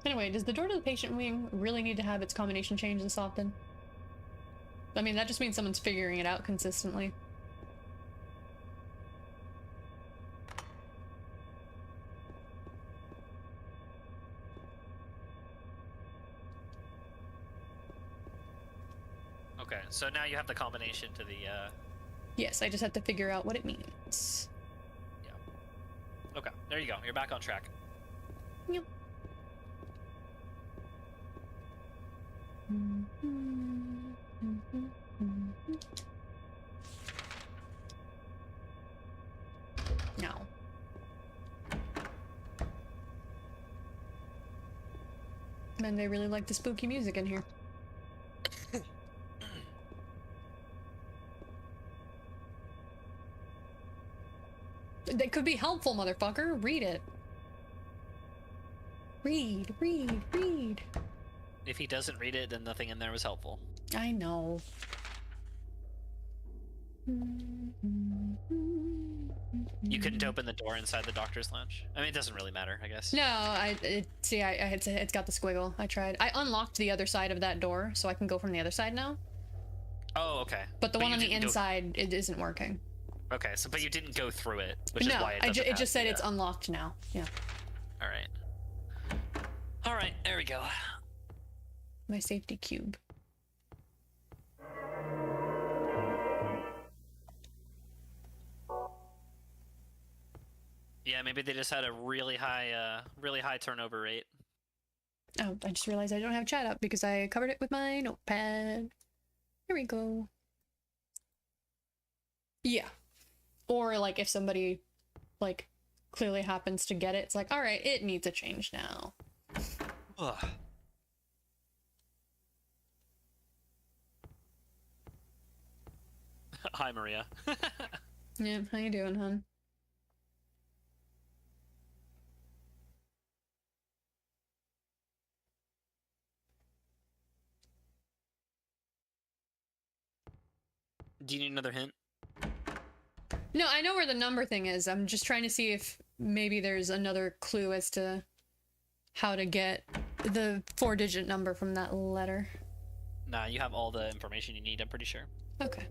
Anyway, does the door to the patient wing really need to have its combination changed this often? I mean, that just means someone's figuring it out consistently. Okay, so now you have the combination to the. Yes, I just have to figure out what it means. Okay, there you go. You're back on track. Yep. No. Man, they really like the spooky music in here. That could be helpful, motherfucker. Read it. Read, read, read. If he doesn't read it, then nothing in there was helpful. I know. You couldn't open the door inside the doctor's lounge. I mean, it doesn't really matter, I guess. No, it's got the squiggle. I tried. I unlocked the other side of that door, so I can go from the other side now. Oh, okay. But the one you on the didn't go- inside, it isn't working. Okay, so but you didn't go through it, which is No, why it just said it's unlocked now. Yeah. All right. All right, there we go. My safety cube. Yeah, maybe they just had a really high turnover rate. Oh, I just realized I don't have chat up because I covered it with my notepad. Here we go. Yeah. Or like if somebody like clearly happens to get it, it's like, all right, it needs a change now. Ugh. Hi, Maria. Yeah, how you doing, hon? Do you need another hint? No, I know where the number thing is. I'm just trying to see if maybe there's another clue as to how to get the 4-digit number from that letter. Nah, you have all the information you need, I'm pretty sure. Okay.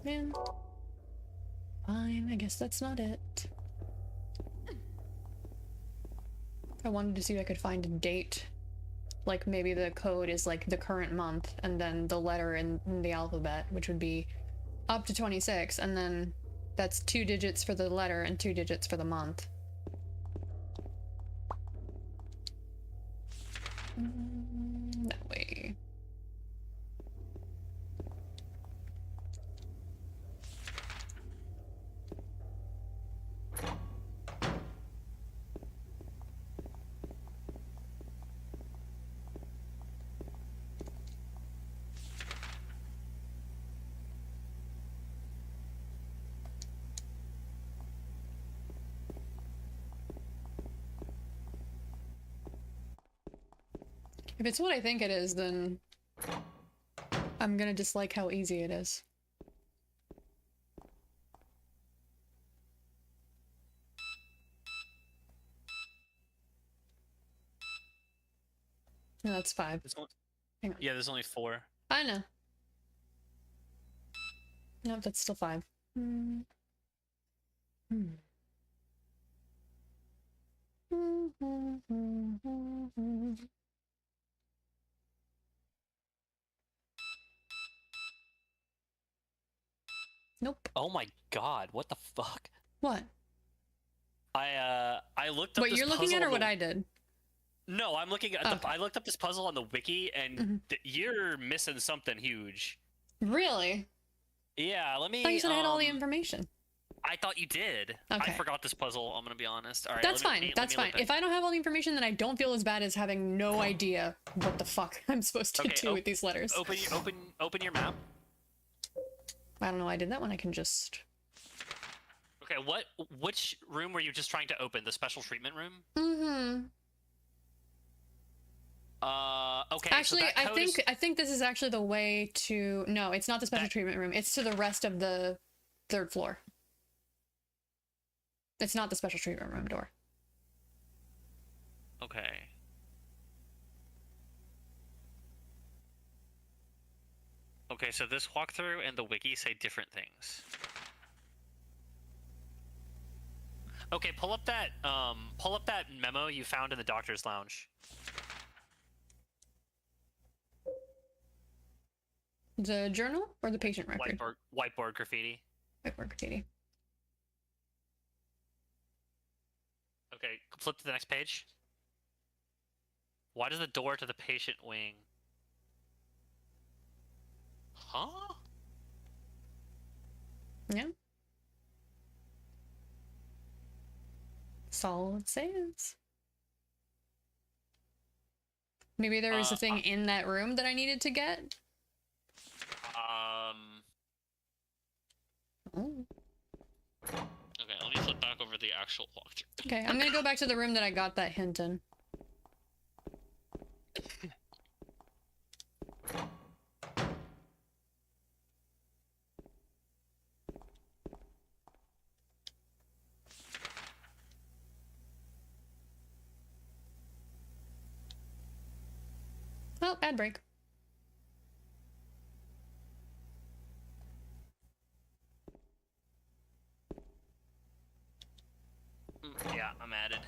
Man. Fine, I guess that's not it. I wanted to see if I could find a date. Like maybe the code is like the current month and then the letter in the alphabet, which would be up to 26, and then that's 2 digits for the letter and 2 digits for the month. That way. If it's what I think it is, then I'm gonna dislike how easy it is. No, that's 5. Hang on. Yeah, there's only 4. I know. No, that's still 5. Nope. Oh my god, what the fuck? What? I looked up What this you're looking puzzle at or on what the- I did? No, I'm looking at Okay. I looked up this puzzle on the wiki and Mhm. you're missing something huge. Really? Yeah, let me I thought you said I had all the information. I thought you did. Okay. I forgot this puzzle. I'm gonna be honest. All right. That's let me- fine. let That's me look fine. back. If I don't have all the information, then I don't feel as bad as having no idea what the fuck I'm supposed to Okay, do with these letters. Open your map. I don't know why I did that one. I can just... Okay, which room were you just trying to open? The special treatment room? Mm-hmm. Okay. so Actually, that I code think is- I think this is actually the way to... No, it's not the special That- treatment room. It's to the rest of the 3rd floor. It's not the special treatment room door. Okay. Okay, so this walkthrough and the wiki say different things. Okay, pull up that memo you found in the doctor's lounge. The journal or the patient record? Whiteboard graffiti. Whiteboard graffiti. Okay, flip to the next page. Why does the door to the patient wing? Huh? Yeah. That's all it says. Maybe there was a thing in that room that I needed to get. Oh. Okay, let me flip back over the actual walkthrough. Okay, I'm gonna go back to the room that I got that hint in. Oh, ad break. Yeah, I'm added.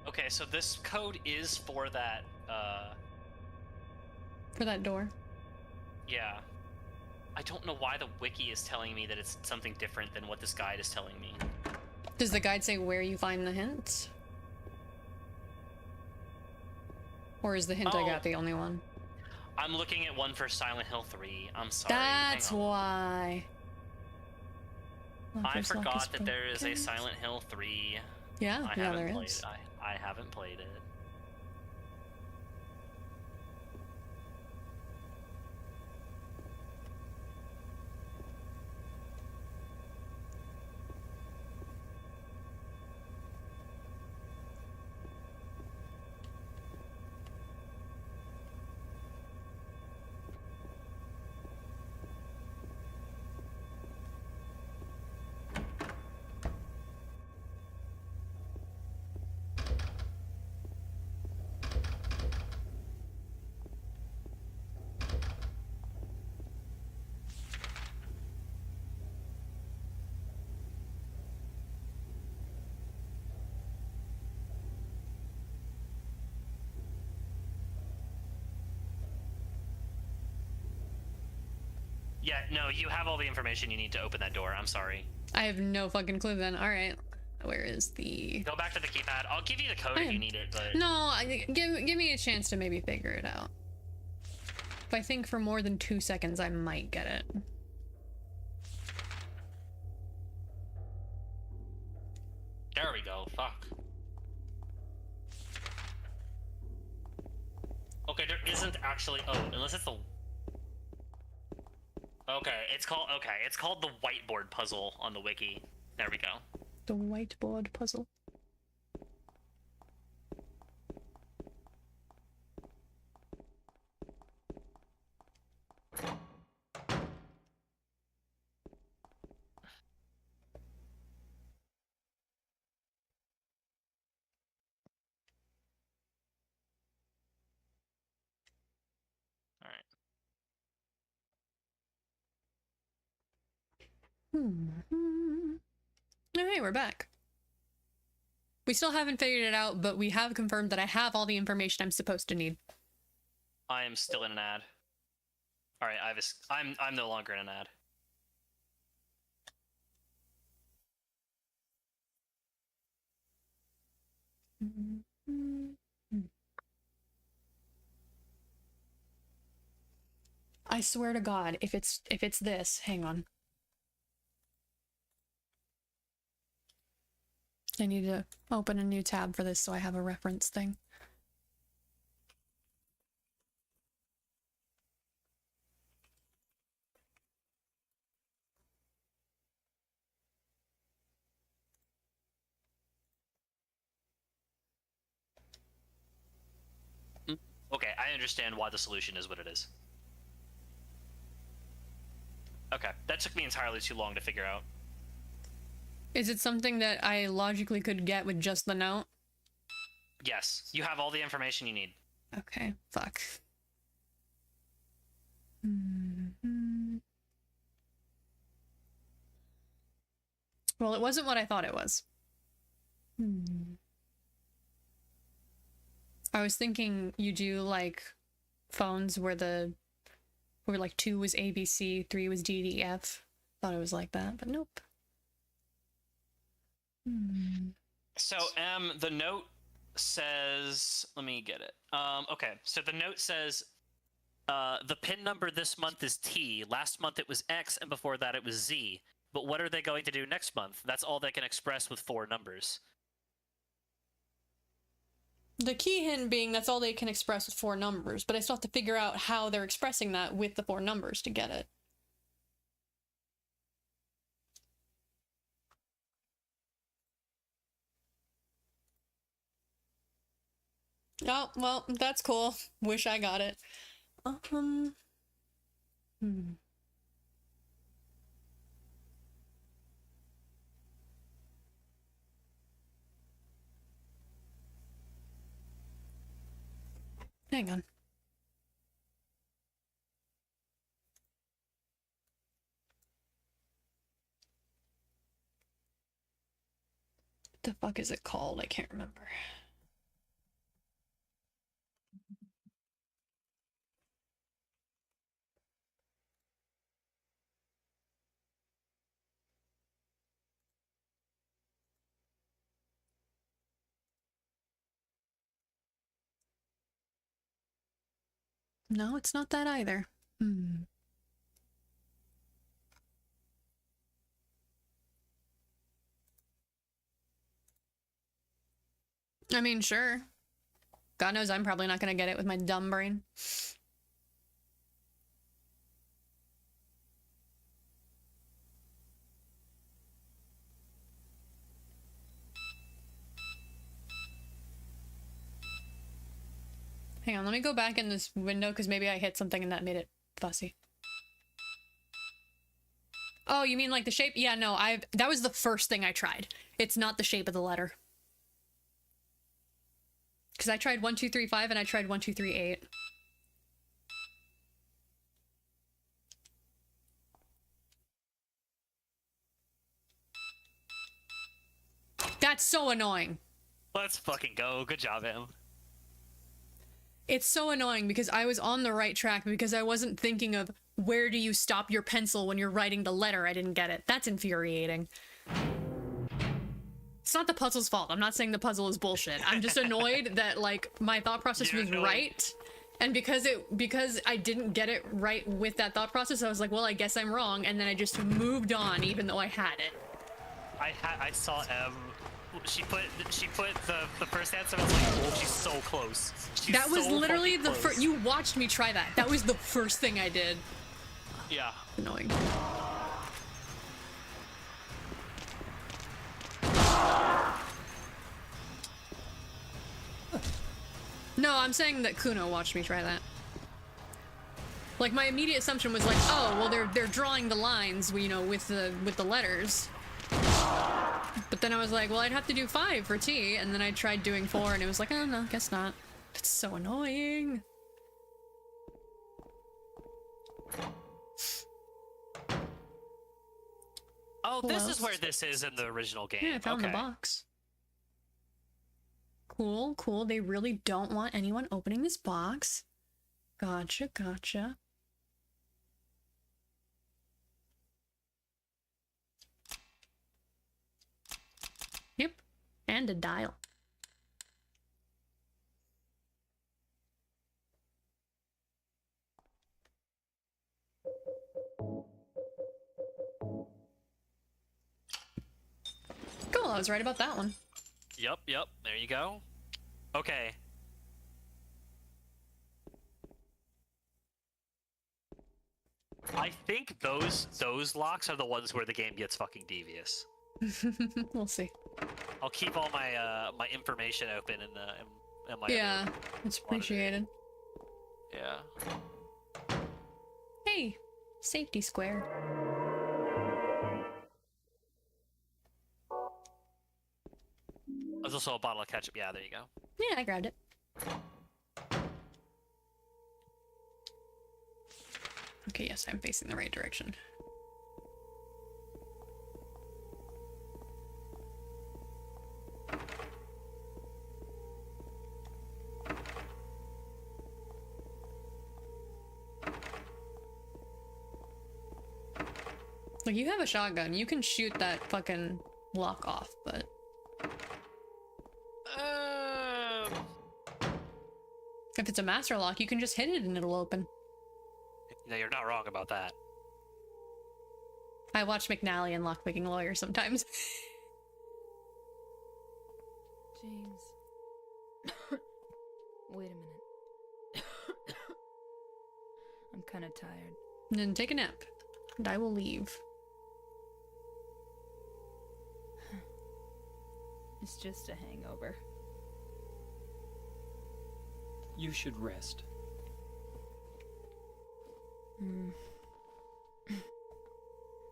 Okay, so this code is for that, For that door. yeah. I don't know why the wiki is telling me that it's something different than what this guide is telling me. Does the guide say where you find the hints? Or is the hint I Oh. got the only one? I'm looking at one for Silent Hill 3. I'm sorry. That's hang on. why. I Locker's lock forgot that there is a broken. Silent Hill 3. Yeah, I yeah, haven't there played is. it. I haven't played it. Yeah, no, you have all the information you need to open that door. I'm sorry. I have no fucking clue then. Alright. Where is the... Go back to the keypad. I'll give you the code if you need it, but... No, give me a chance to maybe figure it out. If I think for more than 2 seconds, I might get it. There we go. Fuck. Okay, there isn't actually... Oh, unless it's the... Okay, it's called the whiteboard puzzle on the wiki. There we go. The whiteboard puzzle. All right. Alright, we're back. We still haven't figured it out, but we have confirmed that I have all the information I'm supposed to need. I am still in an ad. All right, I'm no longer in an ad. I swear to God, if it's this, hang on. I need to open a new tab for this so I have a reference thing. Okay, I understand why the solution is what it is. Okay, that took me entirely too long to figure out. Is it something that I logically could get with just the note? Yes, you have all the information you need. Okay, fuck. Well, it wasn't what I thought it was. I was thinking you do like phones where like 2 was ABC, 3 was DDF. Thought it was like that, but nope. So, the note says, let me get it. Okay, so the note says, the PIN number this month is T, last month it was X, and before that it was Z. But what are they going to do next month? That's all they can express with 4 numbers. The key hint being that's all they can express with 4 numbers, but I still have to figure out how they're expressing that with the 4 numbers to get it. Oh, well, that's cool. Wish I got it. Hang on. What the fuck is it called? I can't remember. No, it's not that either. I mean, sure. God knows I'm probably not gonna get it with my dumb brain. Hang on, let me go back in this window because maybe I hit something and that made it fussy. Oh, you mean like the shape? Yeah, no, that was the first thing I tried. It's not the shape of the letter. Because I tried 1, 2, 3, 5 and I tried 1, 2, 3, 8. That's so annoying. Let's fucking go. Good job, Em. It's so annoying because I was on the right track because I wasn't thinking of where do you stop your pencil when you're writing the letter. I didn't get it. That's infuriating. It's not the puzzle's fault. I'm not saying the puzzle is bullshit. I'm just annoyed that like my thought process was right. And because I didn't get it right with that thought process, I was like, well, I guess I'm wrong. And then I just moved on even though I had it. I saw Em. She put the first answer. I was like, oh, she's so close. That was literally the first. You watched me try that. That was the first thing I did. Yeah. Annoying. No, I'm saying that Kuno watched me try that. Like my immediate assumption was like, oh, well they're drawing the lines, you know, with the letters. But then I was like, well, I'd have to do 5 for T, and then I tried doing 4, and it was like, oh, no, guess not. It's so annoying. Oh, this is where this is in the original game. Yeah, I found the box. Cool, cool. They really don't want anyone opening this box. Gotcha, gotcha. Yep, and a dial. Cool, I was right about that one. Yep, there you go. Okay. I think those locks are the ones where the game gets fucking devious. We'll see. I'll keep all my my information open in my Yeah, other it's monitor. appreciated. Yeah. Hey, safety square. There's also a bottle of ketchup. Yeah, there you go. Yeah, I grabbed it. Okay, yes, I'm facing the right direction. Like, you have a shotgun. You can shoot that fucking lock off, but... If it's a master lock, you can just hit it and it'll open. No, you're not wrong about that. I watch McNally and Lockpicking Lawyer sometimes. James. Wait a minute. I'm kind of tired. And then take a nap. And I will leave. It's just a hangover. You should rest.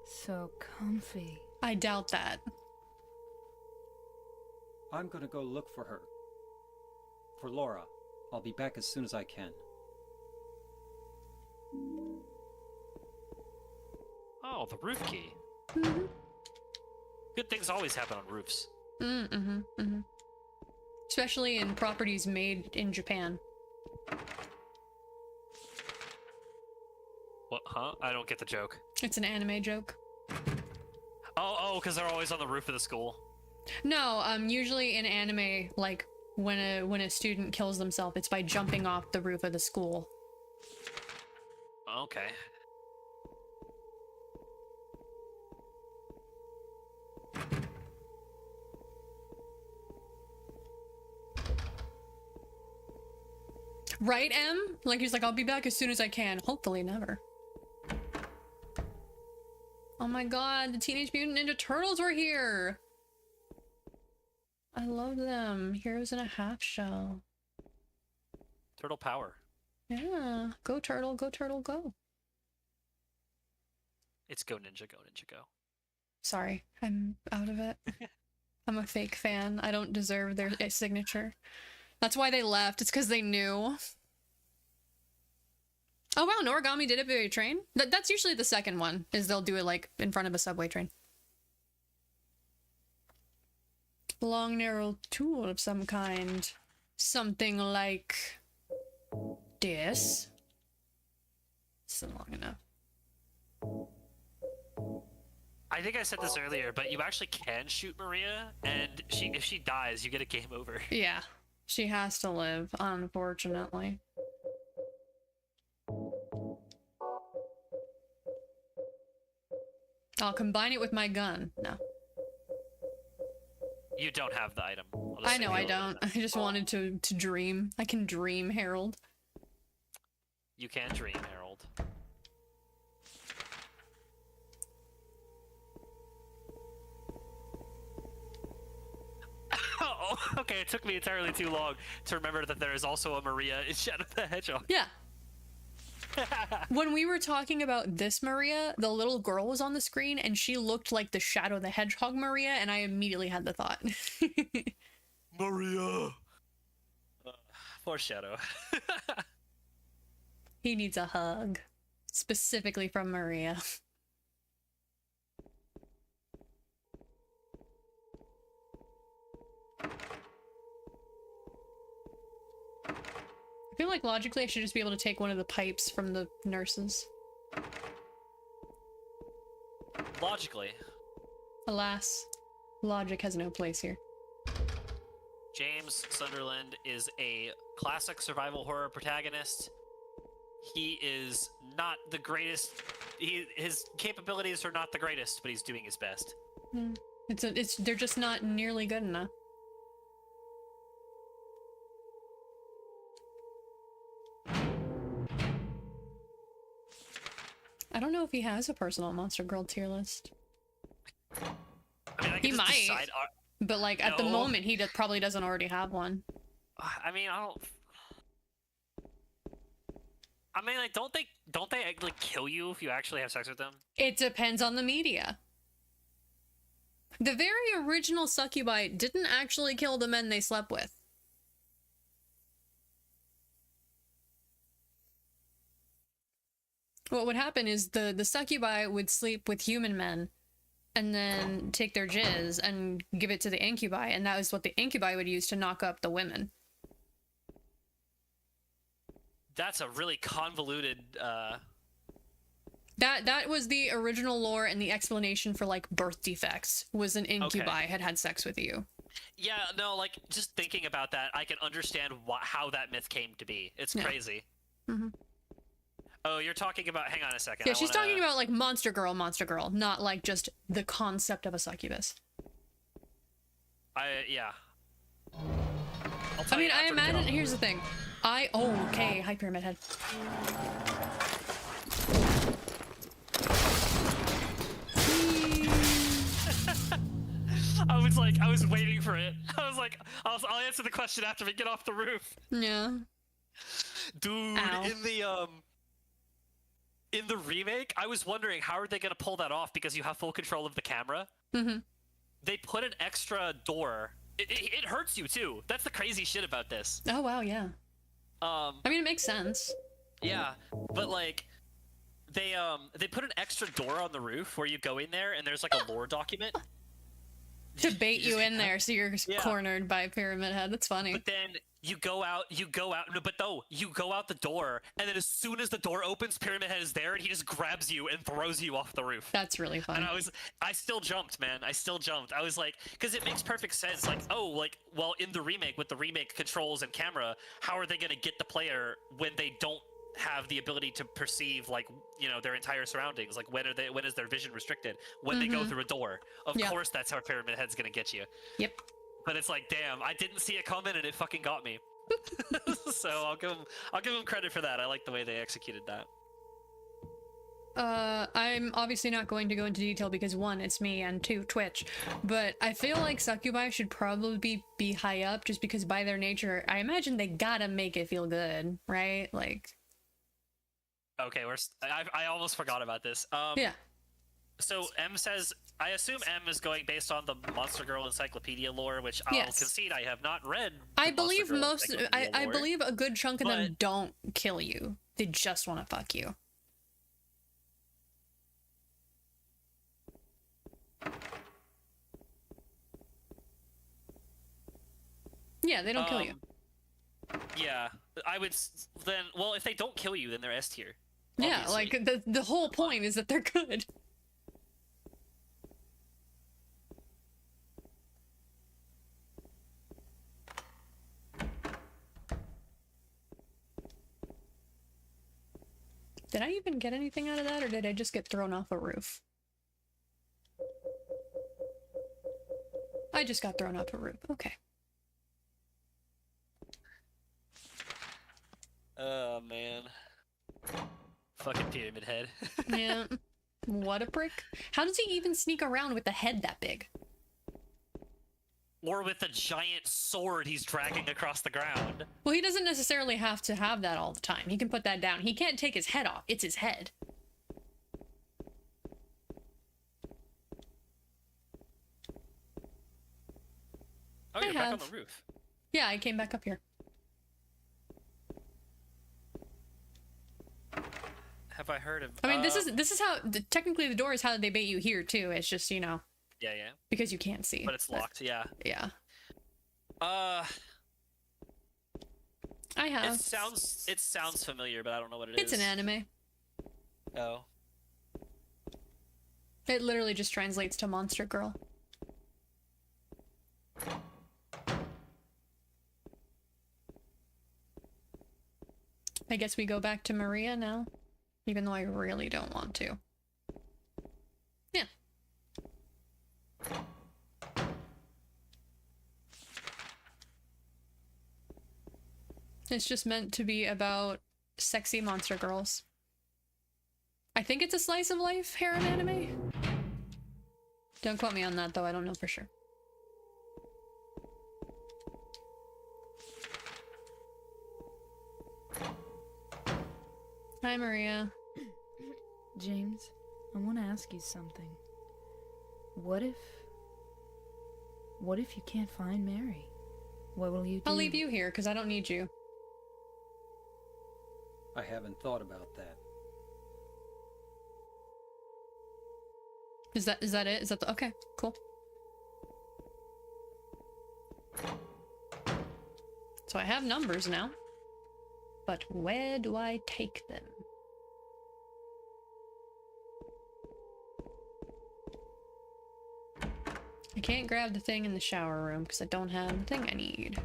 So comfy. I doubt that. I'm gonna go look for her. For Laura. I'll be back as soon as I can. Oh, the roof key. Mm-hmm. Good things always happen on roofs. Mm-hmm. Mm-hmm. Especially in properties made in Japan. What? Huh? I don't get the joke. It's an anime joke. Oh, because they're always on the roof of the school. No, usually in anime, like when a student kills themselves, it's by jumping off the roof of the school. Okay. Right, M? Like, he's like, I'll be back as soon as I can. Hopefully never. Oh my god, the Teenage Mutant Ninja Turtles were here! I love them. Heroes in a half shell. Turtle power. Yeah. Go turtle, go turtle, go. It's go ninja, go ninja, go. Sorry, I'm out of it. I'm a fake fan. I don't deserve their signature. That's why they left. It's because they knew. Oh wow, Noragami did it by a train? That's usually the second one, is they'll do it like in front of a subway train. Long narrow tool of some kind. Something like this. This isn't long enough. I think I said this earlier, but you actually can shoot Maria, and if she dies, you get a game over. Yeah, she has to live, unfortunately. I'll combine it with my gun. No. You don't have the item. I'll just I know say I you don't. I just wanted to dream. I can dream, Harold. You can dream, Harold. Oh, okay, it took me entirely too long to remember that there is also a Maria in Shadow the Hedgehog. Yeah. When we were talking about this Maria, the little girl was on the screen and she looked like the Shadow the Hedgehog Maria, and I immediately had the thought. Maria! Poor Shadow. He needs a hug. Specifically from Maria. I feel like logically I should just be able to take one of the pipes from the nurses. Logically, Alas, logic has no place here. James Sunderland is a classic survival horror protagonist. He is not the greatest. His capabilities are not the greatest, but he's doing his best. They're just not nearly good enough. I don't know if he has a personal Monster Girl tier list. I mean, I can He just might. decide. But like at the No. moment, he probably doesn't already have one. I mean, I don't. I mean, like, don't they like kill you if you actually have sex with them? It depends on the media. The very original succubi didn't actually kill the men they slept with. What would happen is the succubi would sleep with human men and then take their jizz and give it to the incubi, and that was what the incubi would use to knock up the women. That's a really convoluted. That was the original lore, and the explanation for like birth defects was an incubi had sex with you. Yeah, no, like just thinking about that, I can understand how that myth came to be. It's Yeah. crazy. Mm-hmm. Oh, you're talking about. Hang on a second. Yeah, I she's wanna- talking about like monster girl, not like just the concept of a succubus. Yeah. I mean, I imagine. Here's the thing. Okay, High Pyramid Head. I was waiting for it. I'll answer the question after we get off the roof. Yeah. Dude, Ow. in the remake, I was wondering how are they gonna pull that off because you have full control of the camera. Mm-hmm. They put an extra door. It hurts you too. That's the crazy shit about this. Oh wow, yeah. I mean, it makes sense. Yeah, but like they put an extra door on the roof where you go in there and there's like a lore document. To bait you just- in there, so you're Yeah. cornered by Pyramid Head. That's funny. But then you go out, you go out the door, and then as soon as the door opens, Pyramid Head is there, and he just grabs you and throws you off the roof. That's really fun. And I still jumped, man. I still jumped. I was like, because it makes perfect sense. Like, well, in the remake, with the remake controls and camera, how are they going to get the player when they don't have the ability to perceive, like, you know, their entire surroundings? Like, when is their vision restricted? When they go through a door. Of Yeah. course, that's how Pyramid Head's going to get you. Yep. But it's like, damn, I didn't see it coming, and it fucking got me. So I'll give him credit for that. I like the way they executed that. I'm obviously not going to go into detail because one, it's me, and two, Twitch. But I feel like succubi should probably be high up just because by their nature, I imagine they gotta make it feel good, right? Like, Okay, I almost forgot about this. yeah. So M says, I assume M is going based on the Monster Girl Encyclopedia lore, which I'll Yes. concede I have not read. I the Monster believe Girl most, Encyclopedia I lore. believe a good chunk of them but- don't kill you. They just want to fuck you. Yeah, they don't kill you. Yeah, I would then. Well, if they don't kill you, then they're S tier. Yeah, obviously. like the whole point is that they're good. Did I even get anything out of that, or did I just get thrown off a roof? I just got thrown off a roof. Okay. Oh man, fucking Pyramid Head. Yeah. What a prick. How does he even sneak around with the head that big? Or with a giant sword he's dragging across the ground. Well, he doesn't necessarily have to have that all the time. He can put that down. He can't take his head off. It's his head. Oh, I you're back on have. the roof. Yeah, I came back up here. Have I heard of? I mean, this is how technically the door is how they bait you here too. It's just, you know, Yeah, yeah, because you can't see. but it's locked. Yeah. Yeah. I have. It sounds familiar, but I don't know what it is. It's an anime. Oh. It literally just translates to Monster Girl. I guess we go back to Maria now, even though I really don't want to. Yeah. It's just meant to be about sexy monster girls. I think it's a slice of life harem anime. Don't quote me on that though, I don't know for sure. Hi, Maria. James, I want to ask you something. What if you can't find Mary? What will you do? I'll leave you here because I don't need you. I haven't thought about that. Is that it? Is that the okay, cool. So I have numbers now. But where do I take them? I can't grab the thing in the shower room because I don't have the thing I need.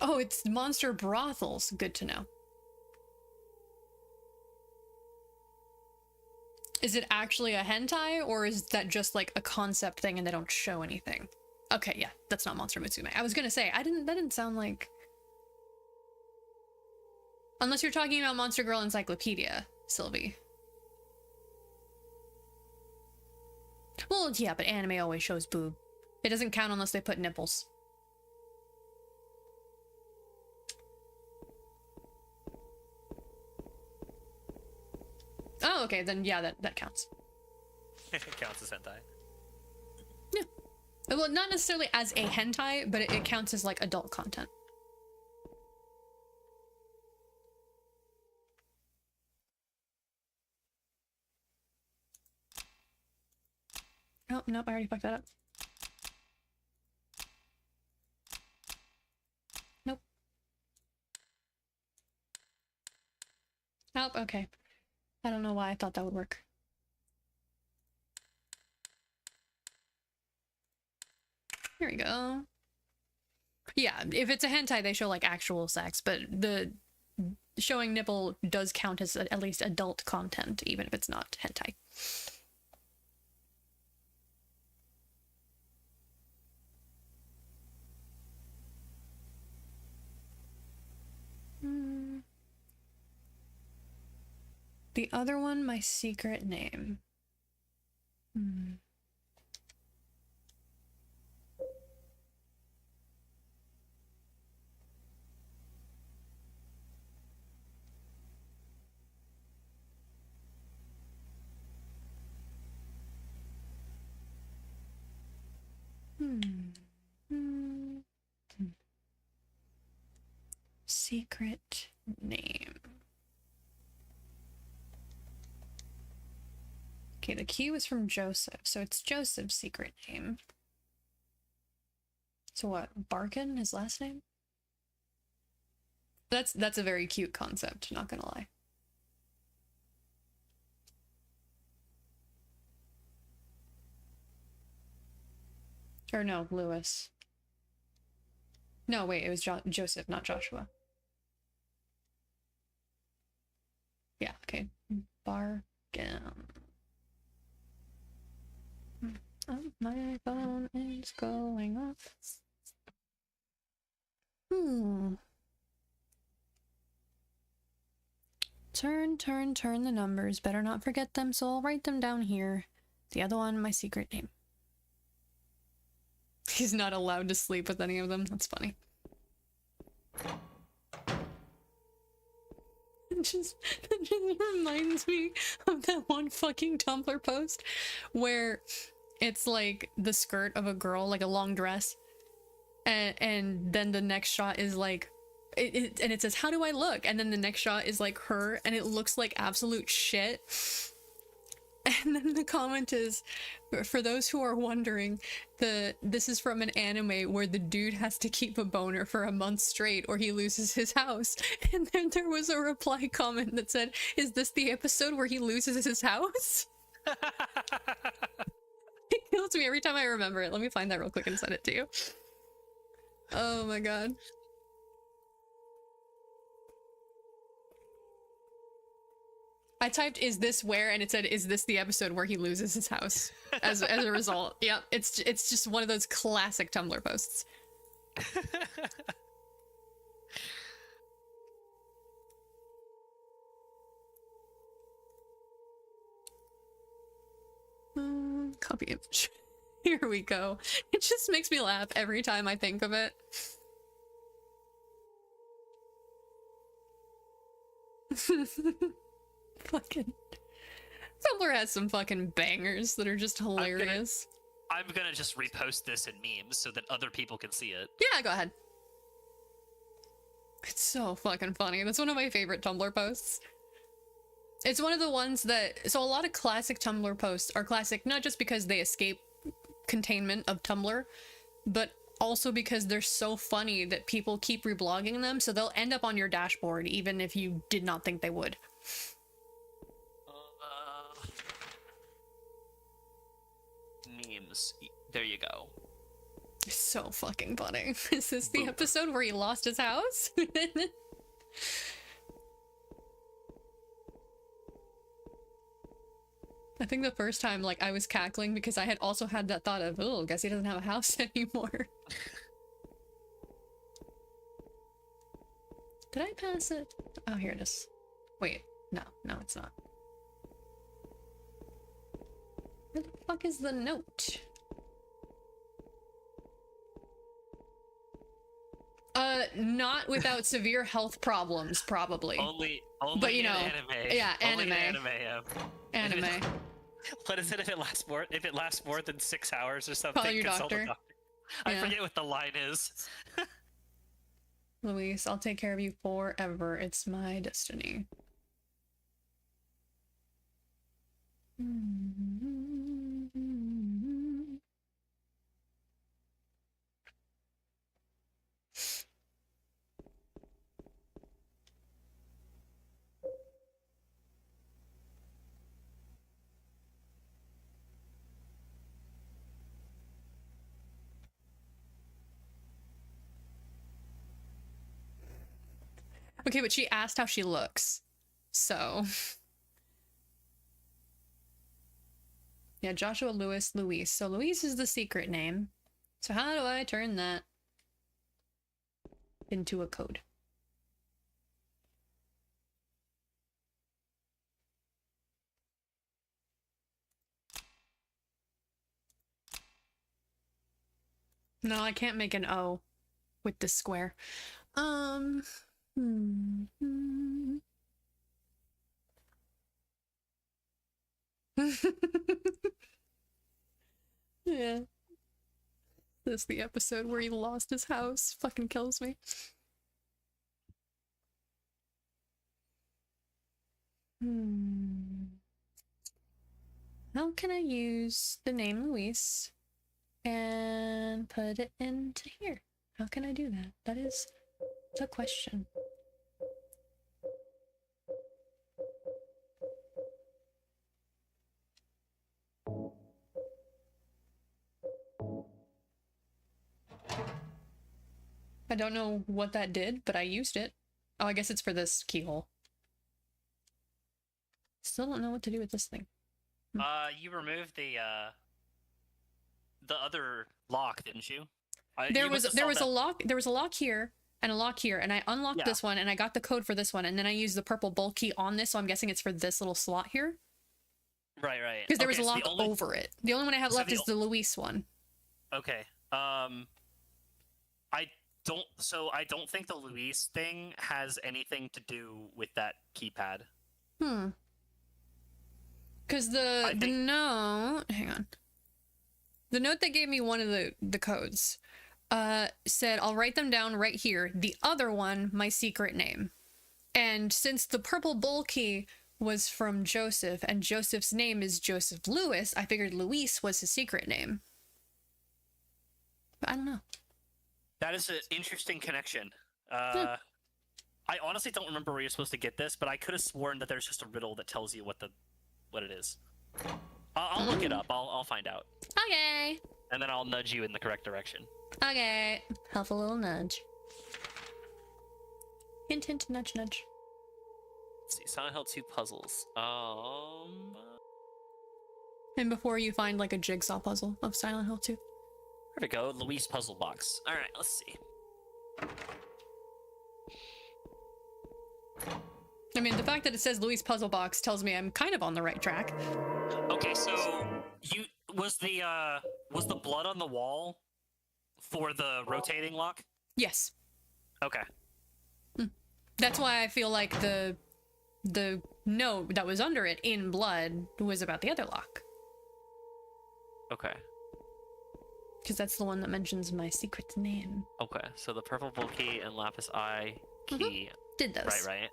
Oh, it's monster brothels. Good to know. Is it actually a hentai, or is that just like a concept thing and they don't show anything? Okay, yeah, that's not Monster Musume. I was gonna say, that didn't sound like... Unless you're talking about Monster Girl Encyclopedia, Sylvie. Well, yeah, but anime always shows boob. It doesn't count unless they put nipples. Oh, okay, then yeah, that counts. It counts as hentai. Yeah. Well, not necessarily as a hentai, but it counts as like adult content. Oh, nope, I already fucked that up. Nope. Nope, okay. I don't know why I thought that would work. Here we go. Yeah, if it's a hentai, they show like actual sex, but the showing nipple does count as at least adult content, even if it's not hentai. The other one, My Secret Name. Secret Name. Okay, the key was from Joseph, so it's Joseph's secret name. So what, Barkin, his last name? That's a very cute concept, not gonna lie. Or no, Lewis. No, wait, it was Joseph, not Joshua. Yeah, okay. Barkin. Oh, my phone is going off. Turn the numbers. Better not forget them, so I'll write them down here. The other one, My Secret Name. He's not allowed to sleep with any of them. That's funny. That just reminds me of that one fucking Tumblr post where it's like the skirt of a girl, like a long dress, and then the next shot is like and it says, how do I look? And then the next shot is like her, and it looks like absolute shit. And then the comment is, for those who are wondering, this is from an anime where the dude has to keep a boner for a month straight or he loses his house. And then there was a reply comment that said, is this the episode where he loses his house? It kills me every time I remember it. Let me find that real quick and send it to you. Oh my god. I typed, is this where? And it said, is this the episode where he loses his house? As a result. Yep, it's just one of those classic Tumblr posts. Copy image. Here we go. It just makes me laugh every time I think of it. Fucking Tumblr has some fucking bangers that are just hilarious. I'm gonna just repost this in memes so that other people can see it. Yeah, go ahead. It's so fucking funny. That's one of my favorite Tumblr posts. It's one of the ones that... So a lot of classic Tumblr posts are classic not just because they escape containment of Tumblr, but also because they're so funny that people keep reblogging them, so they'll end up on your dashboard even if you did not think they would. Memes. There you go. It's so fucking funny. Is this the episode where he lost his house? I think the first time, like, I was cackling because I had also had that thought of, oh, guess he doesn't have a house anymore. Did I pass it? Oh, here it is. Wait, no, it's not. Where the fuck is the note? Not without severe health problems, probably. Only but, you know, in anime. yeah, Only in anime. anime. Anime. What is it if it lasts more than 6 hours or something? Call your consult a doctor. I Yeah. forget what the line is. Luis, I'll take care of you forever. It's my destiny. Okay, but she asked how she looks. So. Yeah, Joshua Lewis Luis. So Luis is the secret name. So how do I turn that into a code? No, I can't make an O with this square. Yeah. This is the episode where he lost his house. Fucking kills me. How can I use the name Luis and put it into here? How can I do that? That is the question. I don't know what that did, but I used it. Oh, I guess it's for this keyhole. Still don't know what to do with this thing. You removed the other lock, didn't you? There was a lock here and a lock here, and I unlocked this one and I got the code for this one, and then I used the purple bulk key on this, so I'm guessing it's for this little slot here. Right. Because there was a lock over it. The only one I have left is the Luis one. Okay. I don't think the Luis thing has anything to do with that keypad. Because the note, hang on. The note that gave me one of the codes said, I'll write them down right here. The other one, my secret name. And since the purple bull key was from Joseph, and Joseph's name is Joseph Lewis, I figured Luis was his secret name. But I don't know. That is an interesting connection. I honestly don't remember where you're supposed to get this, but I could have sworn that there's just a riddle that tells you what it is. I'll look it up. I'll find out, Okay. and then I'll nudge you in the correct direction. Okay. Helpful little nudge. Hint, hint, nudge, nudge. Let's see, Silent Hill 2 puzzles. And before you find like a jigsaw puzzle of Silent Hill 2. There we go, Luis puzzle box. All right, let's see. I mean, the fact that it says Luis puzzle box tells me I'm kind of on the right track. Okay, so was the blood on the wall for the rotating lock? Yes. Okay. That's why I feel like the note that was under it in blood was about the other lock. Okay. Because that's the one that mentions my secret name. Okay, so the purple bull key and lapis eye key. Did those. Right.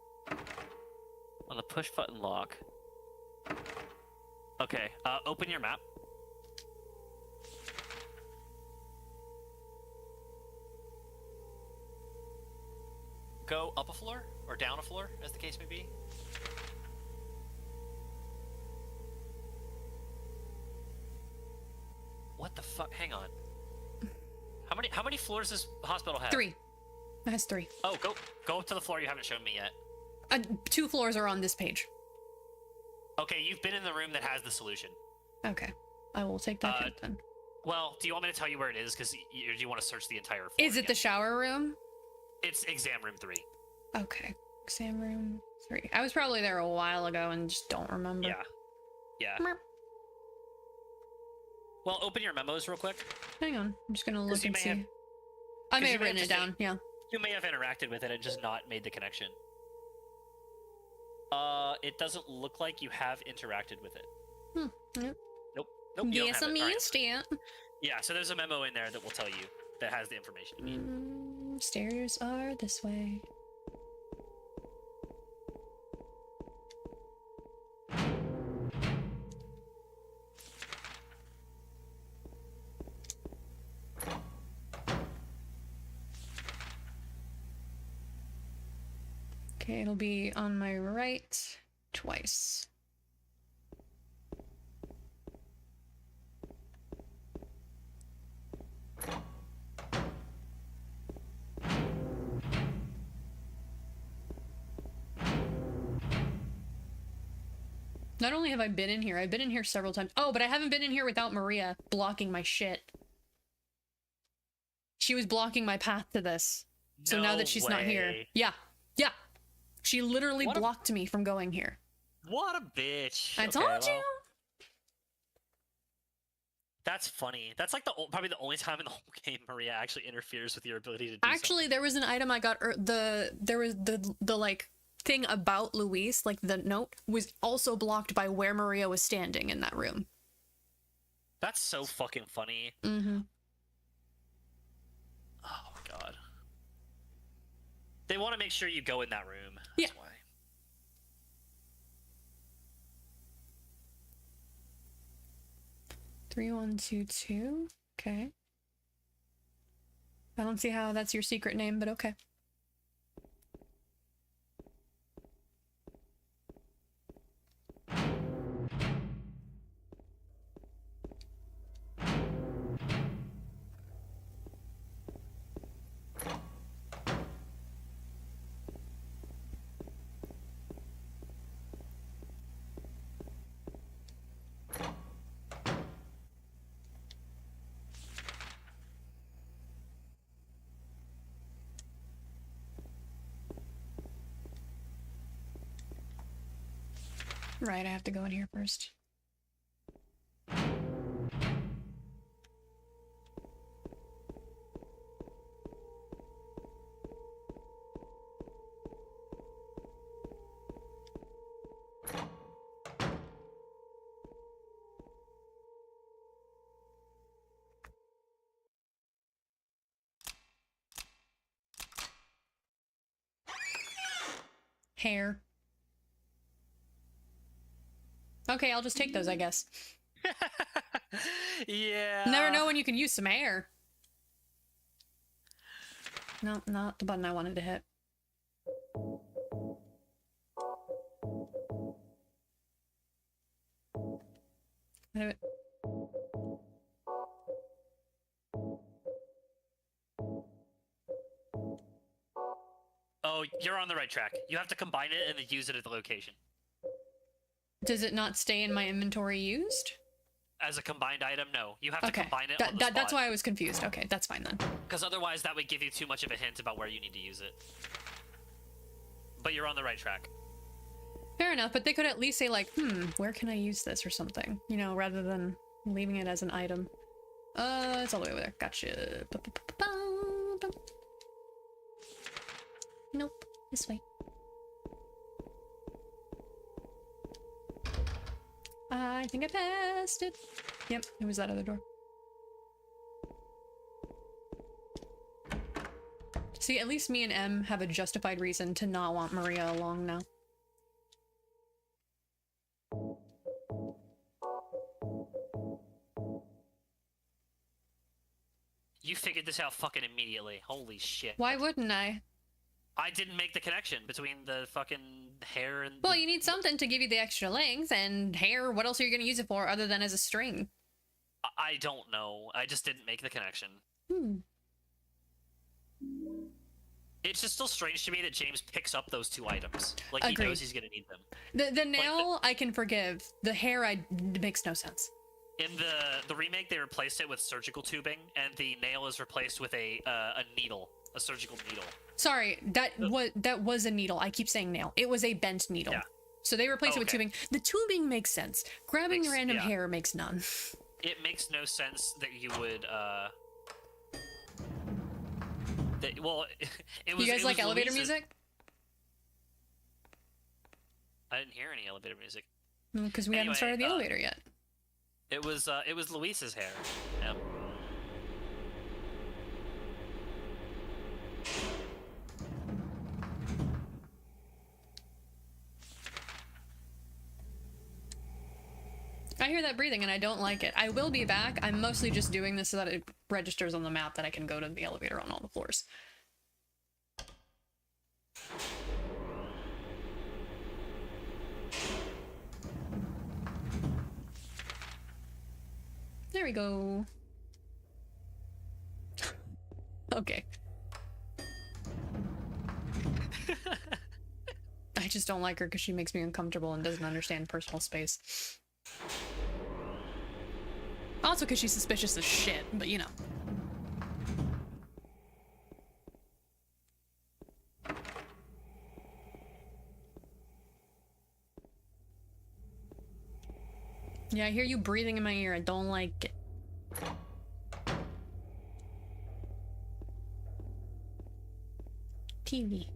On the push button lock. Okay, open your map. Go up a floor, or down a floor, as the case may be. What the fuck? Hang on. How many floors does hospital have? 3. It has 3. Oh, go up to the floor you haven't shown me yet. 2 floors are on this page. Okay, you've been in the room that has the solution. Okay. I will take that hint then. Well, do you want me to tell you where it is? Because you want to search the entire floor. Is it the again? shower room? It's exam room 3. Okay. Exam room 3. I was probably there a while ago and just don't remember. Yeah. Merp. Well, open your memos real quick. Hang on. I'm just gonna look you and may see. have- I may you have may written have it just down, yeah. You may have interacted with it and just not made the connection. It doesn't look like you have interacted with it. Yep. Nope. You don't Yes, have I'm it. All right. used to it. Yeah, so there's a memo in there that will tell you that has the information you need. Stairs are this way. Okay, it'll be on my right twice. Not only have I been in here, I've been in here several times. Oh, but I haven't been in here without Maria blocking my shit. She was blocking my path to this. So now that she's not here. way. Yeah. She literally blocked me from going here. What a bitch. I Okay, told you. well, That's funny. That's like probably the only time in the whole game Maria actually interferes with your ability to do Actually, there was an item I got. There was the like thing about Luis, like the note, was also blocked by where Maria was standing in that room. That's so fucking funny. Mm-hmm. Oh my god. They want to make sure you go in that room. Yeah. That's why. Three, 1, 2, 2. Okay. I don't see how that's your secret name, but okay. Right, I have to go in here first. Hair. Okay, I'll just take those, I guess. Yeah. Never know when you can use some air. No, not the button I wanted to hit. How do it- Oh, you're on the right track. You have to combine it and then use it at the location. Does it not stay in my inventory used? As a combined item, no. You have to Okay, combine it on the that's spot. why I was confused. Okay, that's fine then. Because otherwise that would give you too much of a hint about where you need to use it. But you're on the right track. Fair enough, but they could at least say like, where can I use this or something? You know, rather than leaving it as an item. It's all the way over there. Gotcha. Ba-ba-ba-ba-ba. Nope, this way. I think I passed it. Yep, it was that other door. See, at least me and M have a justified reason to not want Maria along now. You figured this out fucking immediately. Holy shit. Why wouldn't I? I didn't make the connection between the fucking hair and Well, you need something to give you the extra length, and hair, what else are you going to use it for other than as a string? I don't know. I just didn't make the connection. It's just still strange to me that James picks up those two items. Like, he Agreed. knows he's gonna need them. The nail I can forgive. The hair it makes no sense. In the remake, they replaced it with surgical tubing, and the nail is replaced with a needle, a surgical needle. Sorry, that was a needle. I keep saying nail. It was a bent needle. Yeah. So they replaced it with Okay. tubing. The tubing makes sense. Grabbing Makes- random yeah. hair makes none. It makes no sense that you would well, it was. You guys it like was elevator Luis's- music? I didn't hear any elevator music. Because we haven't Anyway, started the elevator yet. It was Luis's hair. Yep. I hear that breathing and I don't like it. I will be back. I'm mostly just doing this so that it registers on the map that I can go to the elevator on all the floors. There we go. Okay. I just don't like her because she makes me uncomfortable and doesn't understand personal space. Also because she's suspicious as shit, but you know. Yeah, I hear you breathing in my ear. I don't like it. TV.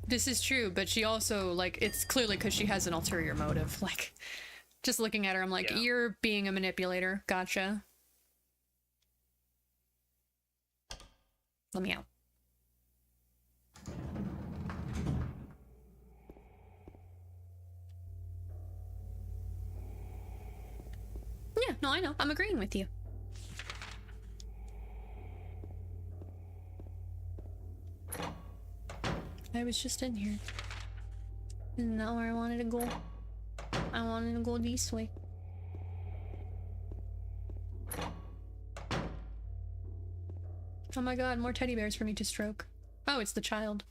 This is true, but she also, like, it's clearly because she has an ulterior motive. Like, just looking at her, I'm like, Yeah. you're being a manipulator. Gotcha. Let me out. Yeah, no, I know. I'm agreeing with you. I was just in here. Isn't that where I wanted to go? I wanted to go this way. Oh my god, more teddy bears for me to stroke. Oh, it's the child.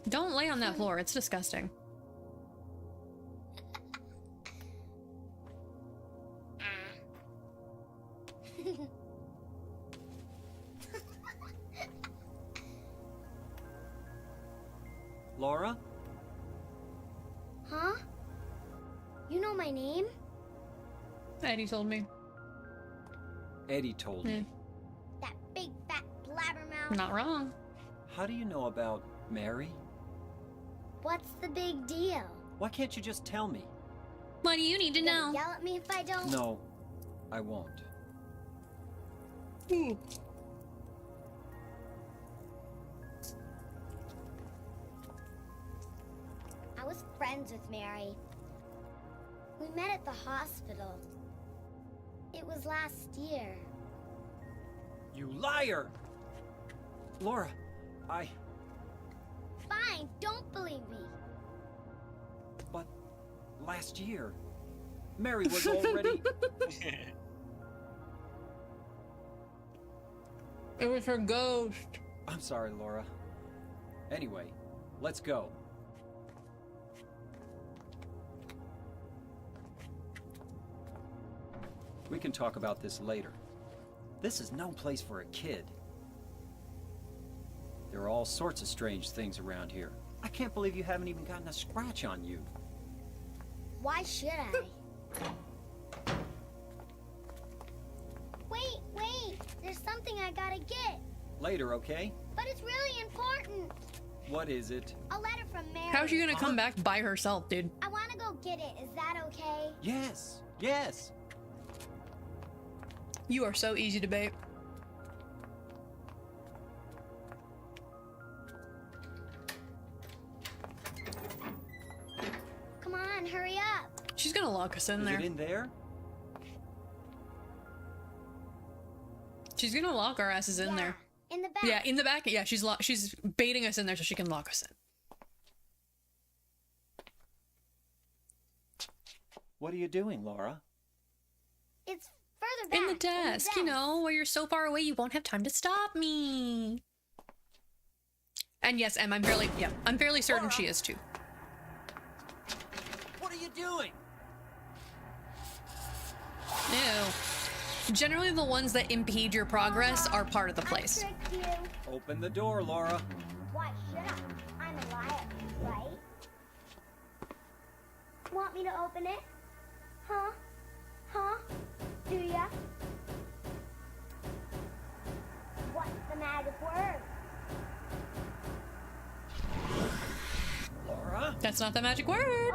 Don't lay on that floor, it's disgusting. Laura? Huh? You know my name? Eddie told me. Eddie told me. That big fat blabbermouth. Not wrong. How do you know about Mary? What's the big deal? Why can't you just tell me? What do you need to You gonna know? yell at me if I don't? No, I won't. I was friends with Mary. We met at the hospital. It was last year. You liar! Laura, Fine, don't believe me. but last year, Mary was already... It was her ghost. I'm sorry, Laura. Anyway, let's go. We can talk about this later. This is no place for a kid. There are all sorts of strange things around here. I can't believe you haven't even gotten a scratch on you. Why should I? Wait! There's something I gotta get. Later, okay? But it's really important. What is it? A letter from Mary. How's she gonna come back by herself, dude? I wanna go get it. Is that okay? Yes, yes. You are so easy to bait. Come on, hurry up. She's gonna lock us in Is there. it in there? She's gonna lock our asses in there. In the back. Yeah, in the back. Yeah, she's baiting us in there so she can lock us in. What are you doing, Laura? It's further back. In the desk, you know, where you're so far away you won't have time to stop me. And yes, Em, I'm fairly certain she is too. What are you doing? No. Generally the ones that impede your progress are part of the place. I tricked you. Open the door, Laura. Why should I? I'm a liar, right? Want me to open it? Huh? Do ya? What's the magic word? Laura? That's not the magic word. Okay.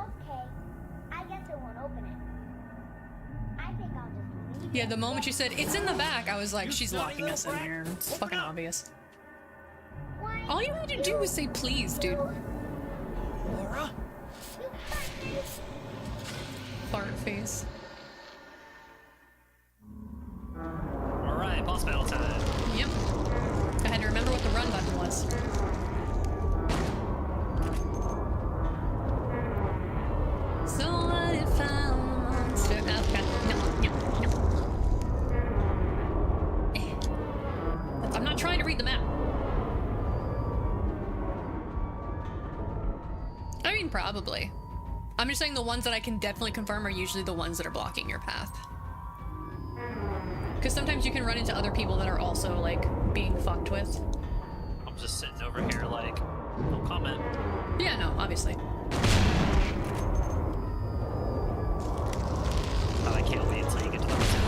I guess it won't open it. I think I'll just leave Yeah, it. the moment you said it's in the back, I was like, she's locking us in here. It's fucking obvious. Why? All you had to do was say please, dude. Laura? You fuckers. Fart face. Alright, boss battle time. Yep. I had to remember what the run button was. So what if I'm a monster? Okay. No. I'm not trying to read the map. I mean, probably. I'm just saying the ones that I can definitely confirm are usually the ones that are blocking your path. Because sometimes you can run into other people that are also, like, being fucked with. I'm just sitting over here like, no comment. Yeah, no, obviously. But I can't wait until you get to the hotel.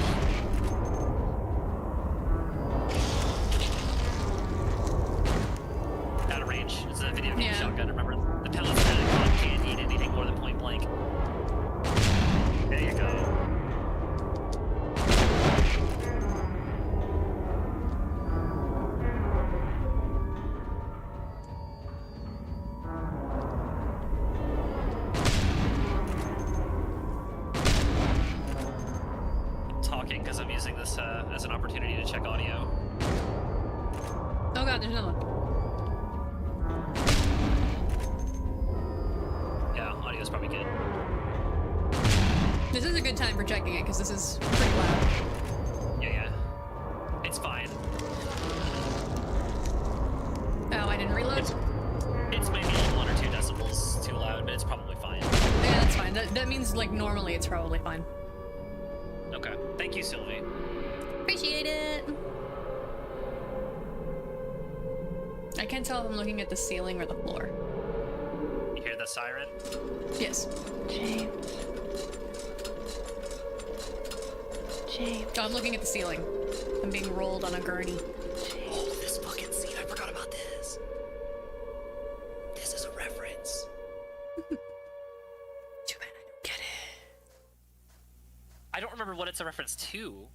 Out of range. It's a video game Yeah. shotgun, remember? The pellets that it can't eat anything more than point blank. There you go. Talking because I'm using this as an opportunity to check audio. Oh god, there's another one. Yeah, audio's probably good. This is a good time for checking it, because this is pretty loud. Yeah. It's fine. Oh, I didn't reload? It's maybe like 1 or 2 decibels too loud, but it's probably fine. Yeah, that's fine. That means, like, normally it's probably fine. Okay. Thank you, Sylvie. Appreciate it! I can't tell if I'm looking at the ceiling or the floor. You hear the siren? Yes. James. Oh, I'm looking at the ceiling. I'm being rolled on a gurney. Oh, this fucking scene. as a reference. Too bad I don't get it. I don't remember what it's a reference to.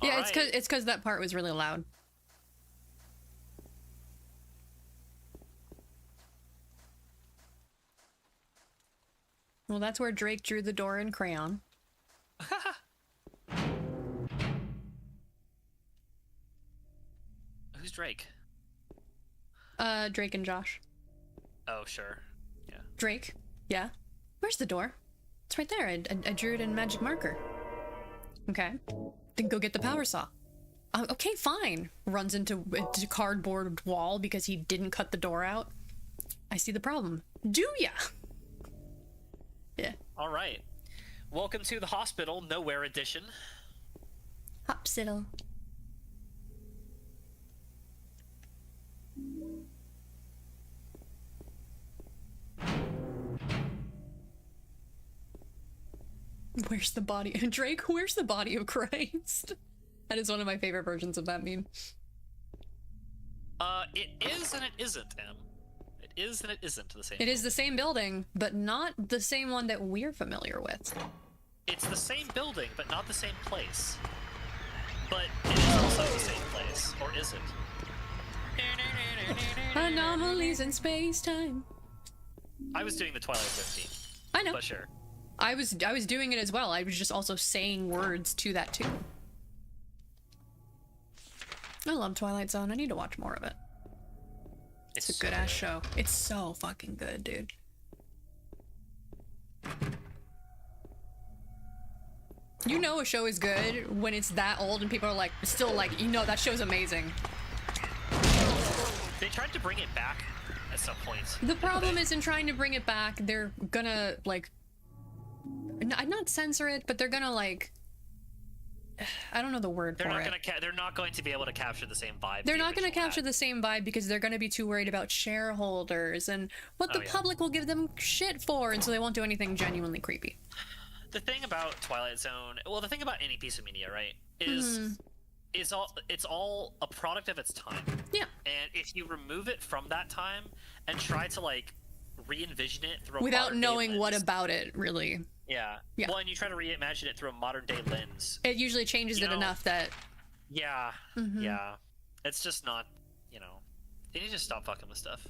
Yeah, Alright. it's because that part was really loud. Well, that's where Drake drew the door in crayon. Who's Drake? Drake and Josh. Oh, sure. Yeah. Drake? Yeah? Where's the door? It's right there. I drew it in magic marker. Okay. Then go get the power saw. Okay, fine. Runs into a cardboard wall because he didn't cut the door out. I see the problem. Do ya? Yeah. All right. Welcome to the hospital, Nowhere Edition. Hopsiddle. Where's the body? Drake, where's the body of Christ? That is one of my favorite versions of that meme. It is and it isn't, Em. It is and it isn't the same. It is the same building, but not the same one that we're familiar with. It's the same building, but not the same place. But it is also the same place, or is it? Anomalies in space-time. I was doing the Twilight Zone theme. I know. But sure. I was doing it as well. I was just also saying words to that too. I love Twilight Zone. I need to watch more of it. It's a good ass show. It's so fucking good, dude. You know a show is good when it's that old and people are like, still like, you know, that show's amazing. They tried to bring it back at some point. The problem is in trying to bring it back, they're gonna like, not censor it, but they're gonna like, I don't know the word for it. They're not going to be able to capture the same vibe. They're not going to capture the same vibe because they're going to be too worried about shareholders and what the public will give them shit for, and so they won't do anything genuinely creepy. The thing about Twilight Zone, well, the thing about any piece of media, right, is it's all a product of its time. Yeah. And if you remove it from that time and try to like re-envision it through without knowing what about it really. Yeah. Well, and you try to reimagine it through a modern day lens. It usually changes it enough that. Yeah. Yeah. It's just not, you know, they need to stop fucking with stuff.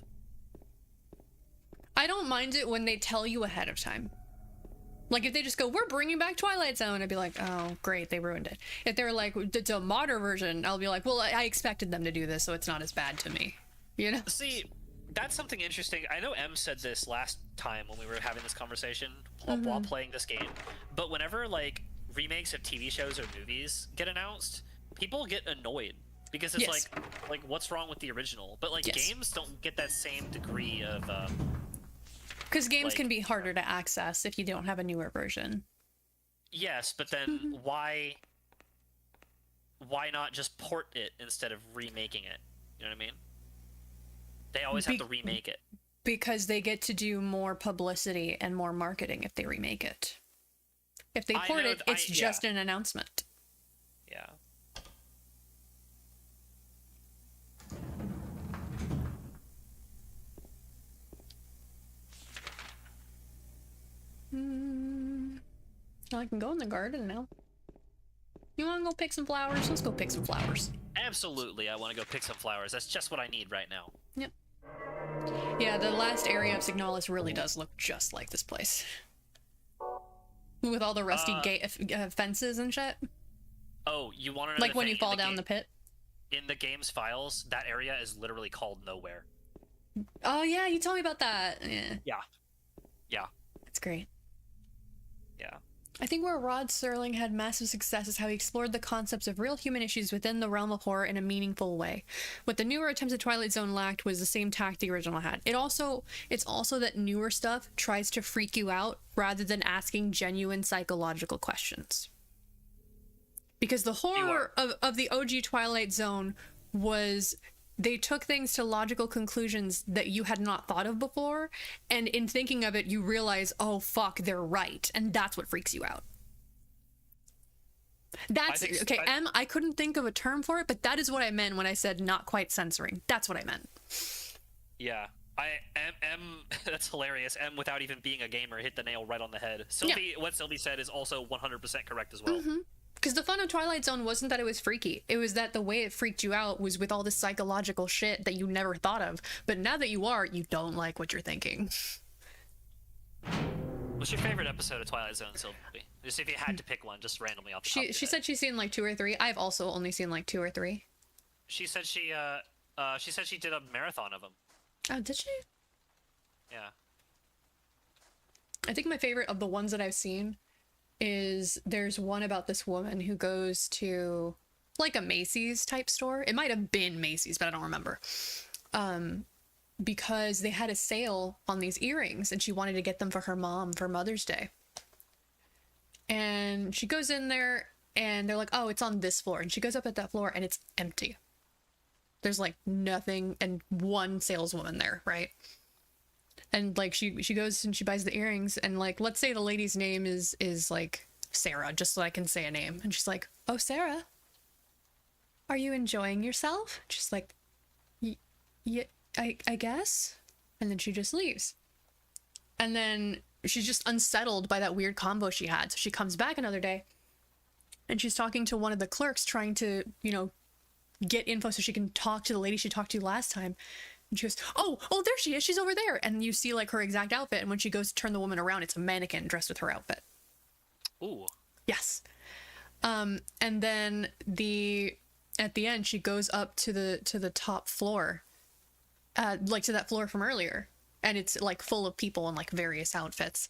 I don't mind it when they tell you ahead of time. Like if they just go, we're bringing back Twilight Zone, I'd be like, oh great, they ruined it. If they're like, it's a modern version, I'll be like, well, I expected them to do this, so it's not as bad to me. You know? See, that's something interesting. I know Em said this last time when we were having this conversation while playing this game, but whenever like remakes of TV shows or movies get announced, people get annoyed because it's like what's wrong with the original? But like games don't get that same degree of because games can be harder to access if you don't have a newer version. Yes, but then why not just port it instead of remaking it? You know what I mean? They always have to remake it. Because they get to do more publicity and more marketing if they remake it. If they port it, it's just an announcement. Yeah. I can go in the garden now. You want to go pick some flowers? Let's go pick some flowers. Absolutely, I want to go pick some flowers. That's just what I need right now. Yep. Yeah, the last area of Signalis really does look just like this place. With all the rusty fences and shit. Oh, you want to know like when you fall down the pit? In the game's files, that area is literally called Nowhere. Oh yeah, you told me about that. Yeah. Yeah. That's great. Yeah. I think where Rod Serling had massive success is how he explored the concepts of real human issues within the realm of horror in a meaningful way. What the newer attempts at Twilight Zone lacked was the same tact the original had. It's also that newer stuff tries to freak you out rather than asking genuine psychological questions. Because the horror of the OG Twilight Zone was they took things to logical conclusions that you had not thought of before, and in thinking of it, you realize, oh fuck, they're right, and that's what freaks you out. I couldn't think of a term for it, but that is what I meant when I said not quite censoring. That's what I meant. Yeah. That's hilarious. M, without even being a gamer, hit the nail right on the head. Sylvie, what Sylvie said is also 100% correct as well. Because the fun of Twilight Zone wasn't that it was freaky. It was that the way it freaked you out was with all this psychological shit that you never thought of. But now that you are, you don't like what you're thinking. What's your favorite episode of Twilight Zone, Sylvie? Just if you had to pick one, just randomly off the top of your She head. said she's seen like 2 or 3. I've also only seen like 2 or 3. She said she did a marathon of them. Oh, did she? Yeah. I think my favorite of the ones that I've seen is there's one about this woman who goes to like a Macy's type store. It might have been Macy's, but I don't remember. Because they had a sale on these earrings and she wanted to get them for her mom for Mother's Day. And she goes in there and they're like, oh, it's on this floor. And she goes up at that floor and it's empty. There's like nothing and one saleswoman there, right? And like she goes and she buys the earrings and like, let's say the lady's name is like Sarah, just so I can say a name. And she's like, oh, Sarah, are you enjoying yourself? She's like, yeah, I guess. And then she just leaves. And then she's just unsettled by that weird combo she had. So she comes back another day and she's talking to one of the clerks trying to, you know, get info so she can talk to the lady she talked to last time. And she goes, oh, there she is. She's over there. And you see like her exact outfit. And when she goes to turn the woman around, it's a mannequin dressed with her outfit. Ooh. Yes. And then at the end, she goes up to the top floor, like to that floor from earlier. And it's like full of people in like various outfits.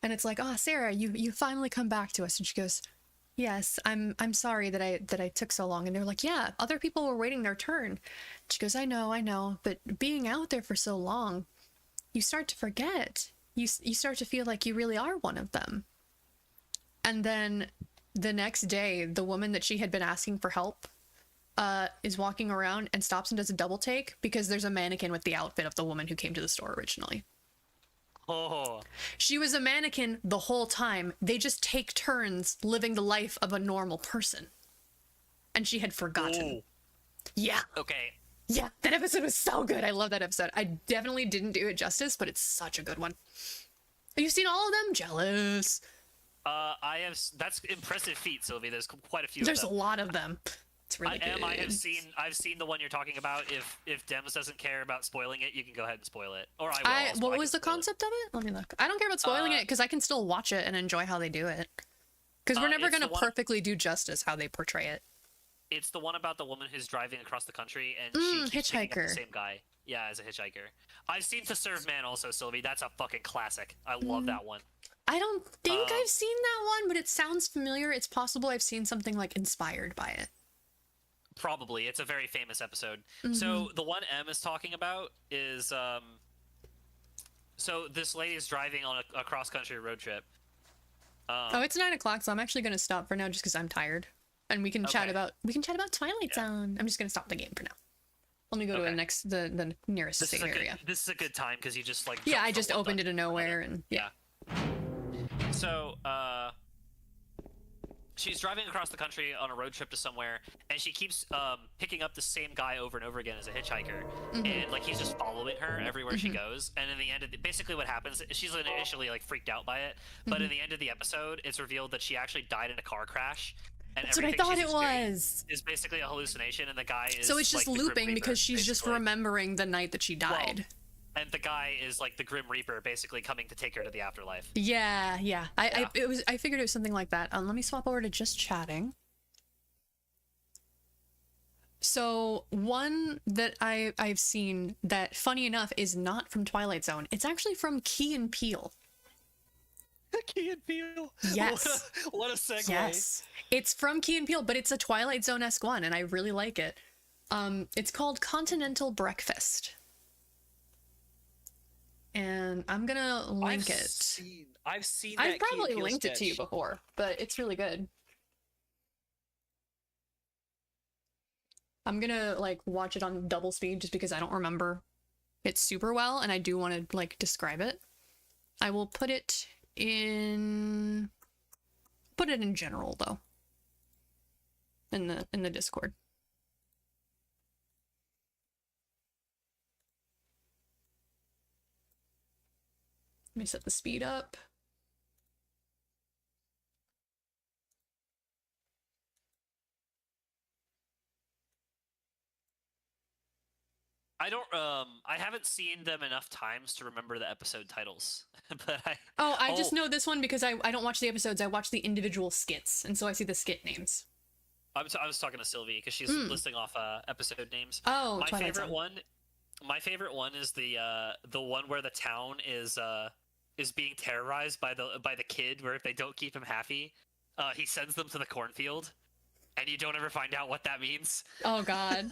And it's like, oh, Sarah, you finally come back to us. And she goes, yes, I'm sorry that I took so long. And they're like, yeah, other people were waiting their turn. She goes, I know, but being out there for so long, you start to forget. You start to feel like you really are one of them. And then the next day, the woman that she had been asking for help is walking around and stops and does a double take because there's a mannequin with the outfit of the woman who came to the store originally. Oh. She was a mannequin the whole time. They just take turns living the life of a normal person. And she had forgotten. Ooh. Yeah. Okay. Yeah, that episode was so good. I love that episode. I definitely didn't do it justice, but it's such a good one. Have you seen all of them? Jealous. I have. That's impressive feat, Sylvie. There's quite a few. There's of a them. lot of them. It's really good. I've seen the one you're talking about. If Dems doesn't care about spoiling it, you can go ahead and spoil it. Or I will. What was the concept of it? Let me look. I don't care about spoiling it because I can still watch it and enjoy how they do it. Because we're never it's going to the one- perfectly do justice how they portray it. It's the one about the woman who's driving across the country and she keeps picking up hitchhiker. the same guy. Yeah, as a hitchhiker. I've seen To Serve Man also, Sylvie. That's a fucking classic. I love that one. I don't think I've seen that one, but it sounds familiar. It's possible I've seen something like inspired by it. Probably. It's a very famous episode. So the one M is talking about is so this lady is driving on a cross-country road trip. Oh, it's 9 o'clock, so I'm actually going to stop for now just because I'm tired. And we can chat Okay. about Twilight Zone. I'm just going to stop the game for now. Let me go to Okay. the nearest This is safe a good, area. this is a good time because you just like Yeah, jumped I from just one opened it dungeon to to nowhere another. and yeah. So, she's driving across the country on a road trip to somewhere, and she keeps picking up the same guy over and over again as a hitchhiker, and like he's just following her everywhere she goes. And in the end, basically what happens, she's initially like freaked out by it, but in the end of the episode, it's revealed that she actually died in a car crash. And That's what I everything thought she's it experiencing was. Is basically a hallucination, and the guy is So it's just like, the Grim looping Reaper, because she's just basically. remembering the night that she died. And the guy is like the Grim Reaper, basically coming to take her to the afterlife. Yeah. I figured it was something like that. Let me swap over to just chatting. So one that I've seen that, funny enough, is not from Twilight Zone. It's actually from Key and Peele. Key and Peele. Yes. What a segue. Yes. It's from Key and Peele, but it's a Twilight Zone-esque one, and I really like it. It's called Continental Breakfast. And I'm gonna link it. I've seen. I've probably linked it to you before, but it's really good. I'm gonna like watch it on double speed just because I don't remember it super well, and I do want to like describe it. I will put it in general though. In the Discord. Let me set the speed up. I haven't seen them enough times to remember the episode titles, but Oh, I just know this one because I don't watch the episodes. I watch the individual skits, and so I see the skit names. I was talking to Sylvie because she's listing off episode names. Oh, my Twilight favorite Zone. one. My favorite one is the one where the town is being terrorized by the kid. Where if they don't keep him happy, he sends them to the cornfield, and you don't ever find out what that means. Oh God.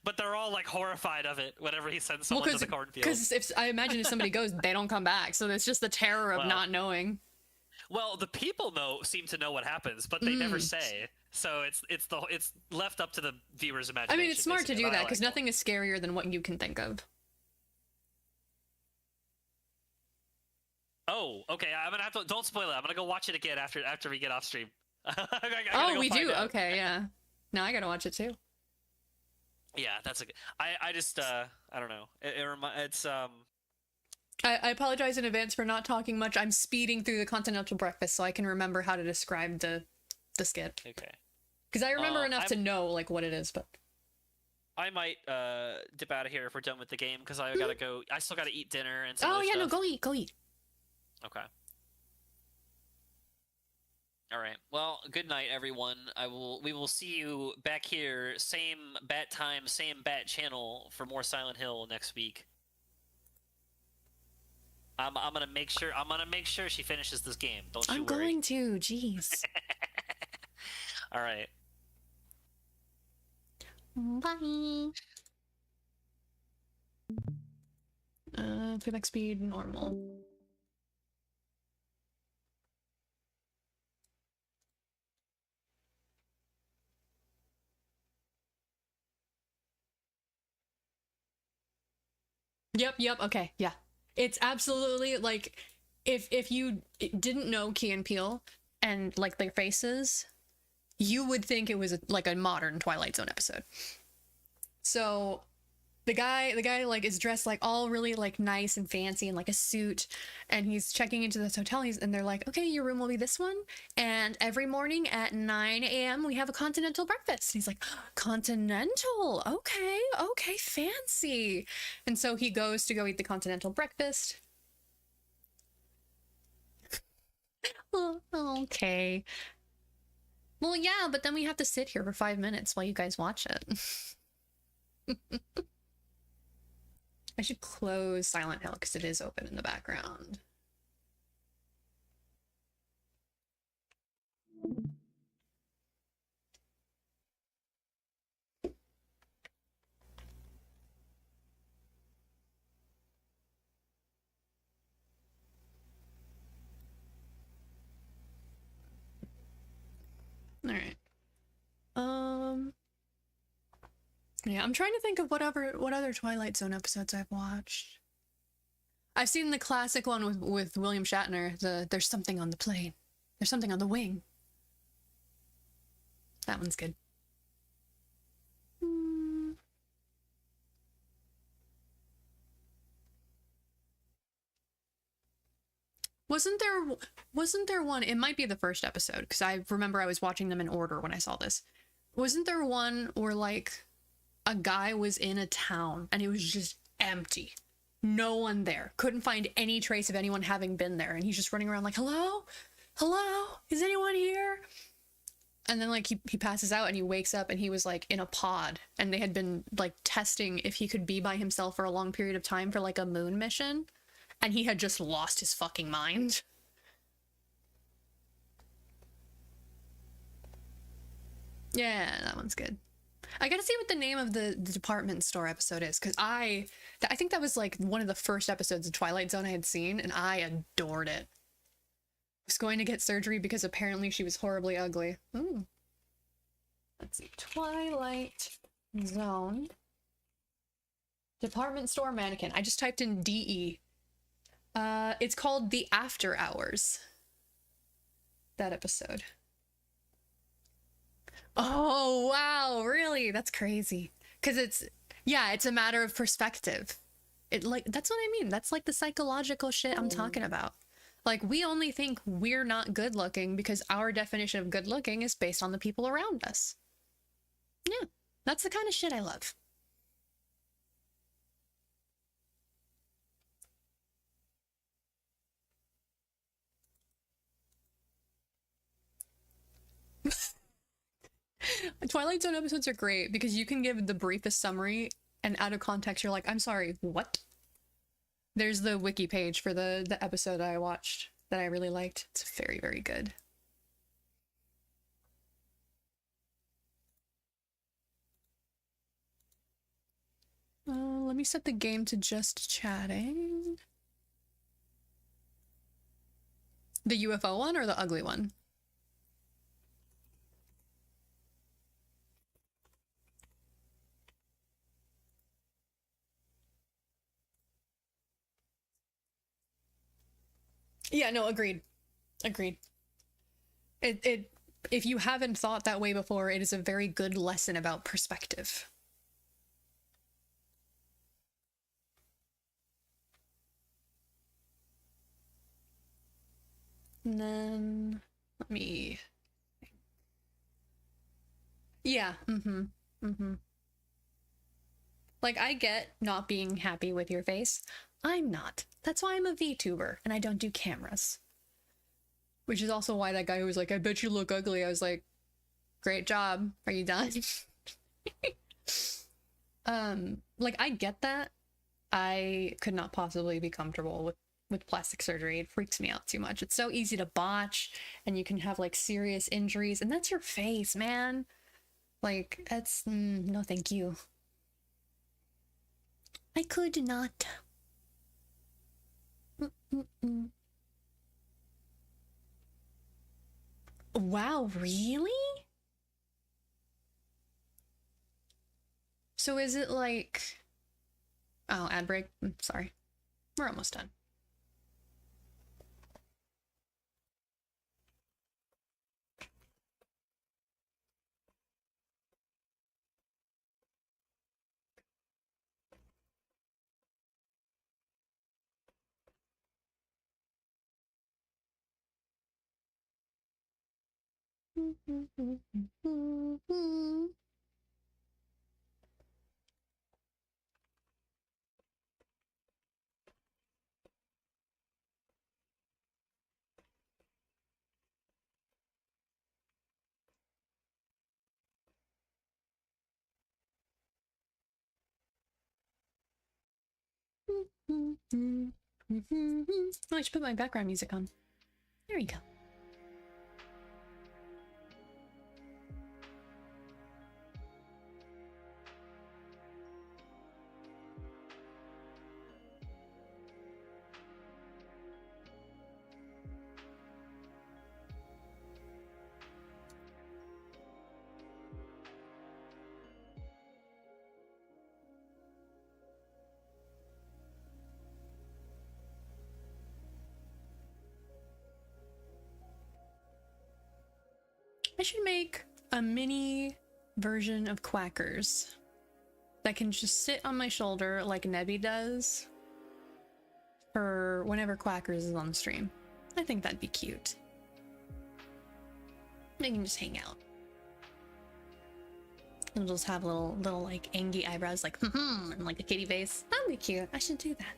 But they're all like horrified of it whenever he sends someone to the cornfield. Because if I imagine if somebody goes, they don't come back. So it's just the terror of not knowing. Well, the people seem to know what happens, but they never say. So it's left up to the viewer's I imagination. mean, it's smart to basically, do but I that because like nothing is scarier than what you can think of. Oh, okay. I'm gonna have to. Don't spoil it. I'm gonna go watch it again after we get off stream. I gotta Oh, go we find do. out. Okay, yeah. Now I gotta watch it too. Yeah, that's a good. I just I don't know. It's I apologize in advance for not talking much. I'm speeding through the Continental Breakfast so I can remember how to describe the skit. okay. Because I remember enough to I'm- know like what it is, but I might dip out of here if we're done with the game because I gotta go. I still gotta eat dinner and some oh other yeah, stuff. no, go eat. Okay. All right. Well, good night, everyone. We will see you back here, same bat time, same bat channel for more Silent Hill next week. I'm gonna make sure she finishes this game. Don't you I'm worry. going to. Jeez. All right. Bye. Playback speed normal. Yep, okay, yeah. It's absolutely like if you didn't know Key and Peele and like their faces, you would think it was like a modern Twilight Zone episode. So the guy like is dressed like all really like nice and fancy in like a suit, and he's checking into this hotel. And they're like, okay, your room will be this one, and every morning at 9 a.m. we have a continental breakfast. And he's like, continental, okay, fancy. And so he goes to go eat the continental breakfast. Oh, okay. Well, yeah, but then we have to sit here for 5 minutes while you guys watch it. I should close Silent Hill because it is open in the background. All right. Yeah, I'm trying to think of what other Twilight Zone episodes I've watched. I've seen the classic one with William Shatner, There's Something on the Plane. There's Something on the Wing. That one's good. Wasn't there one, it might be the first episode, because I remember I was watching them in order when I saw this. Wasn't there one where like a guy was in a town and it was just empty? No one there. Couldn't find any trace of anyone having been there, and he's just running around like, hello? Hello? Is anyone here? And then like he passes out and he wakes up and he was like in a pod, and they had been like testing if he could be by himself for a long period of time for like a moon mission. And he had just lost his fucking mind. Yeah, that one's good. I gotta see what the name of the department store episode is, because I think that was like one of the first episodes of Twilight Zone I had seen, and I adored it. I was going to get surgery because apparently she was horribly ugly. Ooh. Let's see. Twilight Zone. Department store mannequin. I just typed in DE. It's called The After Hours. That episode. Oh, wow, really? That's crazy. Because it's a matter of perspective. It like that's what I mean. That's like the psychological shit I'm talking about. Like we only think we're not good looking because our definition of good looking is based on the people around us. Yeah, that's the kind of shit I love. Twilight Zone episodes are great because you can give the briefest summary and out of context you're like, I'm sorry, what? There's the wiki page for the episode I watched that I really liked. It's very, very good. Let me set the game to just chatting. The UFO one or the ugly one? Yeah, no, agreed. Agreed. If you haven't thought that way before, it is a very good lesson about perspective. And then let me yeah, like I get not being happy with your face. I'm not. That's why I'm a VTuber and I don't do cameras. Which is also why that guy who was like, I bet you look ugly. I was like, great job. Are you done? Like I get that. I could not possibly be comfortable with plastic surgery. It freaks me out too much. It's so easy to botch and you can have like serious injuries and that's your face, man. Like that's no thank you. I could not. Wow, really? So is it like oh, ad break? Sorry. We're almost done. Oh, I should put my background music on. There we go. I should make a mini version of Quackers that can just sit on my shoulder like Nebby does for whenever Quackers is on the stream. I think that'd be cute. They can just hang out. And just have little like angry eyebrows like and like a kitty face. That'd be cute. I should do that.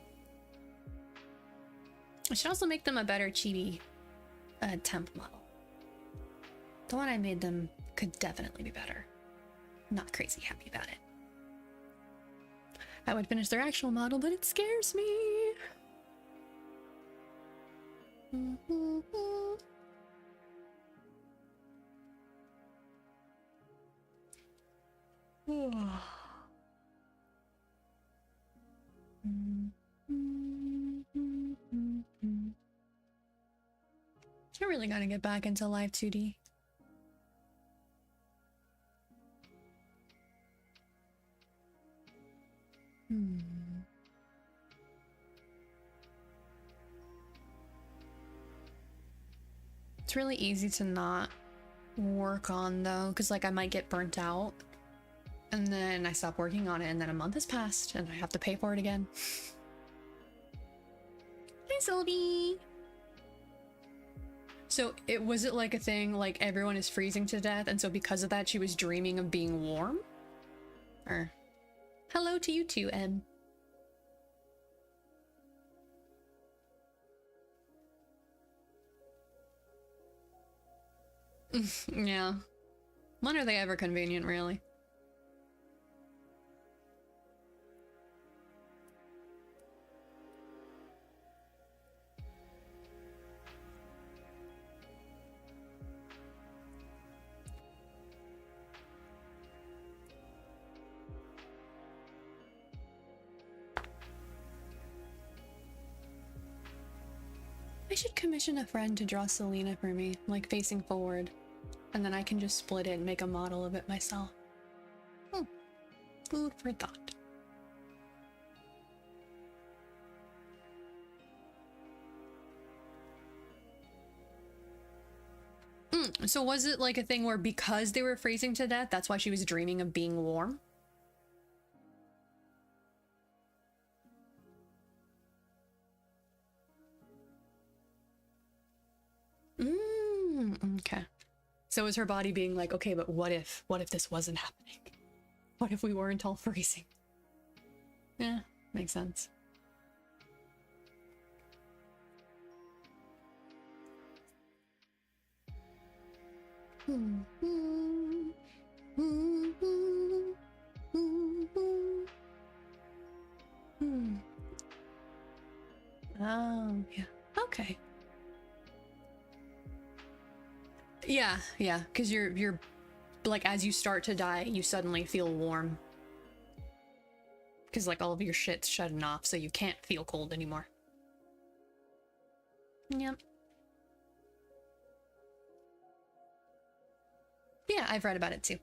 I should also make them a better chibi temp model. The one I made them could definitely be better. Not crazy happy about it. I would finish their actual model, but it scares me. I really gotta get back into live 2D. It's really easy to not work on though, because like I might get burnt out and then I stop working on it and then a month has passed and I have to pay for it again. Sylvie. So was it like a thing like everyone is freezing to death, and so because of that she was dreaming of being warm? Or hello to you too, Em. Yeah. When are they ever convenient, really? I should commission a friend to draw Selena for me, like facing forward. And then I can just split it and make a model of it myself. Food for thought. So was it like a thing where because they were freezing to death, that's why she was dreaming of being warm? Okay. So is her body being like, okay, but what if this wasn't happening? What if we weren't all freezing? Yeah, makes sense. Oh, yeah. Okay. Yeah, because you're like, as you start to die, you suddenly feel warm. Because like all of your shit's shutting off, so you can't feel cold anymore. Yep. Yeah, I've read about it too.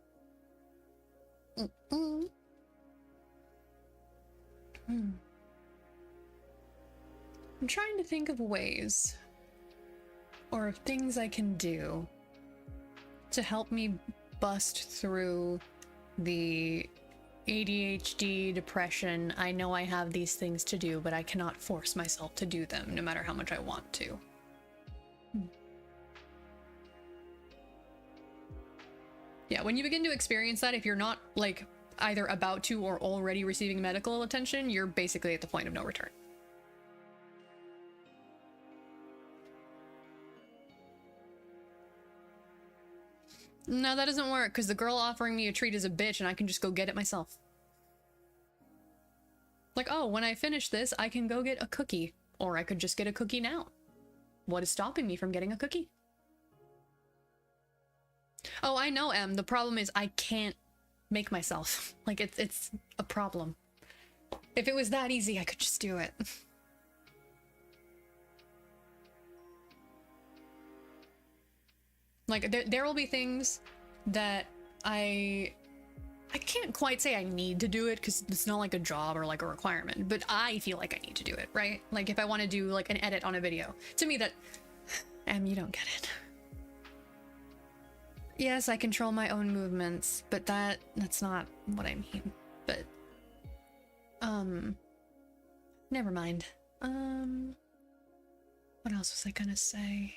I'm trying to think of ways or of things I can do to help me bust through the ADHD, depression. I know I have these things to do, but I cannot force myself to do them no matter how much I want to. Yeah, when you begin to experience that, if you're not like either about to or already receiving medical attention, you're basically at the point of no return. No, that doesn't work, because the girl offering me a treat is a bitch and I can just go get it myself. Like, oh, when I finish this, I can go get a cookie. Or I could just get a cookie now. What is stopping me from getting a cookie? Oh, I know, Em. The problem is I can't make myself. Like, it's a problem. If it was that easy, I could just do it. Like, there will be things that I can't quite say I need to do it because it's not like a job or like a requirement, but I feel like I need to do it, right? Like if I want to do like an edit on a video. To me that... you don't get it. Yes, I control my own movements, but that's not what I mean. But... never mind. What else was I gonna say?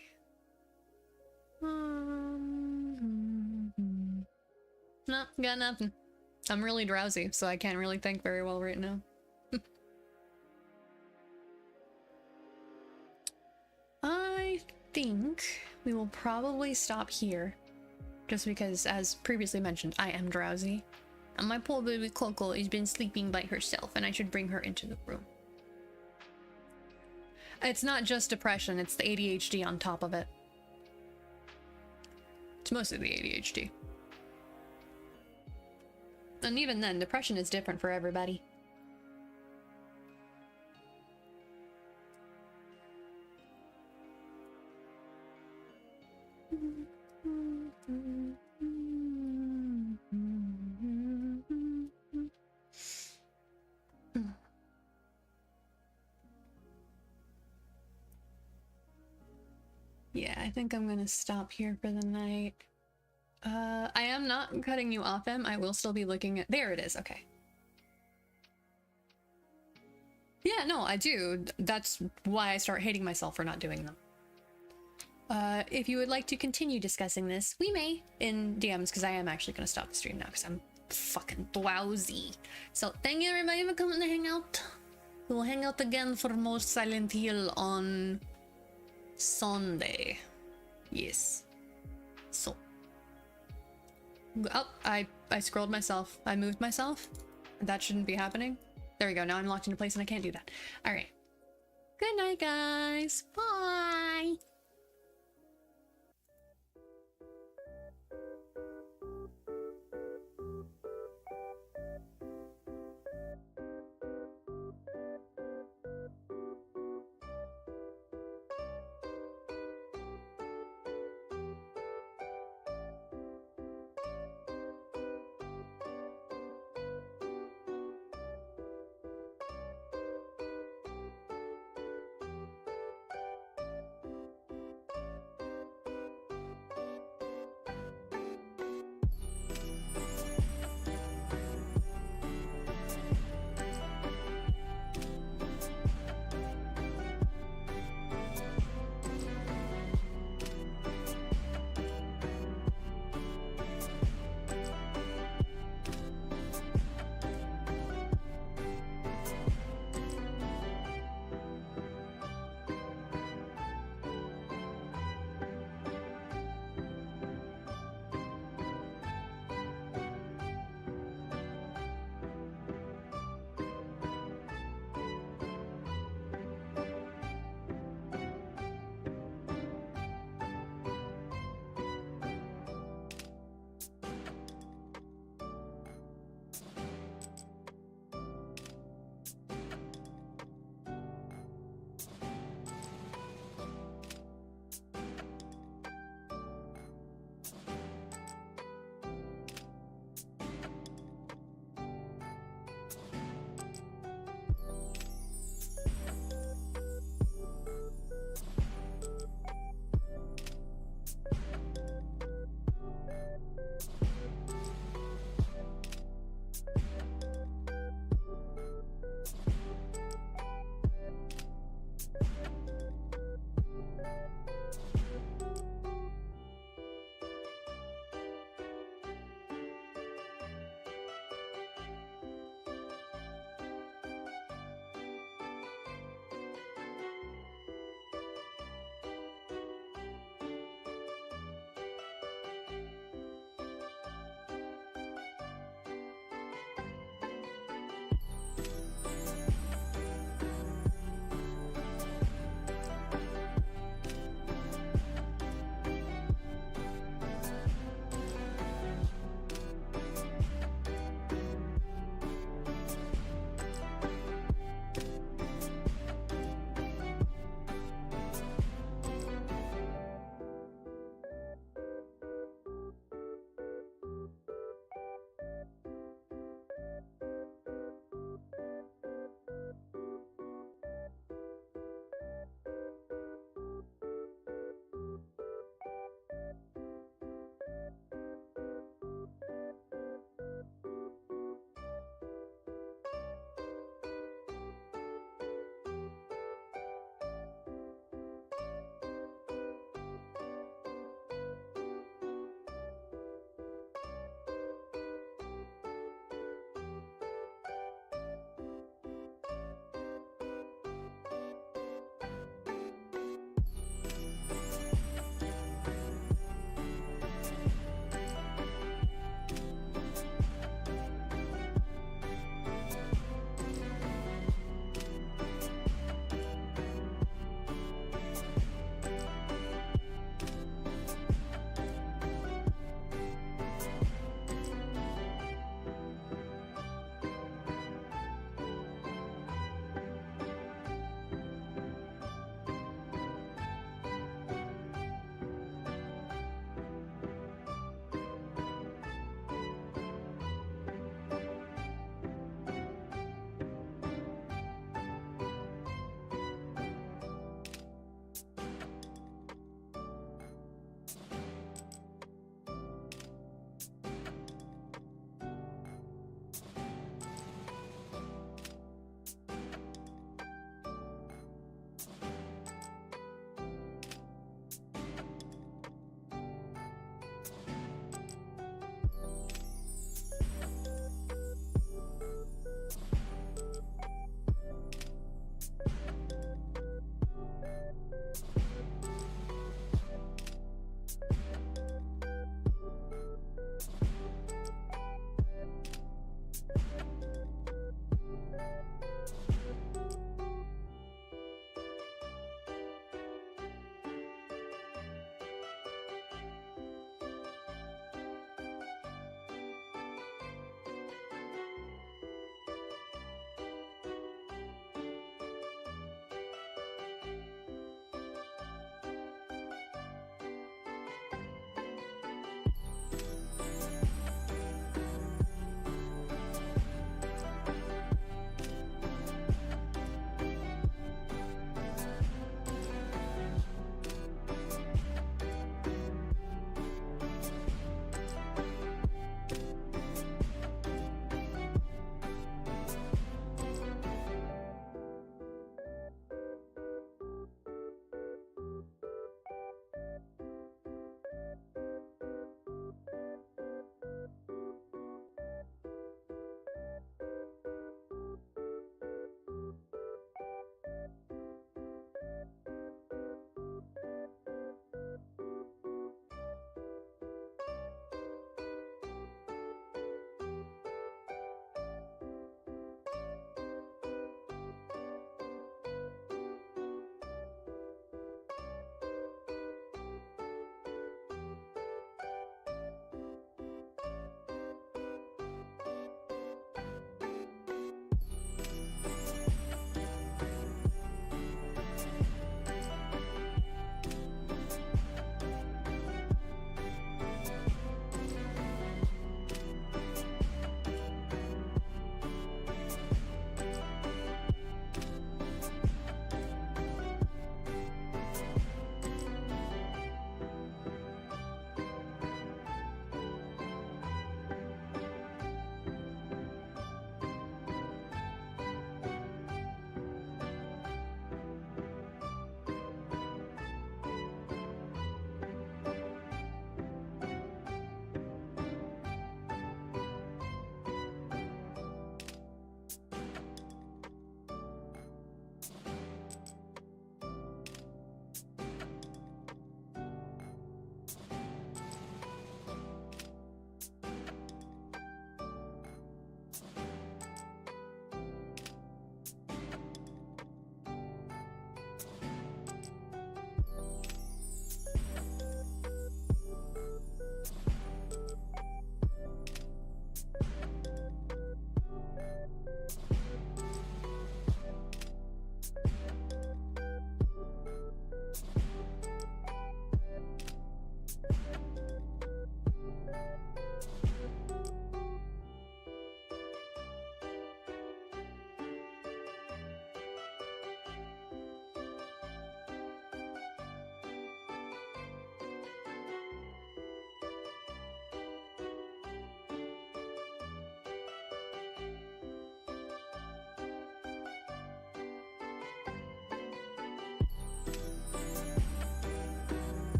No, got nothing. I'm really drowsy, so I can't really think very well right now. I think we will probably stop here. Just because, as previously mentioned, I am drowsy. And my poor baby Coco has been sleeping by herself, and I should bring her into the room. It's not just depression, it's the ADHD on top of it. It's mostly the ADHD. And even then, depression is different for everybody. Yeah, I think I'm gonna stop here for the night. I am not cutting you off, Em. I will still be looking at... There it is, okay. Yeah, no, I do. That's why I start hating myself for not doing them. If you would like to continue discussing this, we may in DMs, because I am actually going to stop the stream now because I'm fucking blowsy. So thank you everybody for coming to hang out. We'll hang out again for more Silent Hill on Sunday. Yes. So. Oh, I scrolled myself. I moved myself. That shouldn't be happening. There we go. Now I'm locked into place and I can't do that. All right. Good night, guys. Bye.